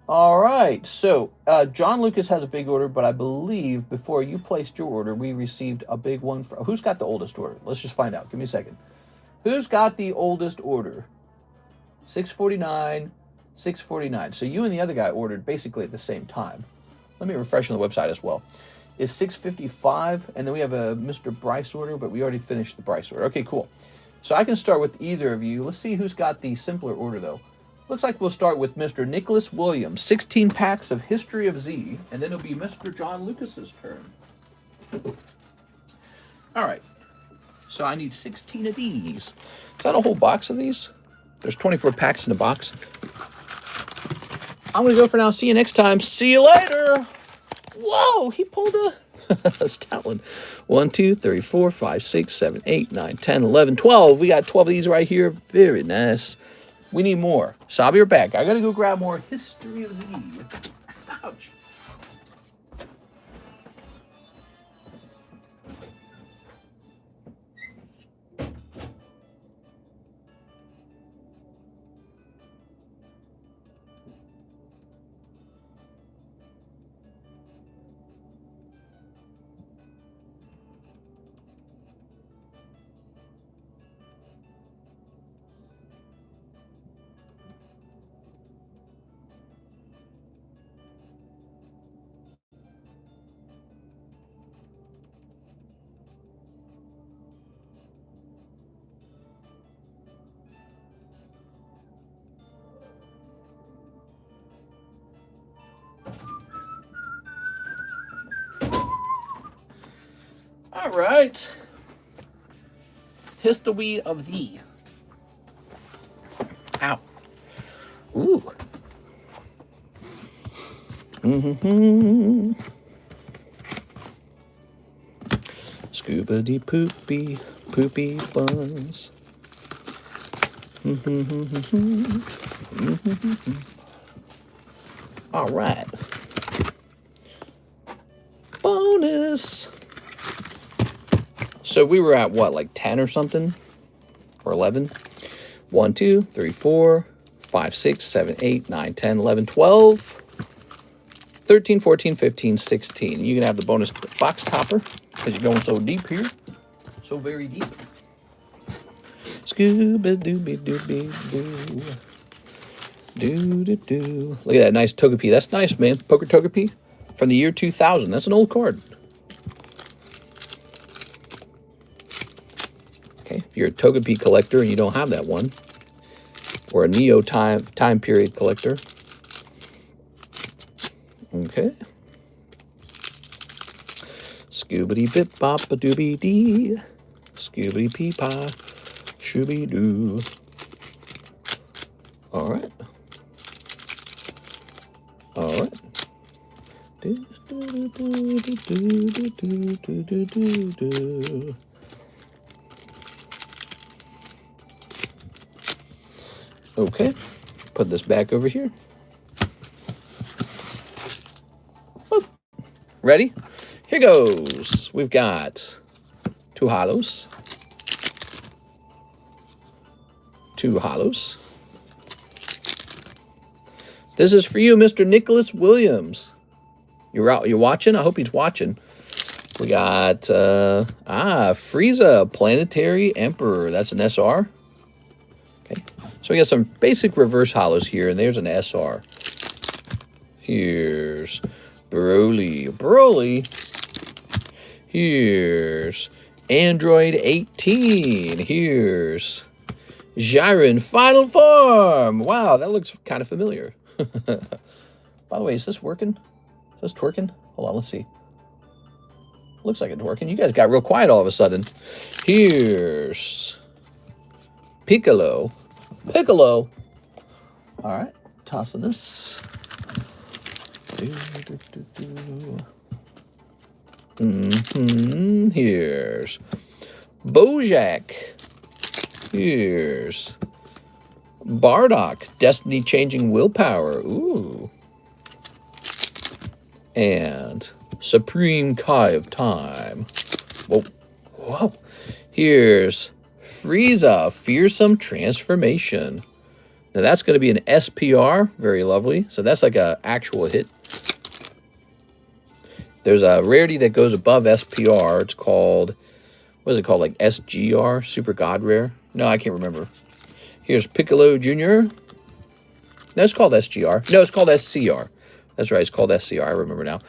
All right. So, John Lucas has a big order, but I believe before you placed your order, we received a big one. Who's got the oldest order? Let's just find out. Give me a second. Who's got the oldest order? 649. 649. So you and the other guy ordered basically at the same time. Let me refresh on the website as well. It's 655, and then we have a Mr. Bryce order, but we already finished the Bryce order. Okay, cool. So I can start with either of you. Let's see who's got the simpler order, though. Looks like we'll start with Mr. Nicholas Williams, 16 packs of History of Z, and then it'll be Mr. John Lucas's turn. All right. So I need 16 of these. Is that a whole box of these? There's 24 packs in the box. I'm going to go for now. See you next time. See you later. Whoa, he pulled a Stoutland. 1, 2, 3, 4, 5, 6, 7, 8, 9, 10, 11, 12. We got 12 of these right here. Very nice. We need more. So I'll be right back. I got to go grab more History of Z. Ouch. All right. History of thee. Ow. Ooh. Scuba-dee poopy, poopy buns. All right. Bonus. So we were at what, like 10 or something? Or 11? 1, 2, 3, 4, 5, 6, 7, 8, 9, 10, 11, 12, 13, 14, 15, 16. You can have the bonus box topper because you're going so deep here. So very deep. Scooba-dooby-dooby-doo. Doo-doo-doo. Look at that nice Togepi. That's nice, man. Poker Togepi from the year 2000. That's an old card. Okay, if you're a Togepi collector and you don't have that one, or a Neo time period collector. Okay. Scoobity bip bop a doobie dee. Scoobity pee pie. Shooby doo. All right. All right. Do, do, do, do, do, do, do, do, do, do. Okay, put this back over here. Whoop. Ready? Here goes. We've got 2 hollows. 2 hollows. This is for you, Mr. Nicholas Williams. You're out. You're watching? I hope he's watching. We got, Frieza, Planetary Emperor. That's an SR. Okay. So we got some basic reverse hollows here, and there's an SR. Here's Broly. Here's Android 18. Here's Jiren Final Form. Wow, that looks kind of familiar. By the way, is this working? Is this twerking? Hold on, let's see. Looks like it's working. You guys got real quiet all of a sudden. Here's Piccolo. All right, tossing this. Here's Bojack. Here's Bardock. Destiny changing willpower. Ooh. And Supreme Kai of Time. Whoa. Here's Frieza, Fearsome Transformation. Now that's going to be an SPR. Very lovely. So that's like an actual hit. There's a rarity that goes above SPR. It's called, what is it called? Like SGR? Super God Rare? No, I can't remember. Here's Piccolo Jr. No, it's called SGR. No, it's called SCR. That's right, it's called SCR, I remember now.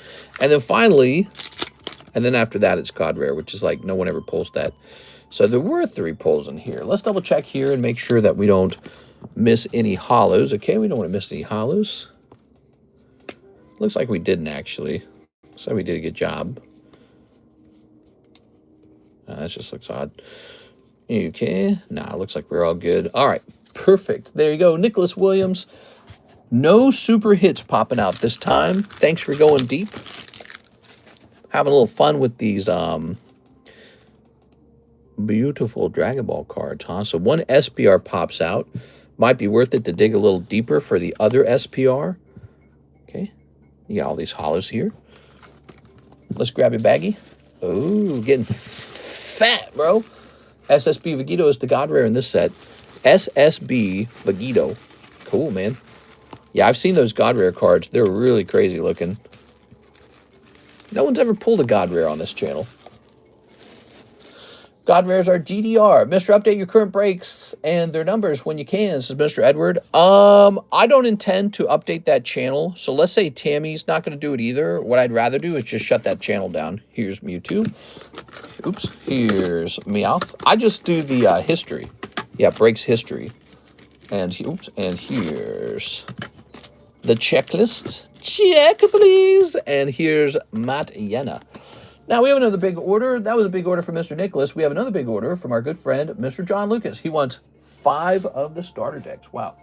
And then finally, and then after that, it's God Rare, which is like no one ever pulls that. So there were 3 pulls in here. Let's double check here and make sure that we don't miss any hollows. Okay, we don't want to miss any hollows. Looks like we didn't actually. So we did a good job. That just looks odd. Okay, nah, looks like we're all good. All right, perfect. There you go, Nicholas Williams. No super hits popping out this time. Thanks for going deep. Having a little fun with these beautiful Dragon Ball cards, huh? So one SPR pops out. Might be worth it to dig a little deeper for the other SPR. Okay. You got all these hollows here. Let's grab a baggie. Oh, getting fat, bro. SSB Vegito is the God Rare in this set. SSB Vegito. Cool, man. Yeah, I've seen those God Rare cards. They're really crazy looking. No one's ever pulled a God Rare on this channel. God Rares are GDR. Mr. Update your current breaks and their numbers when you can. This is Mr. Edward. I don't intend to update that channel. So let's say Tammy's not going to do it either. What I'd rather do is just shut that channel down. Here's Mewtwo. Oops. Here's Meowth. I just do the history. Yeah, breaks history. And, oops, and here's the checklist. Check, please. And here's Matt Yenna. Now, we have another big order. That was a big order from Mr. Nicholas. We have another big order from our good friend, Mr. John Lucas. He wants 5 of the starter decks. Wow.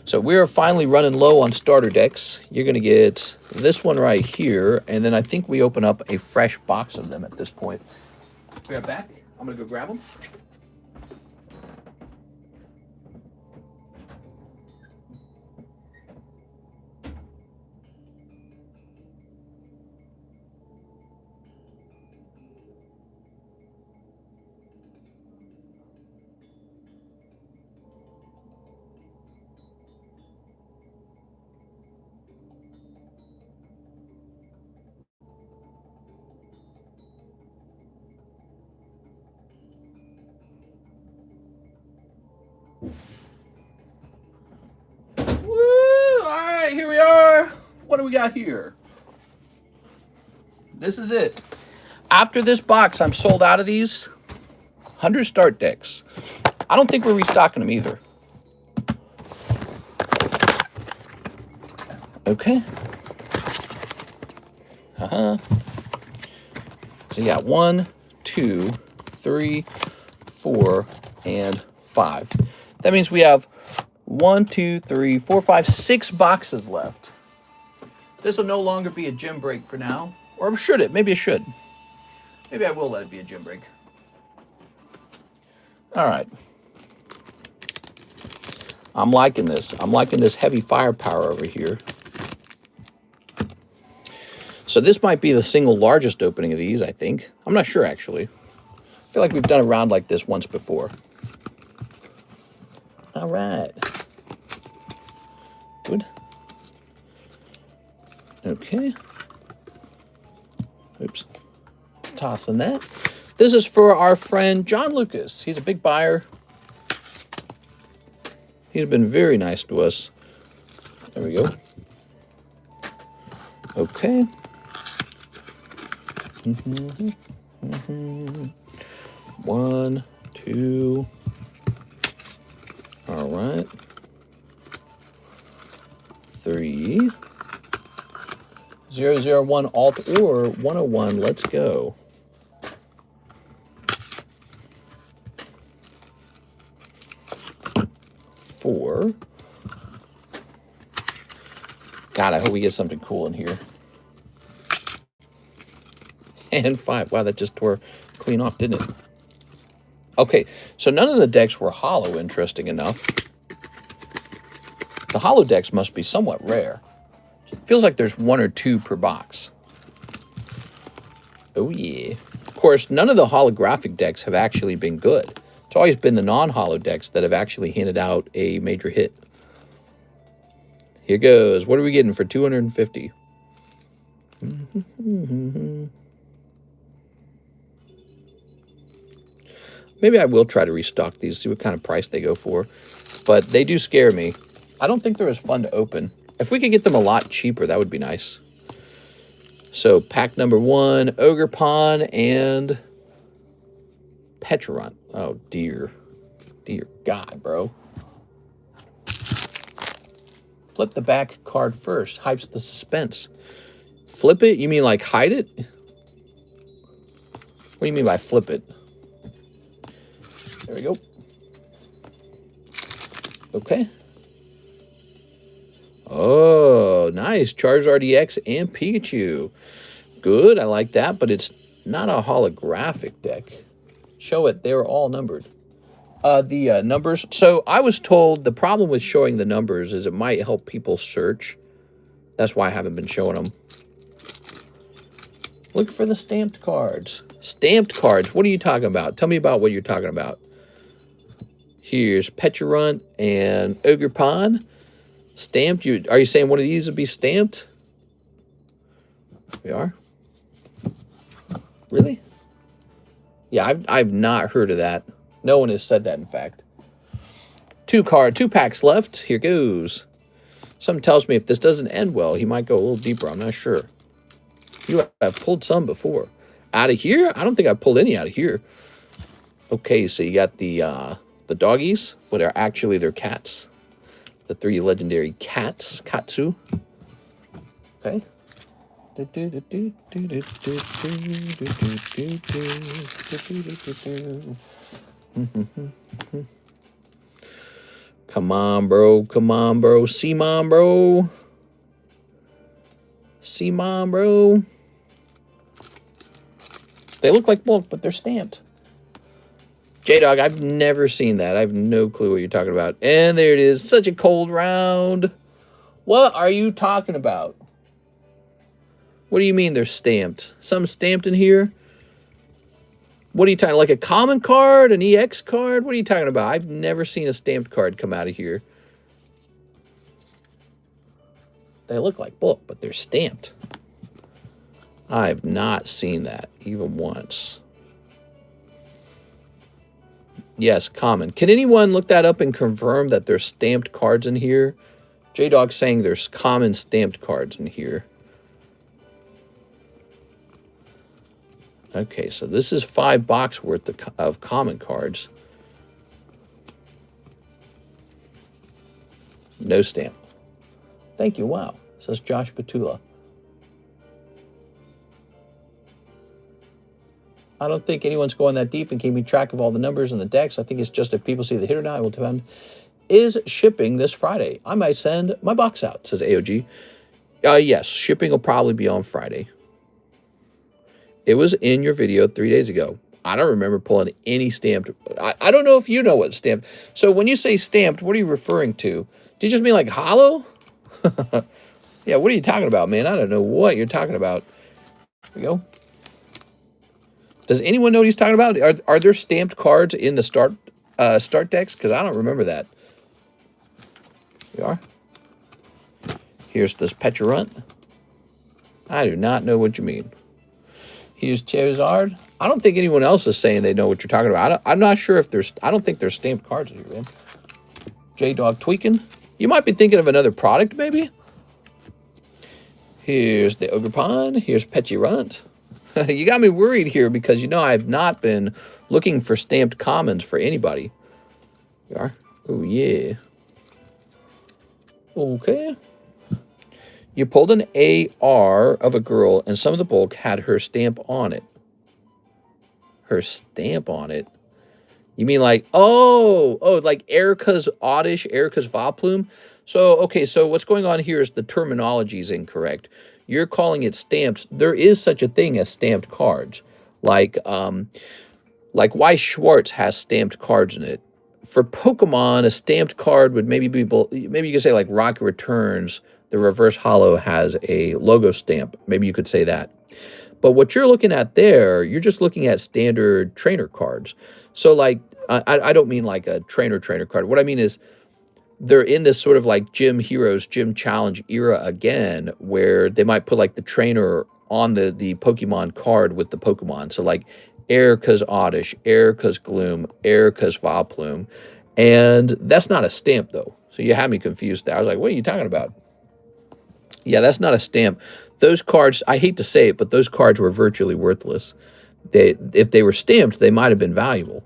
So we're finally running low on starter decks. You're going to get this one right here. And then I think we open up a fresh box of them at this point. Be right back. I'm going to go grab them. Here we are. What do we got here? This is it. After this box, I'm sold out of these 100 start decks. I don't think we're restocking them either. Okay. So you got 1, 2, 3, 4, and 5. That means we have 1, 2, 3, 4, 5, 6 boxes left. This will no longer be a gym break for now. Or should it? Maybe it should. Maybe I will let it be a gym break. All right. I'm liking this. I'm liking this heavy firepower over here. So this might be the single largest opening of these, I think. I'm not sure, actually. I feel like we've done a round like this once before. All right. Good. Okay. Oops. Tossing that. This is for our friend John Lucas. He's a big buyer. He's been very nice to us. There we go. Okay. One, two. All right. 3. 001 Alt or 101. Let's go. Four. God, I hope we get something cool in here. And 5. Wow, that just tore clean off, didn't it? Okay, so none of the decks were hollow, interesting enough. The hollow decks must be somewhat rare. It feels like there's 1 or 2 per box. Oh, yeah. Of course, none of the holographic decks have actually been good. It's always been the non-hollow decks that have actually handed out a major hit. Here goes. What are we getting for 250? Maybe I will try to restock these, see what kind of price they go for. But they do scare me. I don't think they're as fun to open. If we could get them a lot cheaper, that would be nice. So, pack number 1, Ogre Pawn and Petrarant. Oh, dear. Dear God, bro. Flip the back card first. Hypes the suspense. Flip it? You mean like hide it? What do you mean by flip it? There we go. Okay. Oh, nice. Charizard EX and Pikachu. Good, I like that, but it's not a holographic deck. Show it. They were all numbered. The numbers. So I was told the problem with showing the numbers is it might help people search. That's why I haven't been showing them. Look for the stamped cards. Stamped cards. What are you talking about? Tell me about what you're talking about. Here's Petrarant and Ogre Pawn. Stamped. Are you saying one of these would be stamped? We are. Really? Yeah, I've not heard of that. No one has said that, in fact. 2 packs left. Here goes. Something tells me if this doesn't end well, he might go a little deeper. I'm not sure. You have pulled some before. Out of here? I don't think I pulled any out of here. Okay, so you got the doggies, but are actually they're cats. The 3 legendary cats. Katsu. Okay. Come on, bro. Come on, bro. C-Mom, bro. C-Mom, bro. They look like bulk, but they're stamped. J-Dog, I've never seen that. I have no clue what you're talking about. And there it is. Such a cold round. What are you talking about? What do you mean they're stamped? Something stamped in here? What are you talking, like a common card, an EX card? What are you talking about? I've never seen a stamped card come out of here. They look like bulk, but they're stamped. I've not seen that even once. Yes, common. Can anyone look that up and confirm that there's stamped cards in here? J-Dog's saying there's common stamped cards in here. Okay, so this is 5 box worth of common cards. No stamp. Thank you. Wow. Says Josh Petula. I don't think anyone's going that deep and keeping track of all the numbers and the decks. I think it's just if people see the hit or not, I will depend. Is shipping this Friday? I might send my box out, says AOG. Yes, shipping will probably be on Friday. It was in your video 3 days ago. I don't remember pulling any stamped. I don't know if you know what stamped. So when you say stamped, what are you referring to? Do you just mean like hollow? Yeah, what are you talking about, man? I don't know what you're talking about. Here we go. Does anyone know what he's talking about? Are there stamped cards in the start decks? Because I don't remember that. Here we are. Here's this Petrarant. I do not know what you mean. Here's Charizard. I don't think anyone else is saying they know what you're talking about. I'm not sure if there's... I don't think there's stamped cards here, man. J-Dog tweaking. You might be thinking of another product, maybe? Here's the Ogerpon. Here's Petchy Runt. You got me worried here because, you know, I've not been looking for stamped commons for anybody. You are? Oh, yeah. Okay. You pulled an AR of a girl, and some of the bulk had her stamp on it. Her stamp on it? You mean like, oh, like Erica's Oddish, Erica's Vaplume? So, okay, so what's going on here is the terminology is incorrect. You're calling it stamps. There is such a thing as stamped cards. Like Weiss Schwartz has stamped cards in it. For Pokemon, a stamped card would maybe be, maybe you could say like Rocket Returns, the reverse holo has a logo stamp. Maybe you could say that. But what you're looking at there, you're just looking at standard trainer cards. So like, I don't mean like a trainer card. What I mean is they're in this sort of like Gym Heroes, Gym Challenge era again, where they might put like the trainer on the Pokemon card with the Pokemon. So like Erica's Oddish, Erica's Gloom, Erica's Vileplume. And that's not a stamp though. So you had me confused there. I was like, what are you talking about? Yeah, that's not a stamp. Those cards, I hate to say it, but those cards were virtually worthless. If they were stamped, they might have been valuable.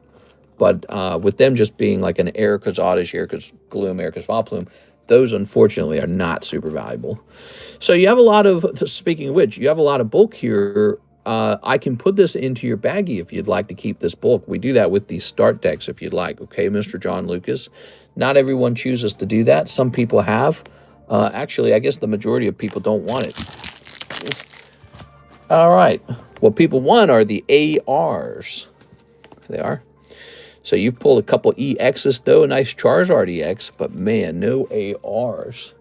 But with them just being like an Erica's Oddish, Erica's Gloom, Erica's Vileplume, those unfortunately are not super valuable. So you have a lot of, speaking of which, you have a lot of bulk here. I can put this into your baggie if you'd like to keep this bulk. We do that with these start decks if you'd like, okay, Mr. John Lucas? Not everyone chooses to do that. Some people have. Actually, I guess the majority of people don't want it. All right. What people want are the ARs. They are. So you've pulled a couple EXs, though. A nice Charizard EX, but man, no ARs.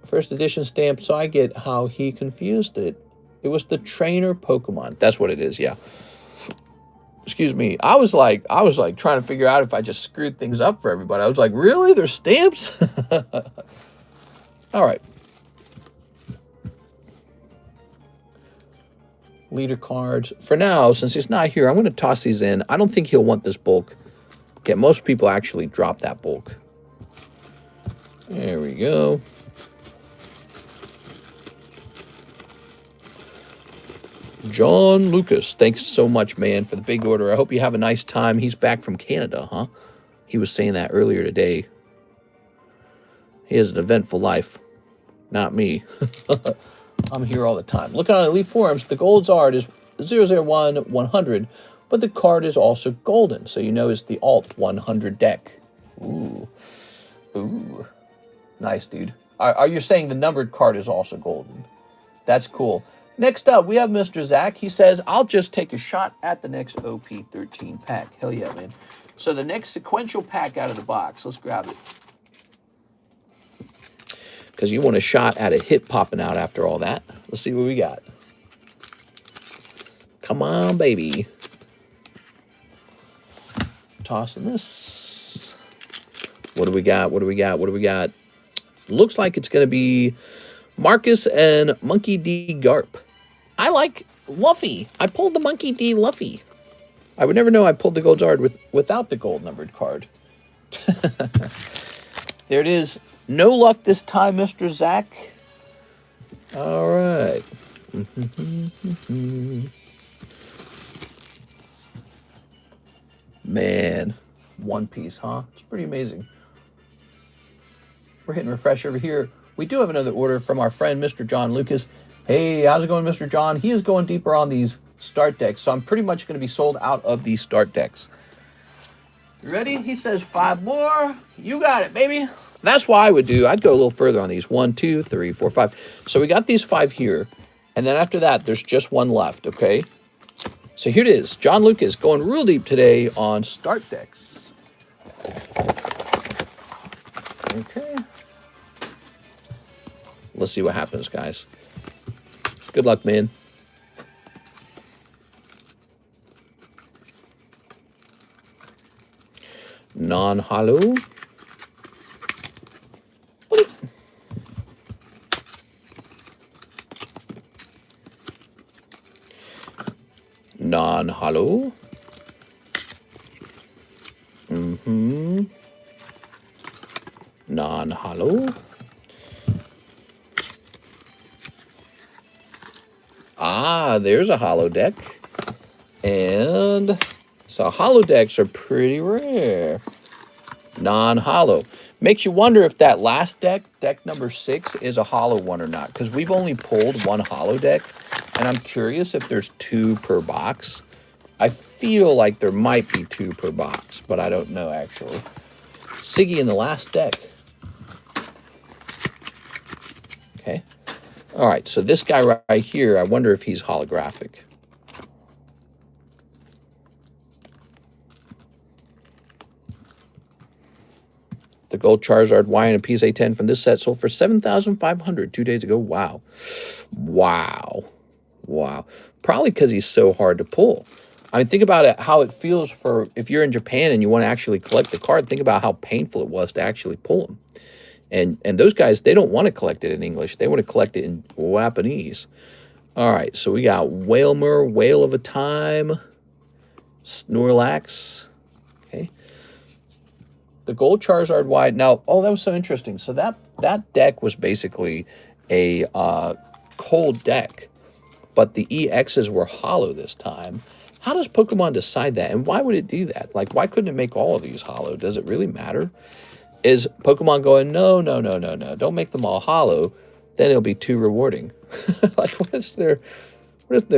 First edition stamp, so I get how he confused it. It was the trainer Pokemon. That's what it is, yeah. Excuse me. I was like trying to figure out if I just screwed things up for everybody. I was like, really? There's stamps? All right. Leader cards. For now, since he's not here, I'm going to toss these in. I don't think he'll want this bulk. Okay, most people actually drop that bulk. There we go. John Lucas, thanks so much, man, for the big order. I hope you have a nice time. He's back from Canada, huh? He was saying that earlier today. He has an eventful life. Not me. I'm here all the time. Looking on Elite Forums, the Gold's art is 001 100, but the card is also golden, so you know it's the alt 100 deck. Ooh. Ooh. Nice, dude. Are you saying the numbered card is also golden? That's cool. Next up, we have Mr. Zach. He says, I'll just take a shot at the next OP13 pack. Hell yeah, man. So the next sequential pack out of the box. Let's grab it. Because you want a shot at a hit popping out after all that. Let's see what we got. Come on, baby. Tossing this. What do we got? What do we got? What do we got? Looks like it's going to be Marcus and Monkey D. Garp. I like Luffy. I pulled the Monkey D. Luffy. I would never know I pulled the gold card without the gold numbered card. There it is. No luck this time, Mr. Zach. All right. Man, One Piece, huh? It's pretty amazing. We're hitting refresh over here. We do have another order from our friend, Mr. John Lucas. Hey, how's it going, Mr. John? He is going deeper on these start decks, so I'm pretty much going to be sold out of these start decks. You ready? He says 5 more. You got it, baby. That's what I would do. I'd go a little further on these. 1, 2, 3, 4, 5. So we got these 5 here, and then after that, there's just one left, okay? So here it is. John Lucas going real deep today on start decks. Okay. Let's see what happens, guys. Good luck, man. Non-hollow. Non-hollow. Non-hollow. Ah, there's a hollow deck. And so hollow decks are pretty rare. Non-hollow. Makes you wonder if that last deck, deck number 6, is a hollow one or not. Because we've only pulled one hollow deck. And I'm curious if there's 2 per box. I feel like there might be 2 per box, but I don't know actually. Siggy in the last deck. Okay. All right, so this guy right here, I wonder if he's holographic. The gold Charizard Y and a PSA 10 from this set sold for $7,500 2 days ago. Wow. Wow. Wow. Probably because he's so hard to pull. I mean, think about it, how it feels for if you're in Japan and you want to actually collect the card. Think about how painful it was to actually pull them. And those guys, they don't want to collect it in English. They want to collect it in Japanese. All right, so we got Whalmer, Whale of a Time, Snorlax. Okay. The gold Charizard wide. Now, oh, that was so interesting. So that deck was basically a cold deck, but the EXs were hollow this time. How does Pokemon decide that? And why would it do that? Like, why couldn't it make all of these hollow? Does it really matter? Is Pokemon going, no, no, no, no, no, don't make them all hollow, then it'll be too rewarding. Like, what is their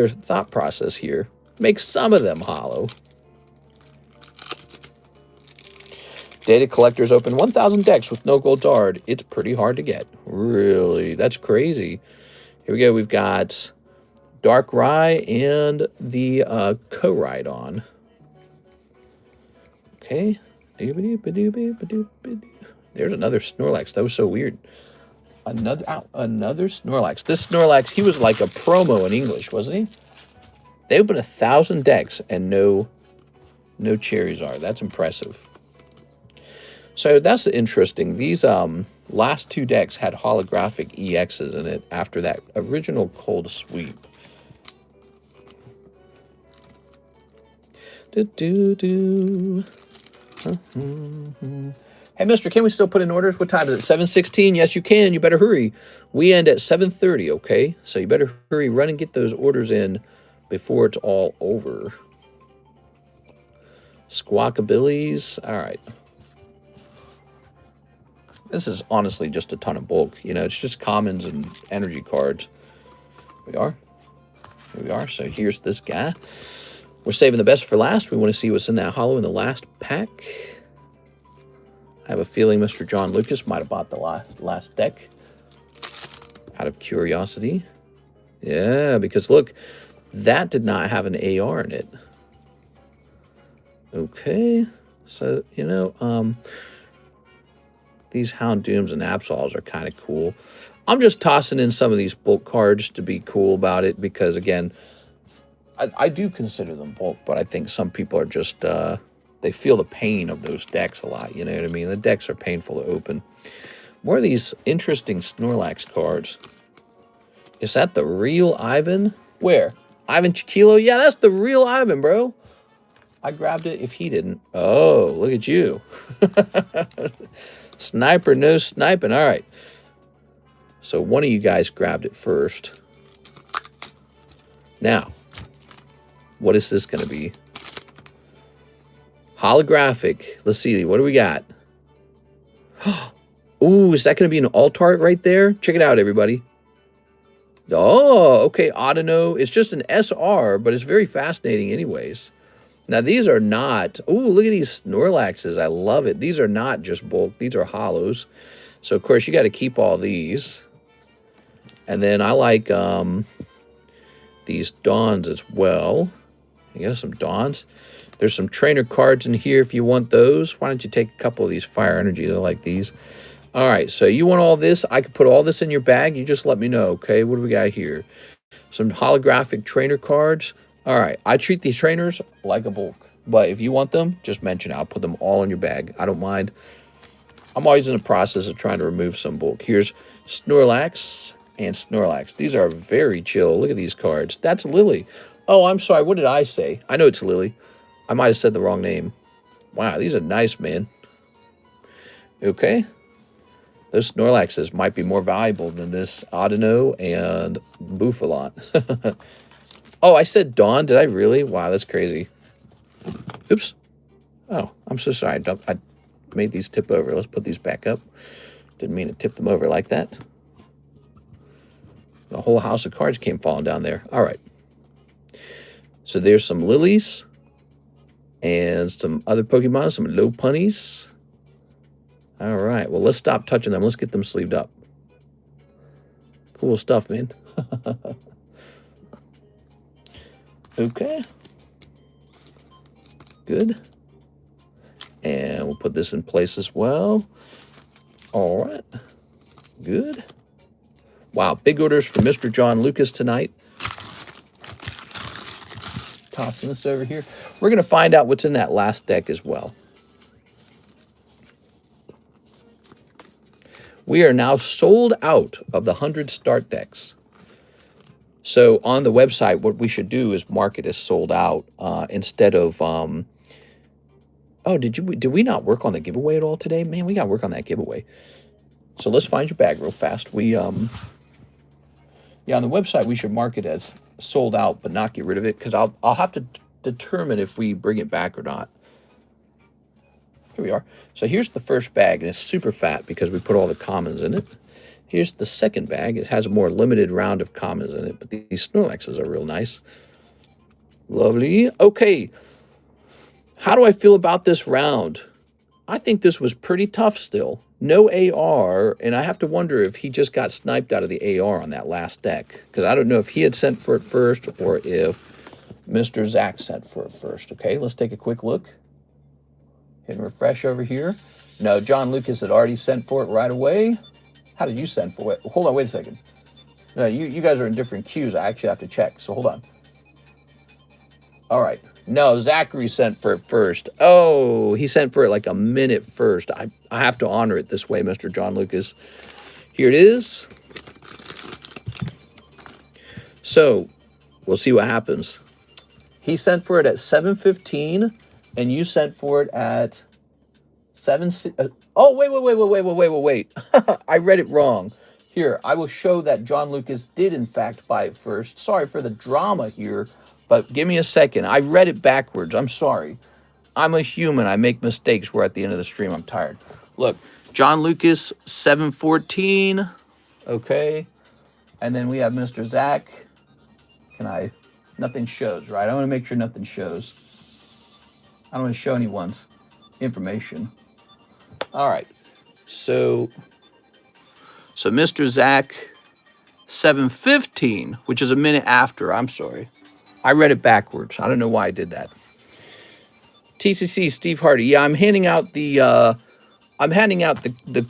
thought process here? Make some of them hollow. Data collectors open 1,000 decks with no gold card. It's pretty hard to get. Really? That's crazy. Here we go. We've got Darkrai and the Koraidon. Okay. There's another Snorlax. That was so weird. Another Snorlax. This Snorlax, he was like a promo in English, wasn't he? They opened 1,000 decks and no Charizard. That's impressive. So that's interesting. These last 2 decks had holographic EXs in it after that original cold sweep. Hey, mister, can we still put in orders? What time is it? 7:16? Yes, you can. You better hurry. We end at 7:30, okay? So you better hurry, run and get those orders in before it's all over. Squawkabillies. All right. This is honestly just a ton of bulk. You know, it's just commons and energy cards. Here we are. So here's this guy. We're saving the best for last. We want to see what's in that hollow in the last pack. I have a feeling Mr. John Lucas might have bought the last deck out of curiosity. Yeah, because look, that did not have an AR in it. Okay, so, you know, these Houndooms and Absols are kind of cool. I'm just tossing in some of these bulk cards to be cool about it because, again, I do consider them bulk, but I think some people are just, they feel the pain of those decks a lot, you know what I mean? The decks are painful to open. More of these interesting Snorlax cards. Is that the real Ivan? Where? Ivan Chiquilo? Yeah, that's the real Ivan, bro. I grabbed it if he didn't. Oh, look at you. Sniper, no sniping. All right. So one of you guys grabbed it first. Now, what is this going to be? Holographic. Let's see. What do we got? Ooh, is that going to be an alt-art right there? Check it out, everybody. Oh, okay. Audino. It's just an SR, but it's very fascinating anyways. Now, these are not... Ooh, look at these Snorlaxes. I love it. These are not just bulk. These are hollows. So, of course, you got to keep all these. And then I like these Dawns as well. You got some Dawns. There's some trainer cards in here if you want those. Why don't you take a couple of these Fire Energies? I like these. All right, so you want all this? I could put all this in your bag. You just let me know, okay? What do we got here? Some holographic trainer cards. All right, I treat these trainers like a bulk. But if you want them, just mention it. I'll put them all in your bag. I don't mind. I'm always in the process of trying to remove some bulk. Here's Snorlax and Snorlax. These are very chill. Look at these cards. That's Lily. Oh, I'm sorry. What did I say? I know it's Lily. I might have said the wrong name. Wow, these are nice, man. Okay. Those Snorlaxes might be more valuable than this Audino and Bouffalot. Oh, I said Dawn. Did I really? Wow, that's crazy. Oops. Oh, I'm so sorry. I made these tip over. Let's put these back up. Didn't mean to tip them over like that. The whole house of cards came falling down there. All right. So there's some lilies and some other Pokemon, some low punnies. All right. Well, let's stop touching them. Let's get them sleeved up. Cool stuff, man. Okay. Good. And we'll put this in place as well. All right. Good. Wow, big orders for Mr. John Lucas tonight. Tossing this over here. We're going to find out what's in that last deck as well. We are now sold out of the 100 start decks. So on the website, what we should do is mark it as sold out instead of... Oh, did we not work on the giveaway at all today? Man, we got to work on that giveaway. So let's find your bag real fast. Yeah, on the website, we should mark it as sold out, but not get rid of it, because I'll have to determine if we bring it back or not. Here we are. So here's the first bag, and it's super fat because we put all the commons in it. Here's the second bag. It has a more limited round of commons in it, but these Snorlaxes are real nice. Lovely. Okay. How do I feel about this round? I think this was pretty tough still. No AR, and I have to wonder if he just got sniped out of the AR on that last deck, because I don't know if he had sent for it first or if Mr. Zach sent for it first. Okay, let's take a quick look. Hit and refresh over here. No, John Lucas had already sent for it right away. How did you send for it? Hold on, wait a second. No, you guys are in different queues. I actually have to check, so hold on. All right. No, Zachary sent for it first. Oh, he sent for it like a minute first. I have to honor it this way, Mr. John Lucas. Here it is. So, we'll see what happens. He sent for it at 7:15, and you sent for it at 7... Oh, wait. I read it wrong. Here, I will show that John Lucas did, in fact, buy it first. Sorry for the drama here. But give me a second. I read it backwards. I'm sorry. I'm a human. I make mistakes. We're at the end of the stream. I'm tired. Look, John Lucas, 7:14. Okay. And then we have Mr. Zach. Nothing shows, right? I want to make sure nothing shows. I don't want to show anyone's information. All right. So Mr. Zach, 7:15, which is a minute after. I'm sorry. I read it backwards. I don't know why I did that. TCC, Steve Hardy. Yeah, I'm handing out the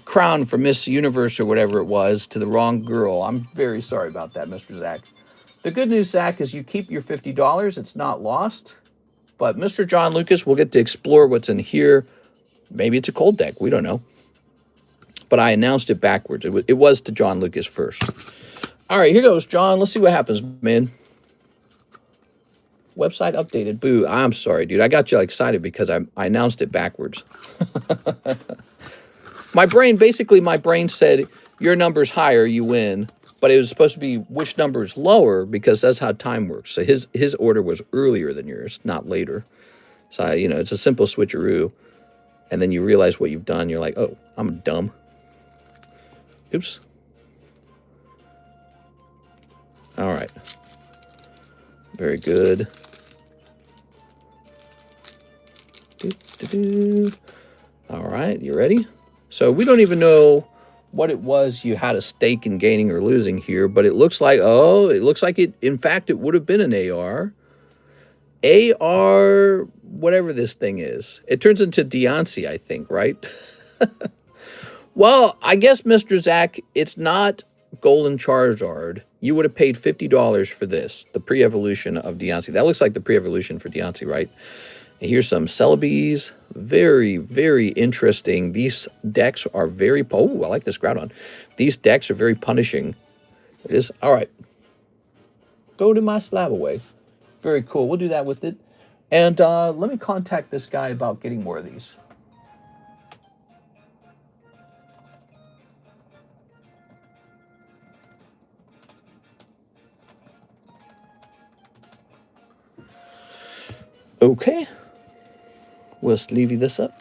crown for Miss Universe or whatever it was to the wrong girl. I'm very sorry about that, Mr. Zach. The good news, Zach, is you keep your $50. It's not lost. But Mr. John Lucas will get to explore what's in here. Maybe it's a cold deck. We don't know. But I announced it backwards. It was to John Lucas first. All right, here goes, John. Let's see what happens, man. Website updated. Boo. I'm sorry, dude. I got you excited because I announced it backwards. My brain said, your number's higher, you win. But it was supposed to be which number is lower, because that's how time works. So his order was earlier than yours, not later. So, it's a simple switcheroo. And then you realize what you've done. You're like, oh, I'm dumb. Oops. All right. Very good. All right, you ready? So we don't even know what it was you had a stake in gaining or losing here, but it looks like, in fact, it would have been an AR. AR, whatever this thing is. It turns into Deontay, I think, right? Well, I guess, Mr. Zach, it's not Golden Charizard. You would have paid $50 for this, the pre-evolution of Deontay. That looks like the pre-evolution for Deontay, right? And here's some Celebes. Very, very interesting. These decks are very... Oh, I like this Groudon. These decks are very punishing. It is... All right. Go to my slab away. Very cool. We'll do that with it. And let me contact this guy about getting more of these. Okay. We'll sleevey this up.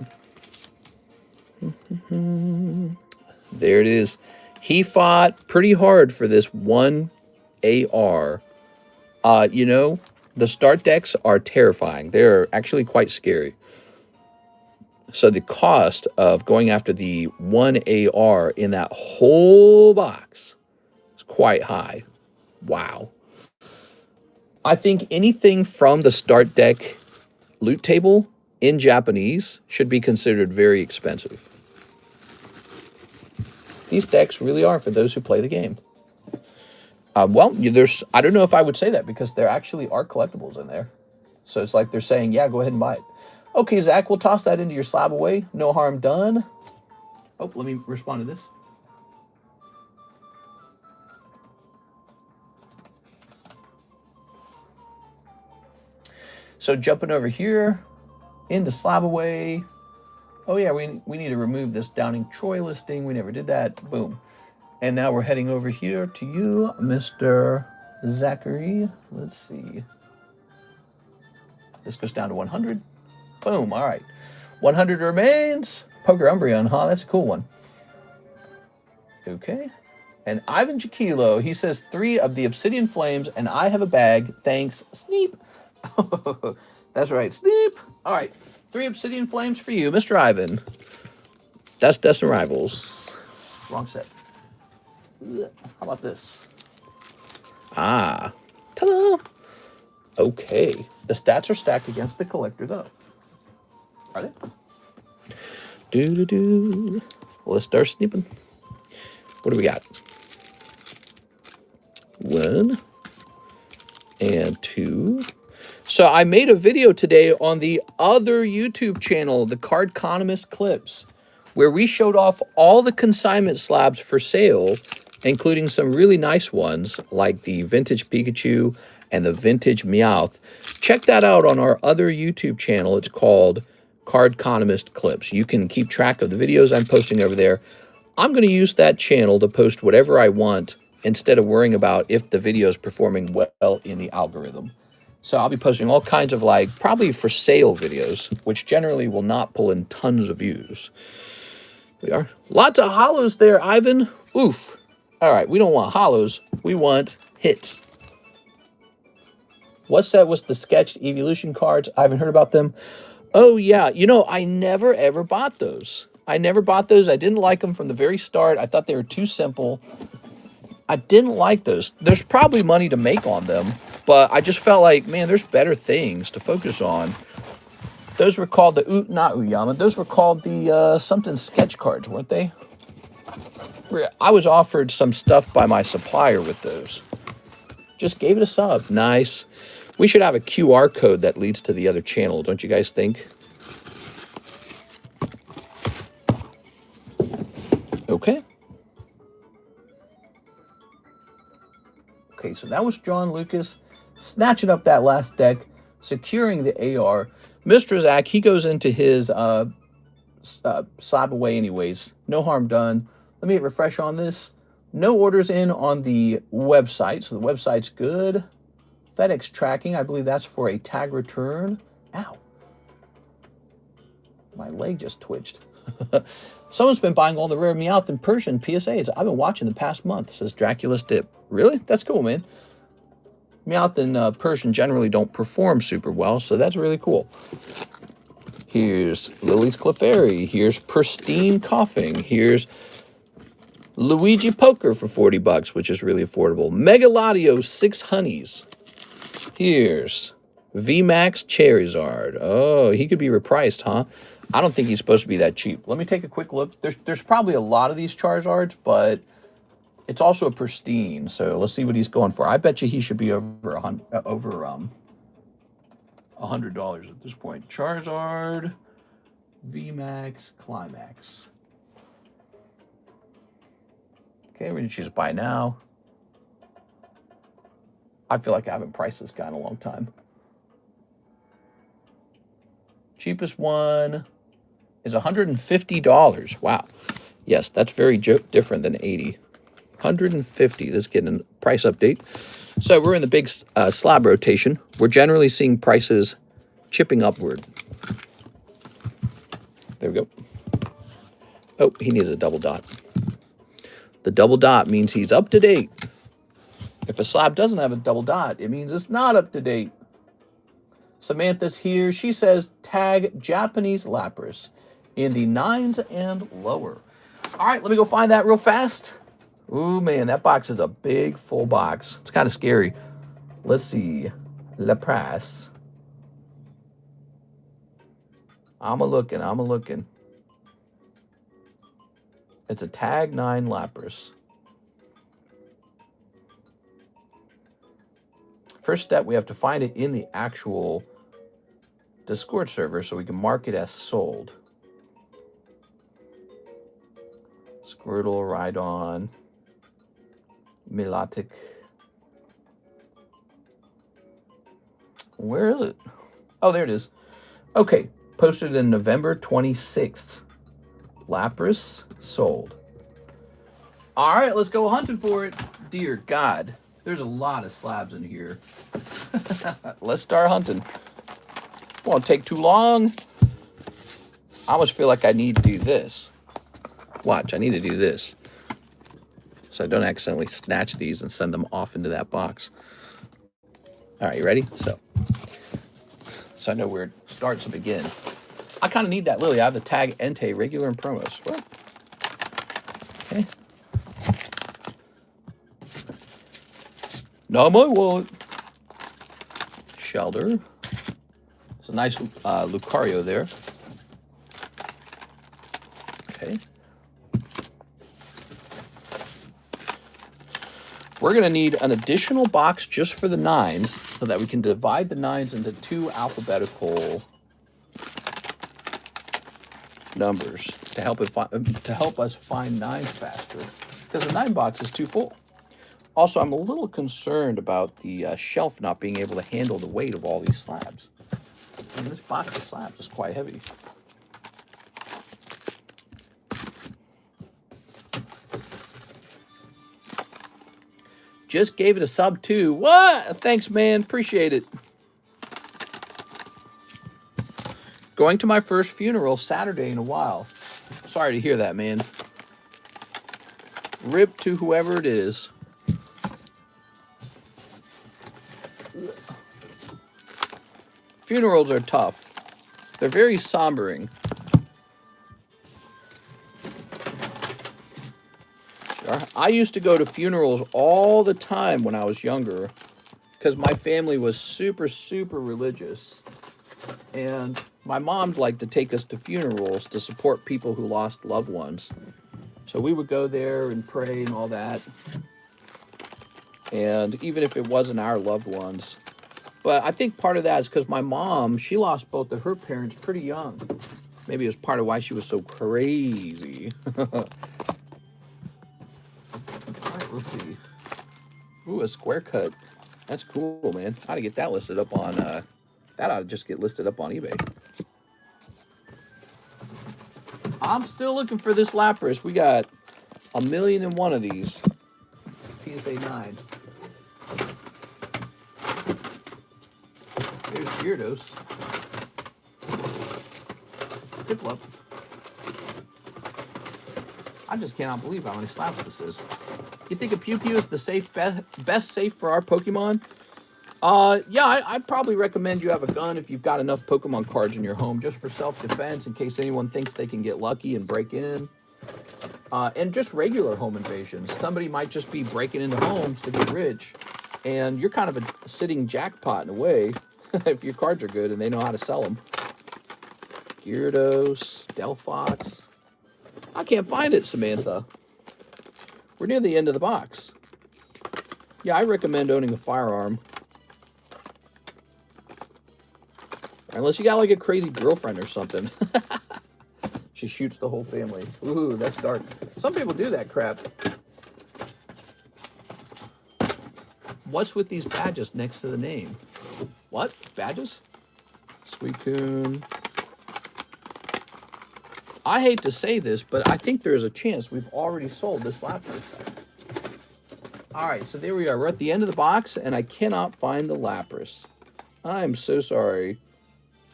There it is. He fought pretty hard for this one AR. You know, the start decks are terrifying. They're actually quite scary. So the cost of going after the one AR in that whole box is quite high. Wow. I think anything from the start deck loot table in Japanese should be considered very expensive. These decks really are for those who play the game. Well, there's, I don't know if I would say that because there actually are collectibles in there. So it's like they're saying, yeah, go ahead and buy it. Okay, Zach, we'll toss that into your slab away. No harm done. Oh, let me respond to this. So jumping over here into slab away. Oh yeah, we need to remove this Downing Troy listing. We never did that. Boom. And now we're heading over here to you, Mr. Zachary. Let's see. This goes down to 100. Boom. All right. 100 remains. Poker Umbreon, huh? That's a cool one. Okay. And Ivan Jaquilo, he says 3 of the Obsidian Flames, and I have a bag. Thanks, Sneep. That's right, Sneep. All right. 3 Obsidian Flames for you, Mr. Ivan. That's Destined Rivals. Wrong set. How about this? Ah. Ta-da! Okay. The stats are stacked against the collector, though. Are they? Do-do-do. Well, let's start snipping. What do we got? 1 and 2. So I made a video today on the other YouTube channel, The Cardconomist Clips, where we showed off all the consignment slabs for sale, including some really nice ones like the Vintage Pikachu and the Vintage Meowth. Check that out on our other YouTube channel. It's called Cardconomist Clips. You can keep track of the videos I'm posting over there. I'm going to use that channel to post whatever I want instead of worrying about if the video is performing well in the algorithm. So I'll be posting all kinds of like probably for sale videos, which generally will not pull in tons of views. We are. Lots of hollows there, Ivan. Oof. All right, we don't want hollows. We want hits. What set was the sketched evolution cards? I haven't heard about them. Oh, yeah. You know, I never, ever bought those. I never bought those. I didn't like them from the very start. I thought they were too simple. I didn't like those. There's probably money to make on them, but I just felt like, man, there's better things to focus on. Those were called the, not Uyama, those were called the something sketch cards, weren't they? I was offered some stuff by my supplier with those. Just gave it a sub. Nice. We should have a QR code that leads to the other channel, don't you guys think? Okay. Okay, so that was John Lucas snatching up that last deck, securing the AR. Mr. Zach, he goes into his slab away anyways. No harm done. Let me hit refresh on this. No orders in on the website, so the website's good. FedEx tracking, I believe that's for a tag return. Ow. My leg just twitched. Someone's been buying all the rare Meowth and Persian PSAs. I've been watching the past month, says Dracula's Dip. Really? That's cool, man. Meowth and Persian generally don't perform super well, so that's really cool. Here's Lily's Clefairy. Here's Pristine Coughing. Here's Luigi Poker for 40 bucks, which is really affordable. Megaladio 6 Honeys. Here's VMAX Charizard. Oh, he could be repriced, huh? I don't think he's supposed to be that cheap. Let me take a quick look. There's probably a lot of these Charizards, but it's also a pristine. So let's see what he's going for. I bet you he should be over $100 at this point. Charizard, VMAX, Climax. Okay, we're gonna choose buy now. I feel like I haven't priced this guy in a long time. Cheapest one is $150. Wow. Yes, that's very different than 80. 150. This is getting a price update. So we're in the big slab rotation. We're generally seeing prices chipping upward. There we go. Oh, he needs a double dot. The double dot means he's up to date. If a slab doesn't have a double dot, it means it's not up to date. Samantha's here. She says tag Japanese Lapras in the 9s and lower. All right, let me go find that real fast. Ooh, man, that box is a big, full box. It's kind of scary. Let's see. Lapras. I'm a-looking. It's a tag 9 Lapras. First step, we have to find it in the actual Discord server so we can mark it as sold. Squirtle, Rhydon, Milotic. Where is it? Oh, there it is. Okay, posted in November 26th. Lapras sold. All right, let's go hunting for it. Dear God, there's a lot of slabs in here. Let's start hunting. Won't take too long. I almost feel like I need to do this. Watch, I need to do this so I don't accidentally snatch these and send them off into that box. All right, you ready? So I know where it starts and begins. I kind of need that lily. I have the tag Entei, regular and promos. What? Okay. Not my wallet. Shelter. It's a nice Lucario there. Okay. We're going to need an additional box just for the 9s so that we can divide the 9s into 2 alphabetical numbers to help us find 9s faster, because the 9 box is too full. Also, I'm a little concerned about the shelf not being able to handle the weight of all these slabs. I mean, this box of slabs is quite heavy. Just gave it a sub 2. What? Thanks, man. Appreciate it. Going to my first funeral Saturday in a while. Sorry to hear that, man. Rip to whoever it is. Funerals are tough. They're very sombering. I used to go to funerals all the time when I was younger because my family was super, super religious. And my mom liked to take us to funerals to support people who lost loved ones. So we would go there and pray and all that. And even if it wasn't our loved ones. But I think part of that is because my mom, she lost both of her parents pretty young. Maybe it was part of why she was so crazy. Let's see. Ooh, a square cut. That's cool, man. I ought to get that listed up on, that ought to just get listed up on eBay. I'm still looking for this Lapras. We got 1,000,001 of these. PSA 9s. There's Gyarados. Piplup. I just cannot believe how many slabs this is. You think a Pew Pew is the safe best safe for our Pokemon? Yeah, I'd probably recommend you have a gun if you've got enough Pokemon cards in your home, just for self-defense, in case anyone thinks they can get lucky and break in. And just regular home invasions. Somebody might just be breaking into homes to get rich, and you're kind of a sitting jackpot in a way, if your cards are good and they know how to sell them. Gyarados, Delphox. I can't find it, Samantha. We're near the end of the box. Yeah, I recommend owning a firearm. Unless you got like a crazy girlfriend or something. She shoots the whole family. Ooh, that's dark. Some people do that crap. What's with these badges next to the name? What? Badges? Suicune. I hate to say this, but I think there's a chance we've already sold this Lapras. All right, so there we are. We're at the end of the box, and I cannot find the Lapras. I'm so sorry.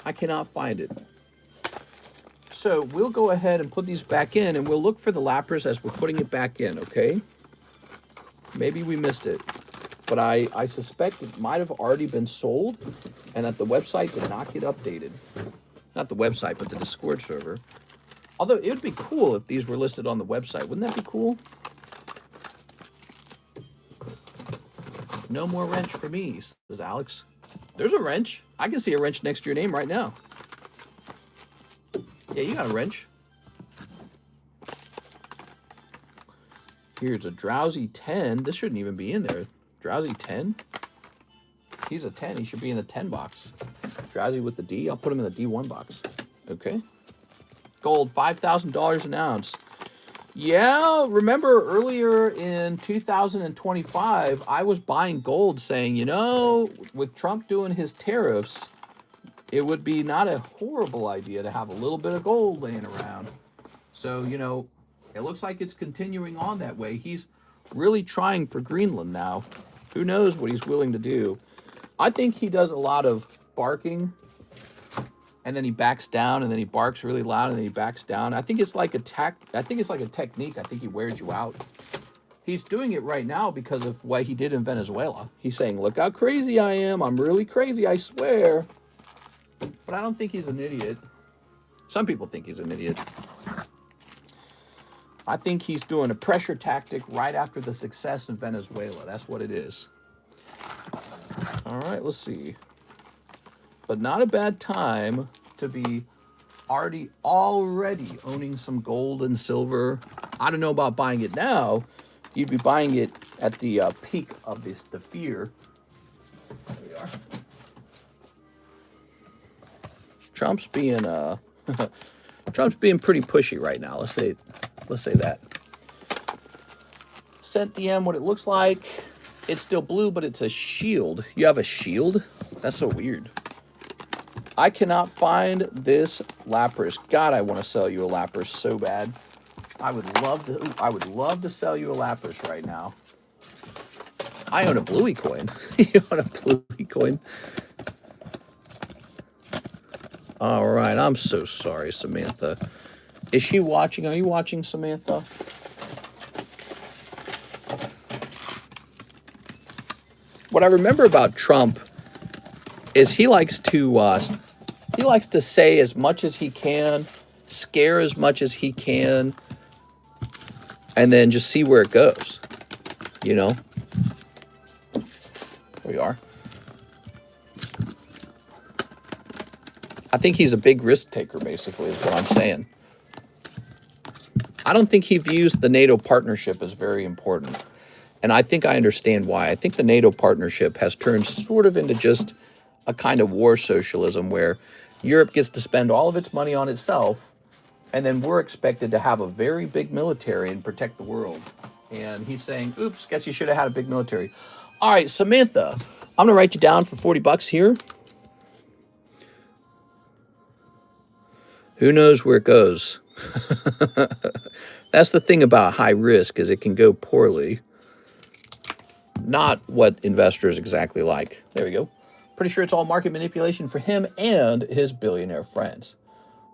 I cannot find it. So we'll go ahead and put these back in, and we'll look for the Lapras as we're putting it back in, okay? Maybe we missed it, but I suspect it might have already been sold, and that the website did not get updated. Not the website, but the Discord server. Although it would be cool if these were listed on the website. Wouldn't that be cool? No more wrench for me, says Alex. There's a wrench. I can see a wrench next to your name right now. Yeah, you got a wrench. Here's a Drowsy 10. This shouldn't even be in there. Drowsy 10? He's a 10. He should be in the 10 box. Drowsy with the D. I'll put him in the D1 box. Okay. Gold, $5,000 an ounce. Yeah, remember earlier in 2025, I was buying gold saying, you know, with Trump doing his tariffs, it would be not a horrible idea to have a little bit of gold laying around. So, you know, it looks like it's continuing on that way. He's really trying for Greenland now. Who knows what he's willing to do. I think he does a lot of barking, and then he backs down, and then he barks really loud, and then he backs down. I think it's like a technique. I think he wears you out. He's doing it right now because of what he did in Venezuela. He's saying, look how crazy I am. I'm really crazy, I swear. But I don't think he's an idiot. Some people think he's an idiot. I think he's doing a pressure tactic right after the success in Venezuela. That's what it is. All right, let's see. But not a bad time to be already owning some gold and silver. I don't know about buying it now. You'd be buying it at the peak of the fear. There we are. Trump's being Trump's being pretty pushy right now. Let's say that. Sent DM what it looks like. It's still blue, but it's a shield. You have a shield? That's so weird. I cannot find this Lapras. God, I want to sell you a Lapras so bad. I would love to sell you a Lapras right now. I own a Bluey coin. You own a Bluey coin? All right, I'm so sorry, Samantha. Is she watching? Are you watching, Samantha? What I remember about Trump is he likes to say as much as he can, scare as much as he can, and then just see where it goes. You know? There we are. I think he's a big risk taker, basically, is what I'm saying. I don't think he views the NATO partnership as very important. And I think I understand why. I think the NATO partnership has turned sort of into just a kind of war socialism where Europe gets to spend all of its money on itself, and then we're expected to have a very big military and protect the world. And he's saying, oops, guess you should have had a big military. All right, Samantha, I'm going to write you down for 40 bucks here. Who knows where it goes? That's the thing about high risk, is it can go poorly. Not what investors exactly like. There we go. Pretty sure it's all market manipulation for him and his billionaire friends.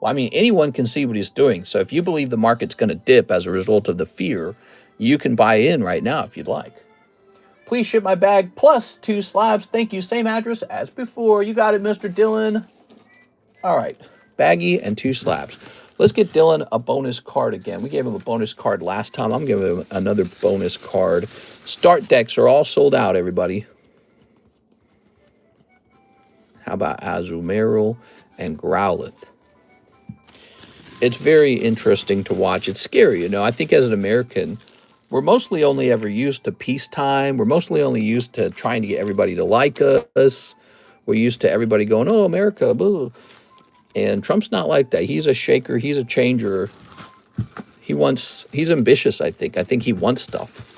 Well, I mean, anyone can see what he's doing. So if you believe the market's going to dip as a result of the fear, you can buy in right now if you'd like. Please ship my bag plus 2 slabs. Thank you. Same address as before. You got it, Mr. Dylan. All right. Baggie and 2 slabs. Let's get Dylan a bonus card again. We gave him a bonus card last time. I'm giving him another bonus card. Start decks are all sold out, everybody. How about Azumarill and Growlithe? It's very interesting to watch. It's scary, you know. I think as an American, we're mostly only ever used to peacetime. We're mostly only used to trying to get everybody to like us. We're used to everybody going, oh, America, blah. And Trump's not like that. He's a shaker. He's a changer. He's ambitious, I think. I think he wants stuff.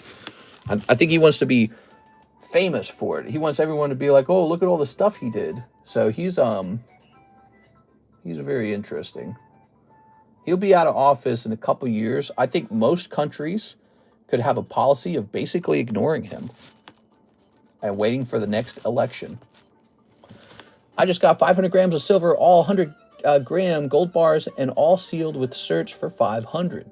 I think he wants to be famous for it. He wants everyone to be like, oh, look at all the stuff he did. So he's very interesting. He'll be out of office in a couple years. I think most countries could have a policy of basically ignoring him and waiting for the next election. I just got 500 grams of silver, all 100 gram gold bars, and all sealed with search for 500.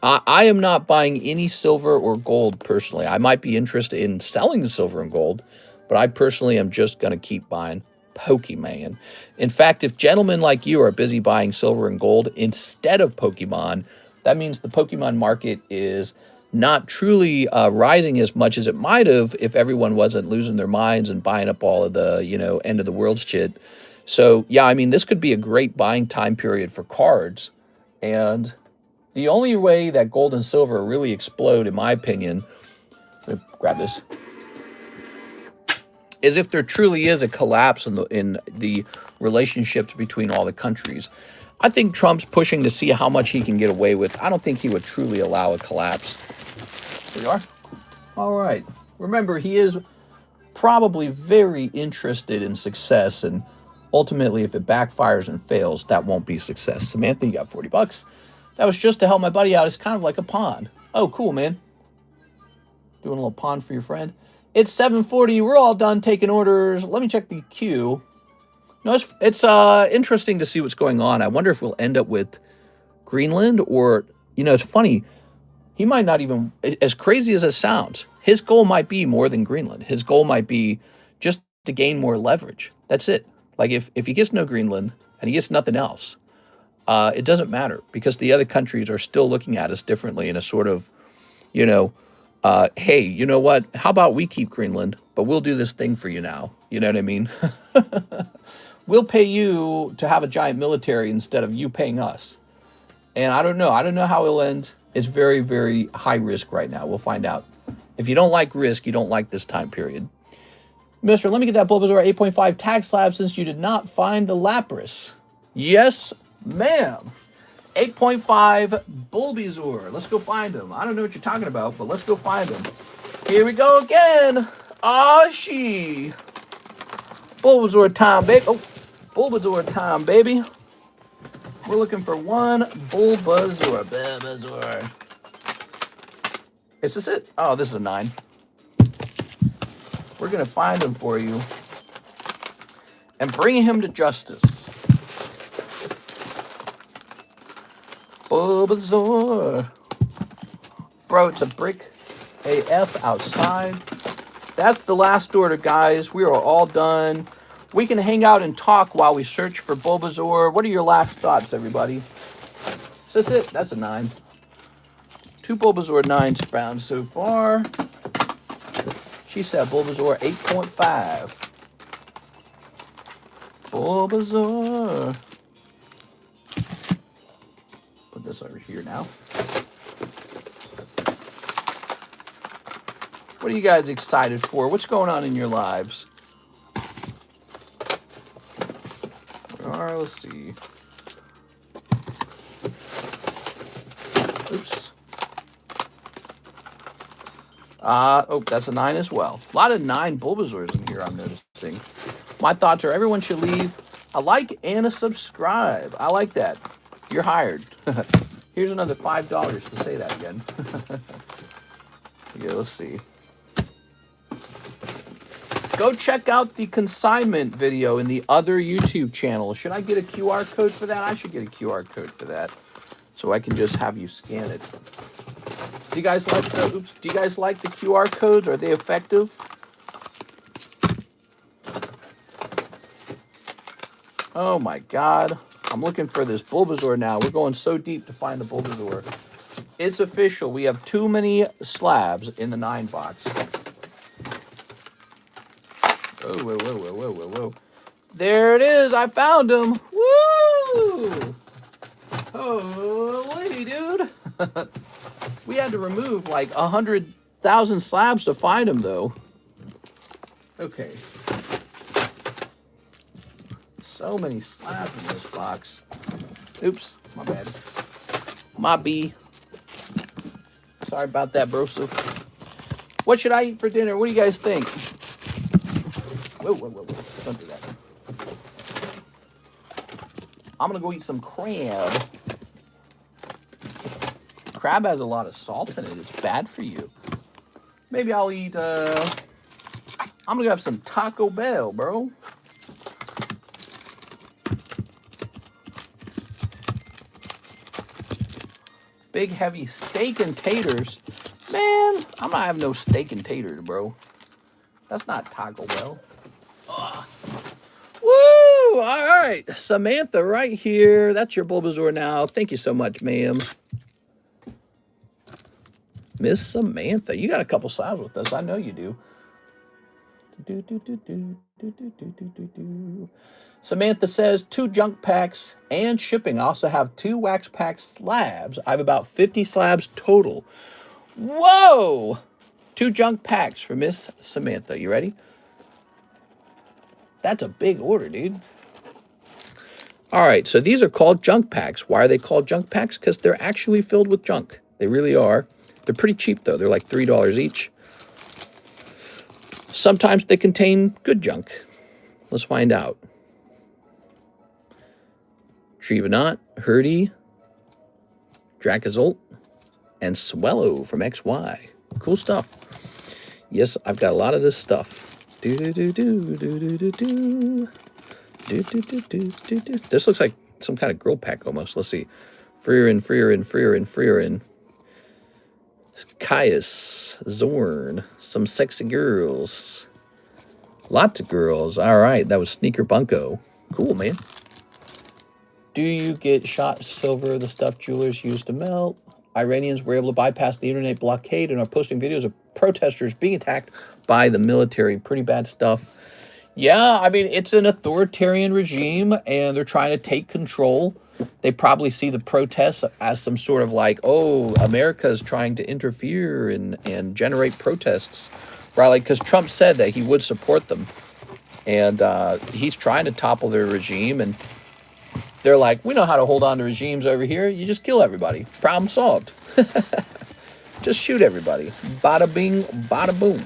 I am not buying any silver or gold personally. I might be interested in selling the silver and gold, but I personally am just going to keep buying Pokemon. In fact, if gentlemen like you are busy buying silver and gold instead of Pokemon, that means the Pokemon market is not truly rising as much as it might have if everyone wasn't losing their minds and buying up all of the, end of the world shit. So, yeah, I mean, this could be a great buying time period for cards. And the only way that gold and silver really explode, in my opinion, let me grab this, is if there truly is a collapse in the relationships between all the countries. I think Trump's pushing to see how much he can get away with. I don't think he would truly allow a collapse. There you are. All right. Remember, he is probably very interested in success, and ultimately, if it backfires and fails, that won't be success. Samantha, you got 40 bucks. That was just to help my buddy out. It's kind of like a pond. Oh, cool, man. Doing a little pond for your friend. It's 7:40. We're all done taking orders. Let me check the queue. No, it's interesting to see what's going on. I wonder if we'll end up with Greenland or, it's funny. He might not even, as crazy as it sounds, his goal might be more than Greenland. His goal might be just to gain more leverage. That's it. Like if he gets no Greenland and he gets nothing else, it doesn't matter because the other countries are still looking at us differently in a sort of, hey, you know what? How about we keep Greenland, but we'll do this thing for you now. You know what I mean? We'll pay you to have a giant military instead of you paying us. And I don't know. I don't know how it'll end. It's very, very high risk right now. We'll find out. If you don't like risk, you don't like this time period. Mister, let me get that Bulbasaur 8.5 tag slab since you did not find the Lapras. Yes, ma'am. 8.5 Bulbasaur. Let's go find him. I don't know what you're talking about, but let's go find him. Here we go again. She. Bulbasaur time, baby. Oh, Bulbasaur time, baby. We're looking for one Bulbasaur. Bulbasaur. Is this it? Oh, this is a 9. We're going to find him for you and bring him to justice. Bulbasaur. Bro, it's a brick AF outside. That's the last order, guys. We are all done. We can hang out and talk while we search for Bulbasaur. What are your last thoughts, everybody? Is this it? That's a 9. 2 Bulbasaur 9s found so far. She said Bulbasaur 8.5. Bulbasaur. Put this over here now. What are you guys excited for? What's going on in your lives? All right, let's see. Oops. Oh, that's a 9 as well. A lot of 9 Bulbasaurs in here, I'm noticing. My thoughts are everyone should leave a like and a subscribe. I like that. You're hired. Here's another $5 to say that again. Yeah, let's see. Go check out the consignment video in the other YouTube channel. Should I get a QR code for that? I should get a QR code for that, so I can just have you scan it. Do you guys like the? Oops. Do you guys like the QR codes? Are they effective? Oh my God! I'm looking for this Bulbasaur now. We're going so deep to find the Bulbasaur. It's official. We have too many slabs in the 9 box. Oh, whoa, whoa, whoa, whoa, whoa, whoa. There it is. I found him. Woo! Holy, dude. We had to remove like 100,000 slabs to find him, though. Okay. So many slabs in this box. Oops, my bad. My B. Sorry about that, broso. What should I eat for dinner? What do you guys think? Whoa, whoa, whoa, whoa. Don't do that. I'm going to go eat some crab. crab has a lot of salt in it. It's bad for you. Maybe I'll eat, I'm gonna have some Taco Bell, bro. Big, heavy steak and taters. Man, I'm not having no steak and taters, bro. That's not Taco Bell. Ugh. Woo! All right. Samantha right here. That's your Bulbasaur now. Thank you so much, ma'am. Miss Samantha. You got a couple slabs with us. I know you do. Samantha says 2 junk packs and shipping. I also have 2 wax pack slabs. I have about 50 slabs total. Whoa! 2 junk packs for Miss Samantha. You ready? That's a big order, dude. All right, so these are called junk packs. Why are they called junk packs? Because they're actually filled with junk. They really are. They're pretty cheap, though. They're like $3 each. Sometimes they contain good junk. Let's find out. Trevenant, Herdy, Dracozolt, and Swellow from XY. Cool stuff. Yes, I've got a lot of this stuff. This looks like some kind of grill pack almost. Let's see. Freerin. Caius, Zorn, some sexy girls. Lots of girls. All right, that was Sneaker Bunko. Cool, man. Do you get shot silver the stuff jewelers used to melt? Iranians were able to bypass the internet blockade and are posting videos of protesters being attacked by the military. Pretty bad stuff. Yeah, I mean, it's an authoritarian regime, and they're trying to take control. They probably see the protests as some sort of like, oh, America's trying to interfere and generate protests. Right, like, because Trump said that he would support them. And he's trying to topple their regime, and they're like, we know how to hold on to regimes over here. You just kill everybody. Problem solved. Just shoot everybody. Bada bing, bada boom.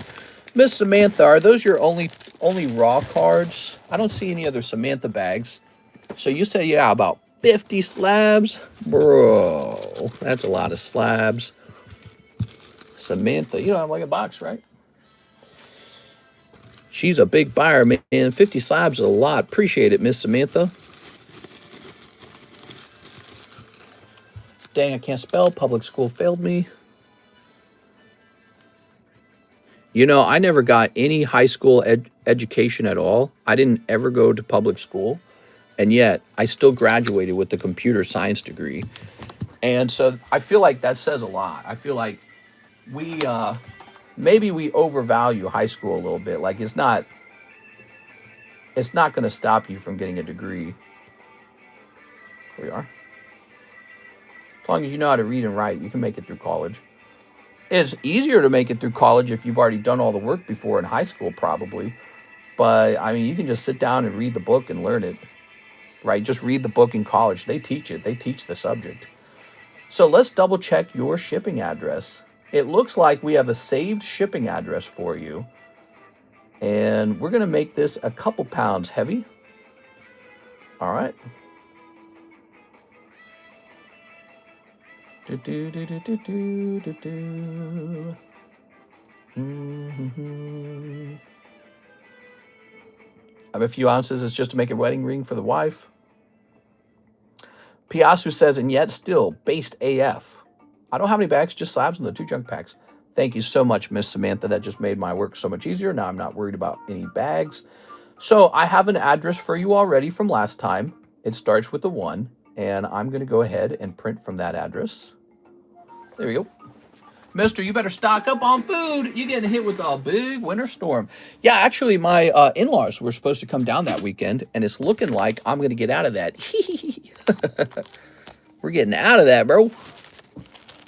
Miss Samantha, are those your only raw cards? I don't see any other Samantha bags. So you said, yeah, about 50 slabs? Bro, that's a lot of slabs. Samantha, you don't have like a box, right? She's a big buyer, man. 50 slabs is a lot. Appreciate it, Miss Samantha. Dang, I can't spell. Public school failed me. You know, I never got any high school education at all. I didn't ever go to public school. And yet, I still graduated with a computer science degree. And so I feel like that says a lot. I feel like we, maybe we overvalue high school a little bit. Like, it's not going to stop you from getting a degree. Here we are. As long as you know how to read and write, you can make it through college. It's easier to make it through college if you've already done all the work before in high school, probably. But, I mean, you can just sit down and read the book and learn it. Right? Just read the book in college. They teach it. They teach the subject. So let's double check your shipping address. It looks like we have a saved shipping address for you. And we're going to make this a couple pounds heavy. All right. I have a few ounces. It's just to make a wedding ring for the wife. Piasu says, and yet still, based AF. I don't have any bags, just slabs and the 2 junk packs. Thank you so much, Miss Samantha. That just made my work so much easier. Now I'm not worried about any bags. So I have an address for you already from last time. It starts with a 1, and I'm going to go ahead and print from that address. There we go. Mister, you better stock up on food. You're getting hit with a big winter storm. Yeah, actually, my in-laws were supposed to come down that weekend, and it's looking like I'm going to get out of that. We're getting out of that, bro.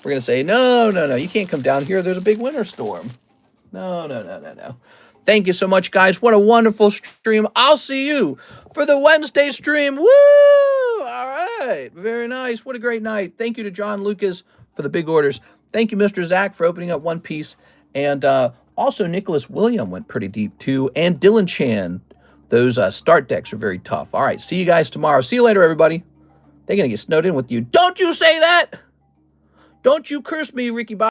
We're going to say, no, you can't come down here. There's a big winter storm. No. Thank you so much, guys. What a wonderful stream. I'll see you for the Wednesday stream. Woo! All right. Very nice. What a great night. Thank you to John Lucas for the big orders. Thank you, Mr. Zach, for opening up One Piece. And also, Nicholas William went pretty deep, too. And Dylan Chan. Those start decks are very tough. All right. See you guys tomorrow. See you later, everybody. They're going to get snowed in with you. Don't you say that! Don't you curse me, Ricky Bobby.